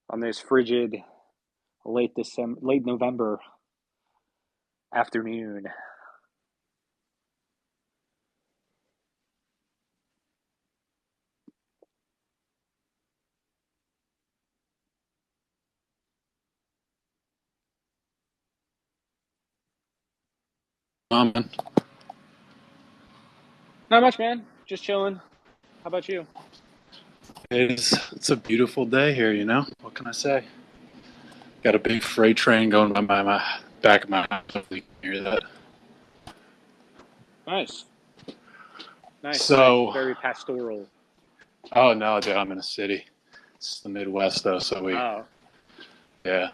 on this frigid late November afternoon? Man. Not much, man. Just chilling. How about you? It's a beautiful day here, you know? What can I say? Got a big freight train going by my back of my house. Hopefully you can hear that. Nice. Nice, nice. So, Very pastoral. Oh no, dude, I'm in a city. It's the Midwest though, so Oh, yeah.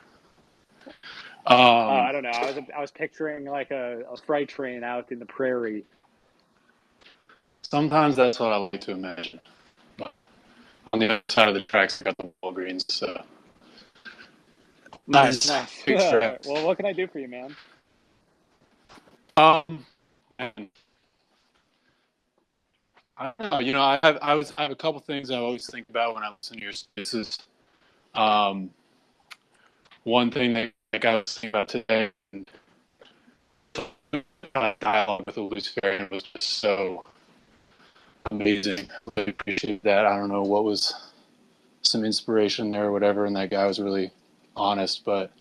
I don't know. I was picturing like a freight train out in the prairie. Sometimes that's what I like to imagine. But on the other side of the tracks, I got the Walgreens, so Nice, nice nice. big stretch. Well, what can I do for you, man? And I don't know. I have a couple things I always think about when I listen to your spaces. Um, one thing that like, I was thinking about today, and dialogue with a Luciferian was just so amazing. I really appreciate that. I don't know what was some inspiration there or whatever, and that guy was really honest, but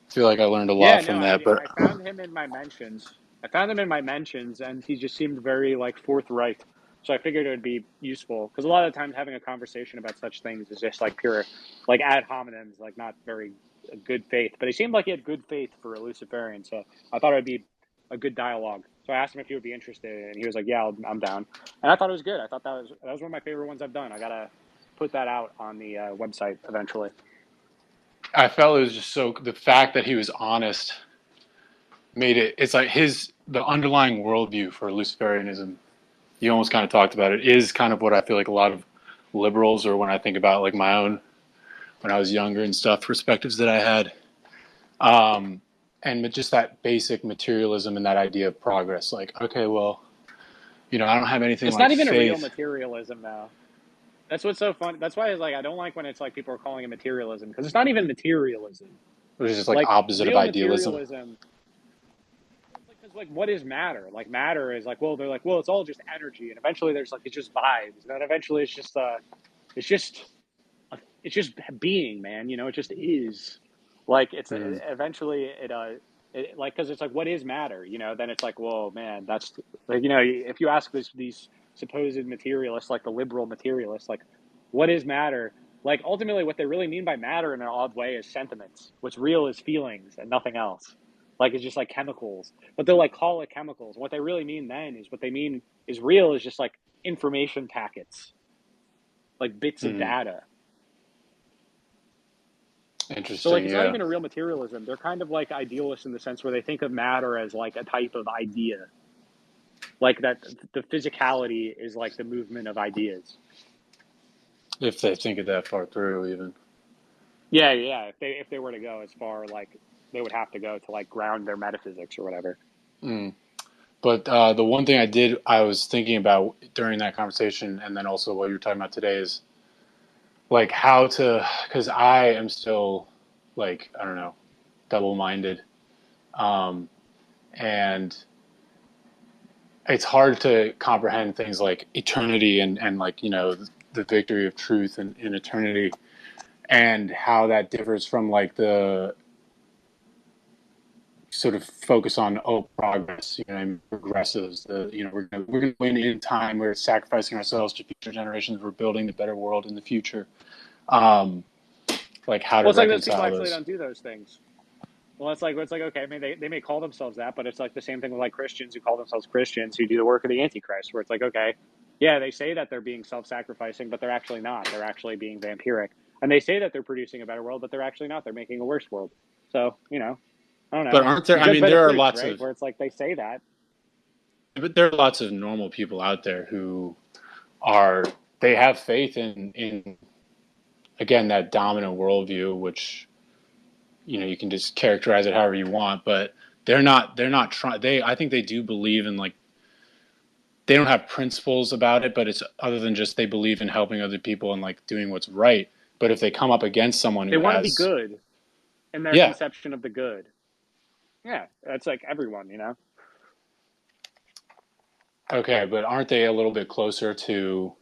I feel like I learned a Yeah, lot no, from that. But I found him in my mentions. I found him in my mentions, and he just seemed very like forthright. So I figured it would be useful because a lot of the times having a conversation about such things is just like pure, like ad hominems, like not very good faith. But he seemed like he had good faith for a Luciferian, so I thought it would be a good dialogue. So I asked him if he would be interested, and he was like, "Yeah, I'm down." And I thought it was good. I thought that was one of my favorite ones I've done. I gotta put that out on the website eventually. I felt it was just so the fact that he was honest made it. It's like the underlying worldview for Luciferianism. You almost kind of talked about it. Is kind of what I feel like a lot of liberals, or when I think about like my own when I was younger and stuff, perspectives that I had, and just that basic materialism and that idea of progress. Like, okay, well, I don't have anything It's like not even a real faith, materialism, though. That's what's so fun. That's why I don't like when it's like people are calling it materialism because it's not even materialism. which is just like Like opposite of real idealism. materialism, because like what is matter? Like matter is like they're like it's all just energy, and eventually there's like it's just vibes, and then eventually it's just it's just being, man. It just is. Like Mm. eventually like because it's like what is matter? Then it's like whoa, man, that's like if you ask these supposed materialists, like the liberal materialists, like what is matter? Like ultimately, what they really mean by matter in an odd way is sentiments. What's real is feelings and nothing else. Like it's just like chemicals, but they'll like call it chemicals. What they really mean then is what they mean is real is just like information packets, like bits of Mm. data. So like Interesting. it's not Yeah. even a real materialism. They're kind of like idealists in the sense where they think of matter as like a type of idea. Like that the physicality is like the movement of ideas. If they think it that far through, even. Yeah, yeah. If they were to go as far like they would have to go to like ground their metaphysics or whatever. Mm. But the one thing I was thinking about during that conversation, and then also what you're talking about today, is like how to, because I am still like, I don't know, double-minded, um, and it's hard to comprehend things like eternity and like the victory of truth in eternity, and how that differs from like the sort of focus on progress, and progressives. We're gonna win in time. We're sacrificing ourselves to future generations. We're building the better world in the future. Um, like how to Well, it's like those people reconcile actually those. don't do those things. Well, it's like okay, I mean they may call themselves that, but it's like the same thing with like Christians who call themselves Christians who do the work of the Antichrist, where it's like okay, yeah, they say that they're being self-sacrificing, but they're actually not. They're actually being vampiric, and they say that they're producing a better world, but they're actually not. They're making a worse world. So I don't But know. aren't there? You I judge mean, by the there are fruits, lots right? of, Where it's like they say that. but there are lots of normal people out there who are they have faith in again that dominant worldview, which you can just characterize it however you want, but they're not trying. I think they do believe in like they don't have principles about it, but it's other than just they believe in helping other people and like doing what's right. But if they come up against someone They who want to be has, good in their yeah, conception of the good. Yeah, that's like everyone. okay, but aren't they a little bit closer to,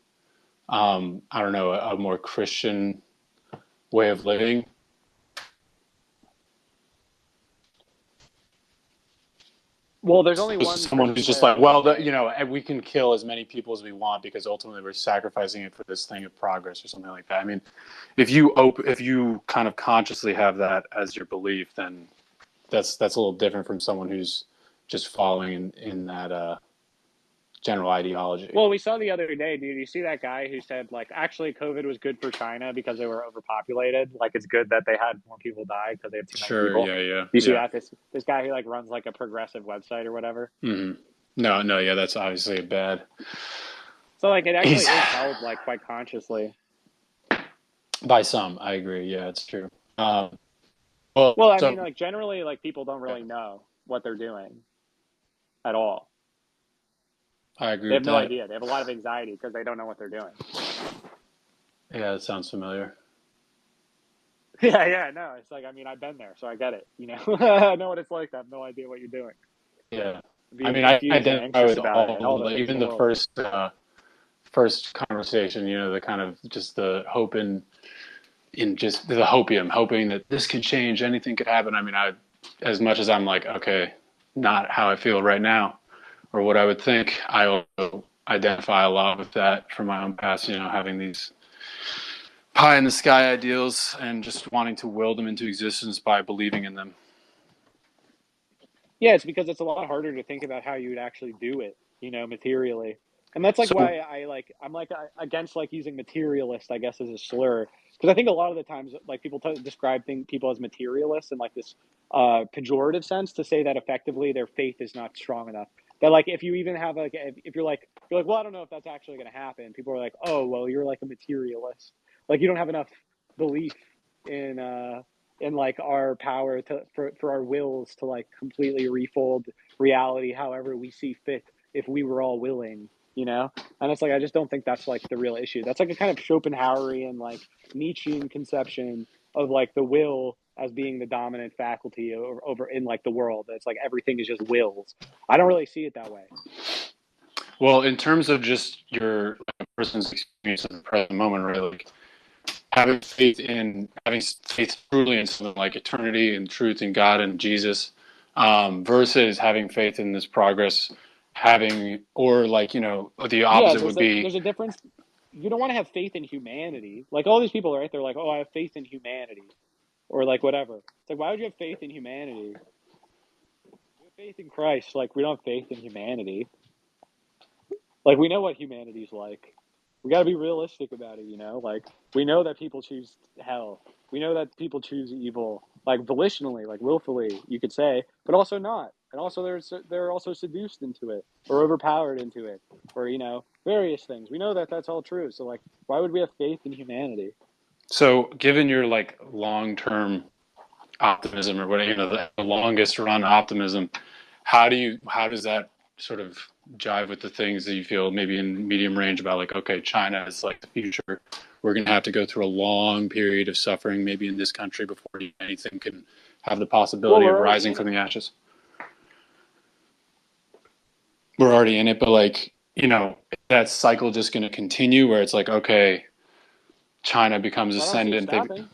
I don't know, a more Christian way of living? Well, there's only Opposed to one someone Christian who's way just of like, living, well, right? and we can kill as many people as we want because ultimately we're sacrificing it for this thing of progress or something like that. I mean, if you kind of consciously have that as your belief, then that's a little different from someone who's just following in that general ideology. Well, we saw the other day, dude. You see that guy who said, like, actually, COVID was good for China because they were overpopulated. Like, it's good that they had more people die because they have too many Sure, people. yeah. You see that this guy who like runs like a progressive website or whatever. Mm-hmm. No, yeah, that's obviously bad. So like, it actually is held like quite consciously. By some, I agree. Yeah, it's true. Well, I mean, like generally, like people don't really know what they're doing at all. I agree They have with no that. idea. They have a lot of anxiety because they don't know what they're doing. Yeah, that sounds familiar. Yeah, no. It's like, I mean, I've been there, so I get it. You know, I know what it's like to have no idea what you're doing. Yeah, I Being mean, I confused and identify anxious with about it, and all all the of things in even the the world. first conversation. You know, the kind of just the hope in just the hopium, hoping that this could change, anything could happen. I mean, as much as I'm like, okay, not how I feel right now, or what I would think, I also identify a lot with that from my own past. You know, having these pie in the sky ideals and just wanting to will them into existence by believing in them. Yeah, it's because it's a lot harder to think about how you would actually do it, you know, materially. And that's like So, why I'm like against like using materialist, I guess, as a slur, because I think a lot of the times like people describe people as materialists in like this pejorative sense to say that effectively their faith is not strong enough. That like if you even have like if you're like, well, I don't know if that's actually going to happen. People are like, oh, well, you're like a materialist. Like you don't have enough belief in like our power for our wills to like completely refold reality however we see fit if we were all willing, you know. And it's like I just don't think that's like the real issue. That's like a kind of Schopenhauerian, like Nietzschean conception of like the will as being the dominant faculty over in like the world. It's like everything is just wills. I don't really see it that way. well, in terms of just your person's experience in the present moment, right? Like having faith truly in something like eternity and truth in God and Jesus, versus having faith in this progress, or like, you know, the Yeah, opposite would be. there's a difference. You don't want to have faith in humanity. Like all these people, right? They're like, oh, I have faith in humanity, or like whatever. It's like, why would you have faith in humanity? We have faith in Christ. Like we don't have faith in humanity. Like we know what humanity's like. We got to be realistic about it, you know. Like we know that people choose hell. We know that people choose evil, like volitionally, like willfully, you could say, but also not. And also they're also seduced into it or overpowered into it, or you know, various things. We know that that's all true. So like, why would we have faith in humanity? So, given your like long-term optimism, or what, you know, the longest run optimism, how does that sort of jive with the things that you feel maybe in medium range about, like, okay, China is like the future, we're going to have to go through a long period of suffering maybe in this country before anything can have the Well, possibility we're of already rising in from it. the ashes? We're already in it, but like, you know, is that cycle just going to continue where it's like, okay, China becomes I don't see it ascendant, stopping.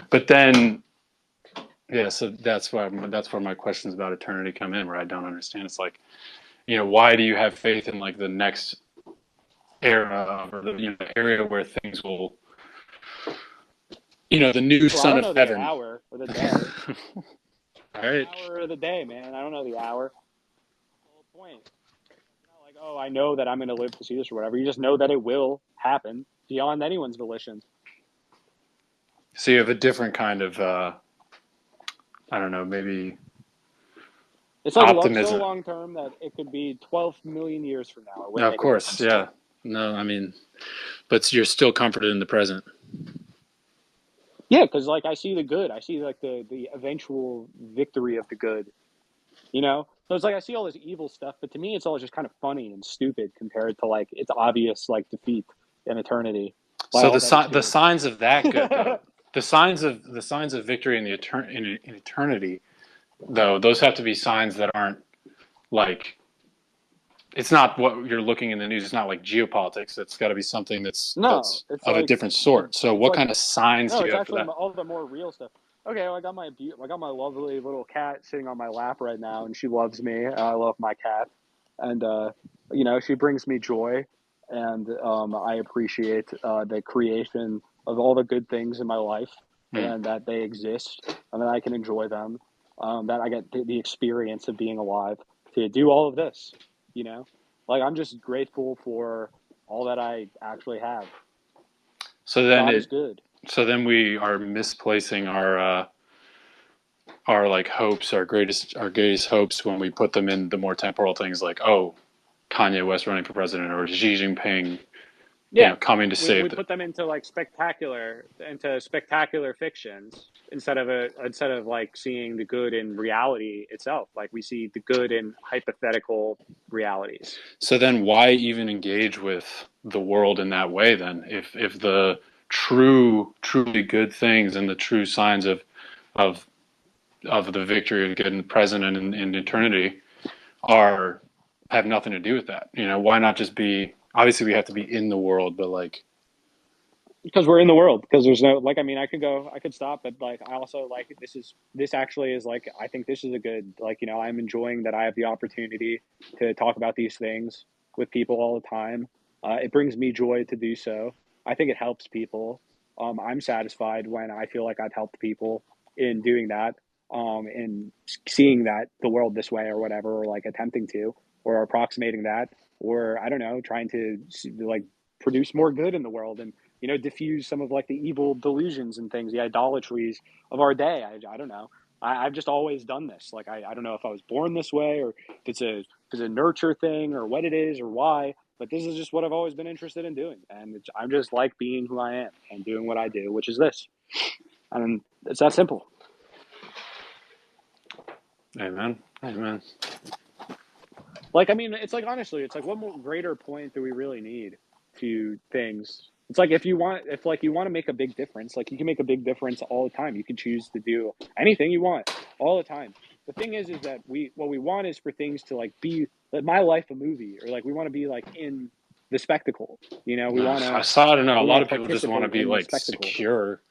but then, yeah, so that's where my questions about eternity come in, where I don't understand. It's like, you know, why do you have faith in like the next era, or the, you know, the area where things will, you know, the new Well, I son don't of know the heaven? hour or the day. All The right. hour or the day, man. I don't know the hour. That's the whole point. It's not like, oh, I know that I'm going to live to see this or whatever. You just know that it will happen beyond anyone's volition. So you have a different kind of, I don't know, maybe It's like so optimism. long term that it could be 12 million years from now. It Now, wouldn't of make a course, difference to me. yeah. No, I mean, but you're still comforted in the present. Yeah, because like I see the good. I see like the eventual victory of the good. You know, so it's like I see all this evil stuff, but to me, it's all just kind of funny and stupid compared to like its obvious like defeat in eternity by So all that it's the doing. signs of that good, though, the signs of victory in the in eternity, though, those have to be signs that aren't like, it's not what you're looking in the news. It's not like geopolitics. It's got to be something No, that's of a different the sort. So it's what like kind of signs no, do you it's have for actually that? all the more real stuff. Okay, well, I got my lovely little cat sitting on my lap right now, and she loves me. I love my cat, and you know she brings me joy, and I appreciate the creation of all the good things in my life, Hmm. and that they exist, and that I can enjoy them. That I get the experience of being alive to do all of this. you know? Like, I'm just grateful for all that I actually have. So then God is good. So then we are misplacing our like hopes, our greatest hopes when we put them in the more temporal things like, oh, Kanye West running for president or Xi Jinping, Yeah, coming to we save the. put them into like spectacular fictions instead of like seeing the good in reality itself. Like we see the good in hypothetical realities. So then why even engage with the world in that way then? If the truly good things and the true signs of of the victory of good in the present and in eternity are have nothing to do with that. Why not just be, obviously we have to be in the world, but like, Because we're in the world, because there's no, like, I mean, I could stop, but like I also like this actually is like, I think this is a good, like, I'm enjoying that I have the opportunity to talk about these things with people all the time. It brings me joy to do so. I think it helps people. I'm satisfied when I feel like I've helped people in doing that, and seeing that the world this way or whatever, or like attempting to, or approximating that, or I don't know, trying to like produce more good in the world and diffuse some of like the evil delusions and things, the idolatries of our day. I don't know. I've just always done this. Like I don't know if I was born this way or if it's a nurture thing or what it is or why, but this is just what I've always been interested in doing, and I'm just like being who I am and doing what I do, which is this. And it's that simple. amen, amen. Like, I mean, it's like, honestly, it's like, what more greater point do we really need to things? It's like, if like you want to make a big difference, like you can make a big difference all the time. You can choose to do anything you want all the time. The thing is that what we want is for things to like be like my life a movie, or like we want to be like in the spectacle. We want I to saw, I don't know, a lot of people just want to participate be in the like spectacle. secure.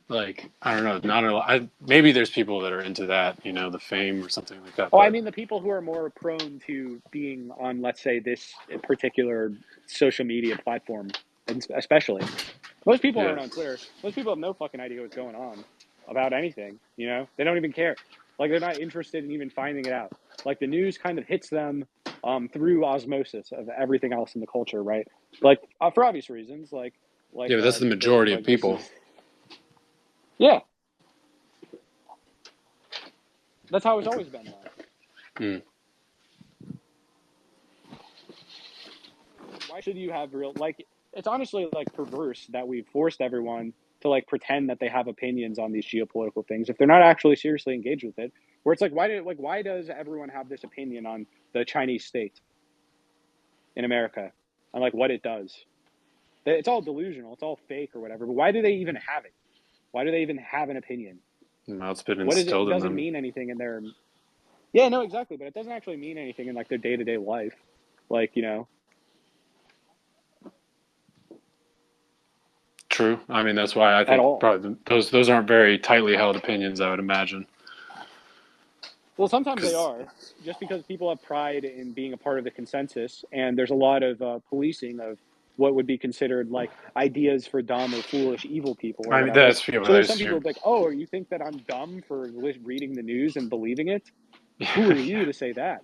Like, I don't know, not a lot. Maybe there's people that are into that, the fame or something like that. Oh, I But mean, the people who are more prone to being on, let's say, this particular social media platform, especially. Most people yeah, aren't on Twitter. Most people have no fucking idea what's going on about anything, They don't even care. Like, they're not interested in even finding it out. Like, the news kind of hits them through osmosis of everything else in the culture, right? Like, for obvious reasons, yeah, but that's the because, majority of like, this people. is... Yeah. That's how it's always been, though. Mm. Why should you have real, like, it's honestly like perverse that we've forced everyone to like pretend that they have opinions on these geopolitical things if they're not actually seriously engaged with it. Where it's like, why does everyone have this opinion on the Chinese state in America and like what it does? It's all delusional, it's all fake or whatever, but why do they even have it? Why do they even have an opinion? Now it's been What is it? It instilled in doesn't them. mean anything in their... Yeah, no, exactly, but it doesn't actually mean anything in like their day-to-day life. Like, True. I mean, that's why I at think all. probably those aren't very tightly held opinions, I would imagine. Well, sometimes they Because are, just because people have pride in being a part of the consensus, and there's a lot of policing of what would be considered like ideas for dumb or foolish, evil people or I mean, whatever. that's, yeah, So there's some that's people your, like, oh, you think that I'm dumb for reading the news and believing it? Who are yeah, you to say that?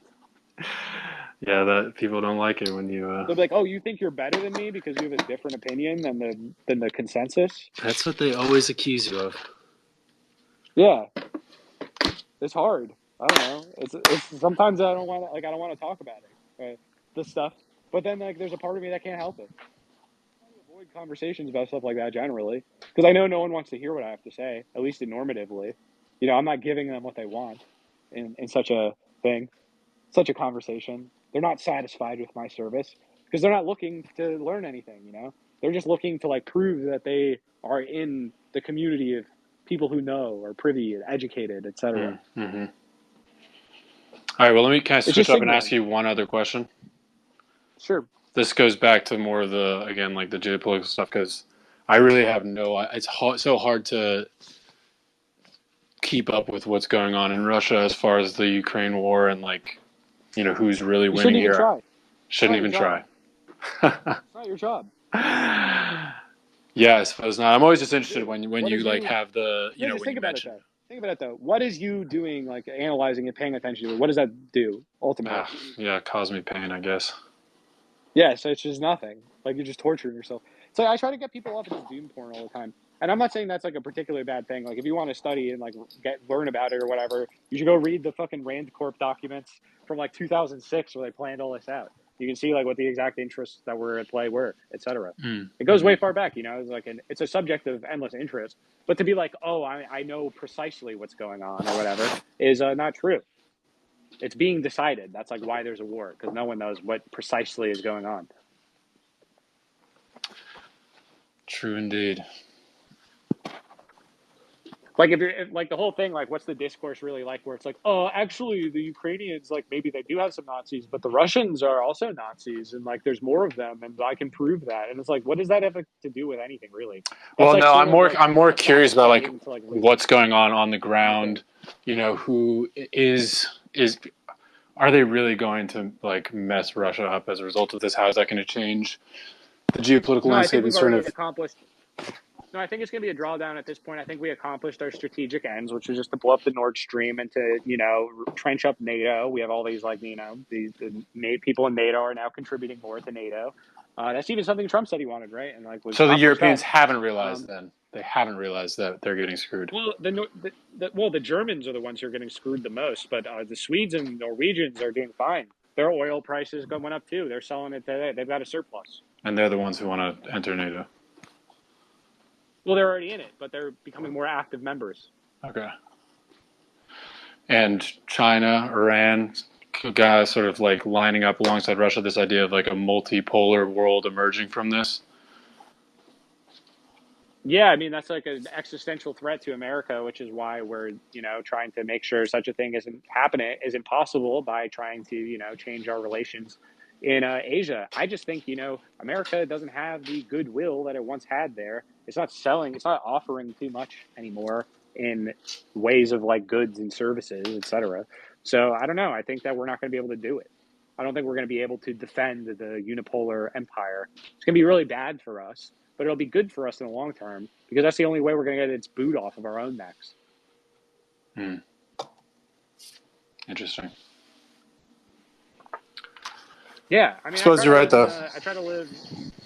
yeah, that people don't like it when you. They'll be like, oh, you think you're better than me because you have a different opinion than the consensus? That's what they always accuse you of. Yeah, it's hard. I don't know. It's sometimes I don't want to talk about it, right? This stuff. But then like there's a part of me that can't help it. Avoid conversations about stuff like that generally, because I know no one wants to hear what I have to say, at least normatively. I'm not giving them what they want in such a thing, such a conversation. They're not satisfied with my service because they're not looking to learn anything. They're just looking to like prove that they are in the community of people who know, are privy, educated, etc. Mm-hmm. All right. Well, can I It's switch just up and ask signaling. you one other question? Sure. This goes back to more of the, again, like the geopolitical stuff, because I really have it's so hard to keep up with what's going on in Russia as far as the Ukraine war and like, who's really You winning shouldn't even here. try. It's Shouldn't not your even job. try. It's not your job. Yeah, I suppose not. I'm always just interested Really. when What you did like you... have the, Yeah, just when think you about it mention. though. Think about it though. What is you doing, like analyzing and paying attention to it? What does that do ultimately? Yeah, cause me pain, I guess. Yeah, so it's just nothing. Like you're just torturing yourself. So I try to get people off of this doom porn all the time. And I'm not saying that's like a particularly bad thing. Like if you want to study and like learn about it or whatever, you should go read the fucking Rand Corp documents from like 2006 where they planned all this out. You can see like what the exact interests that were at play were, etc. It goes way far back, you know. It's like it's a subject of endless interest. But to be like, oh, I know precisely what's going on or whatever is not true. It's being decided. That's like why there's a war, because no one knows what precisely is going on. True indeed. Like if like the whole thing, like what's the discourse really like? Where it's like, oh, actually, the Ukrainians, like maybe they do have some Nazis, but the Russians are also Nazis, and like there's more of them, and I can prove that. And it's like, what does that have to do with anything, really? That's Well, like no, sort of like I'm more a curious about like claim to like what's going on the ground. You know, who is are they really going to like mess Russia up as a result of this? How is that going to change the geopolitical No, I landscape think and we've sort already of? accomplished. No, I think it's going to be a drawdown at this point. I think we accomplished our strategic ends, which was just to blow up the Nord Stream and to, you know, trench up NATO. We have all these, like, you know, the people in NATO are now contributing more to NATO. That's even something Trump said he wanted, right? And like was So the accomplished Europeans that. haven't realized then. They haven't realized that they're getting screwed. Well, the Germans are the ones who are getting screwed the most, but the Swedes and Norwegians are doing fine. Their oil prices went up too. They're selling it today. They've got a surplus. And they're the ones who want to enter NATO. Well, they're already in it, but they're becoming more active members. Okay. And China, Iran, guys sort of like lining up alongside Russia, this idea of like a multipolar world emerging from this. Yeah, I mean, that's like an existential threat to America, which is why we're, you know, trying to make sure such a thing isn't happening, isn't possible by trying to, you know, change our relations in Asia. I just think, you know, America doesn't have the goodwill that it once had there. It's not selling, it's not offering too much anymore in ways of like goods and services, etc. So I don't know. I think that we're not going to be able to do it. I don't think we're going to be able to defend the unipolar empire. It's going to be really bad for us, but it'll be good for us in the long term because that's the only way we're going to get its boot off of our own necks. Interesting. Yeah, I mean, I suppose you're right, though. I try to live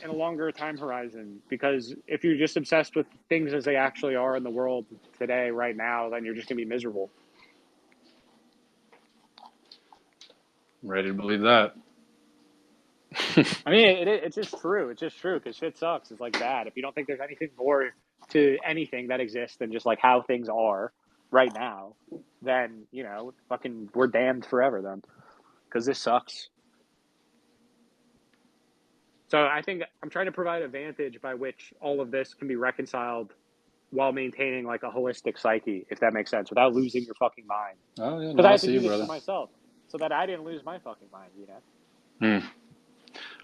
in a longer time horizon because if you're just obsessed with things as they actually are in the world today, right now, then you're just going to be miserable. I'm ready to believe that. I mean, it's just true. It's just true because shit sucks. It's like bad. If you don't think there's anything more to anything that exists than just like how things are right now, then, you know, fucking we're damned forever then because this sucks. So I think I'm trying to provide a vantage by which all of this can be reconciled while maintaining like a holistic psyche, if that makes sense, without losing your fucking mind. Oh, yeah, Because no, I I had to see do you, this for brother. myself so that I didn't lose my fucking mind, you know?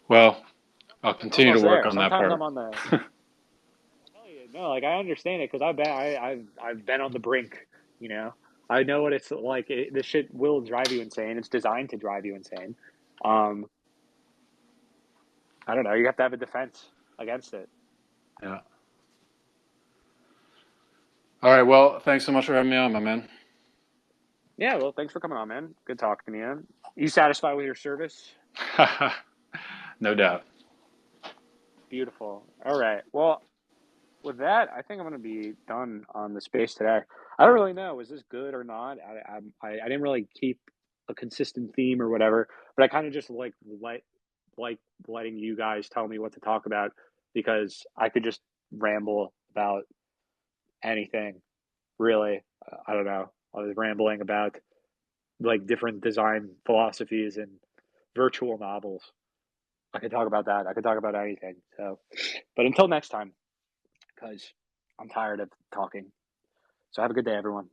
Well, I'll We're continue to almost work there. on that Sometimes part. I'm on the. I tell you, no, like I understand it because I've been on the brink. You know, I know what it's like. This shit will drive you insane. It's designed to drive you insane. I don't know. You have to have a defense against it. Yeah. All right. Well, thanks so much for having me on, my man. Yeah. Well, thanks for coming on, man. Good talking to you. You satisfied with your service? No doubt. Beautiful. All right. Well, with that, I think I'm going to be done on the space today. I don't really know. Was this good or not? I didn't really keep a consistent theme or whatever, but I kind of just like letting you guys tell me what to talk about because I could just ramble about anything, really. I don't know. I was rambling about like different design philosophies and virtual novels. I could talk about that. I could talk about anything. So, but until next time, because I'm tired of talking. So have a good day, everyone.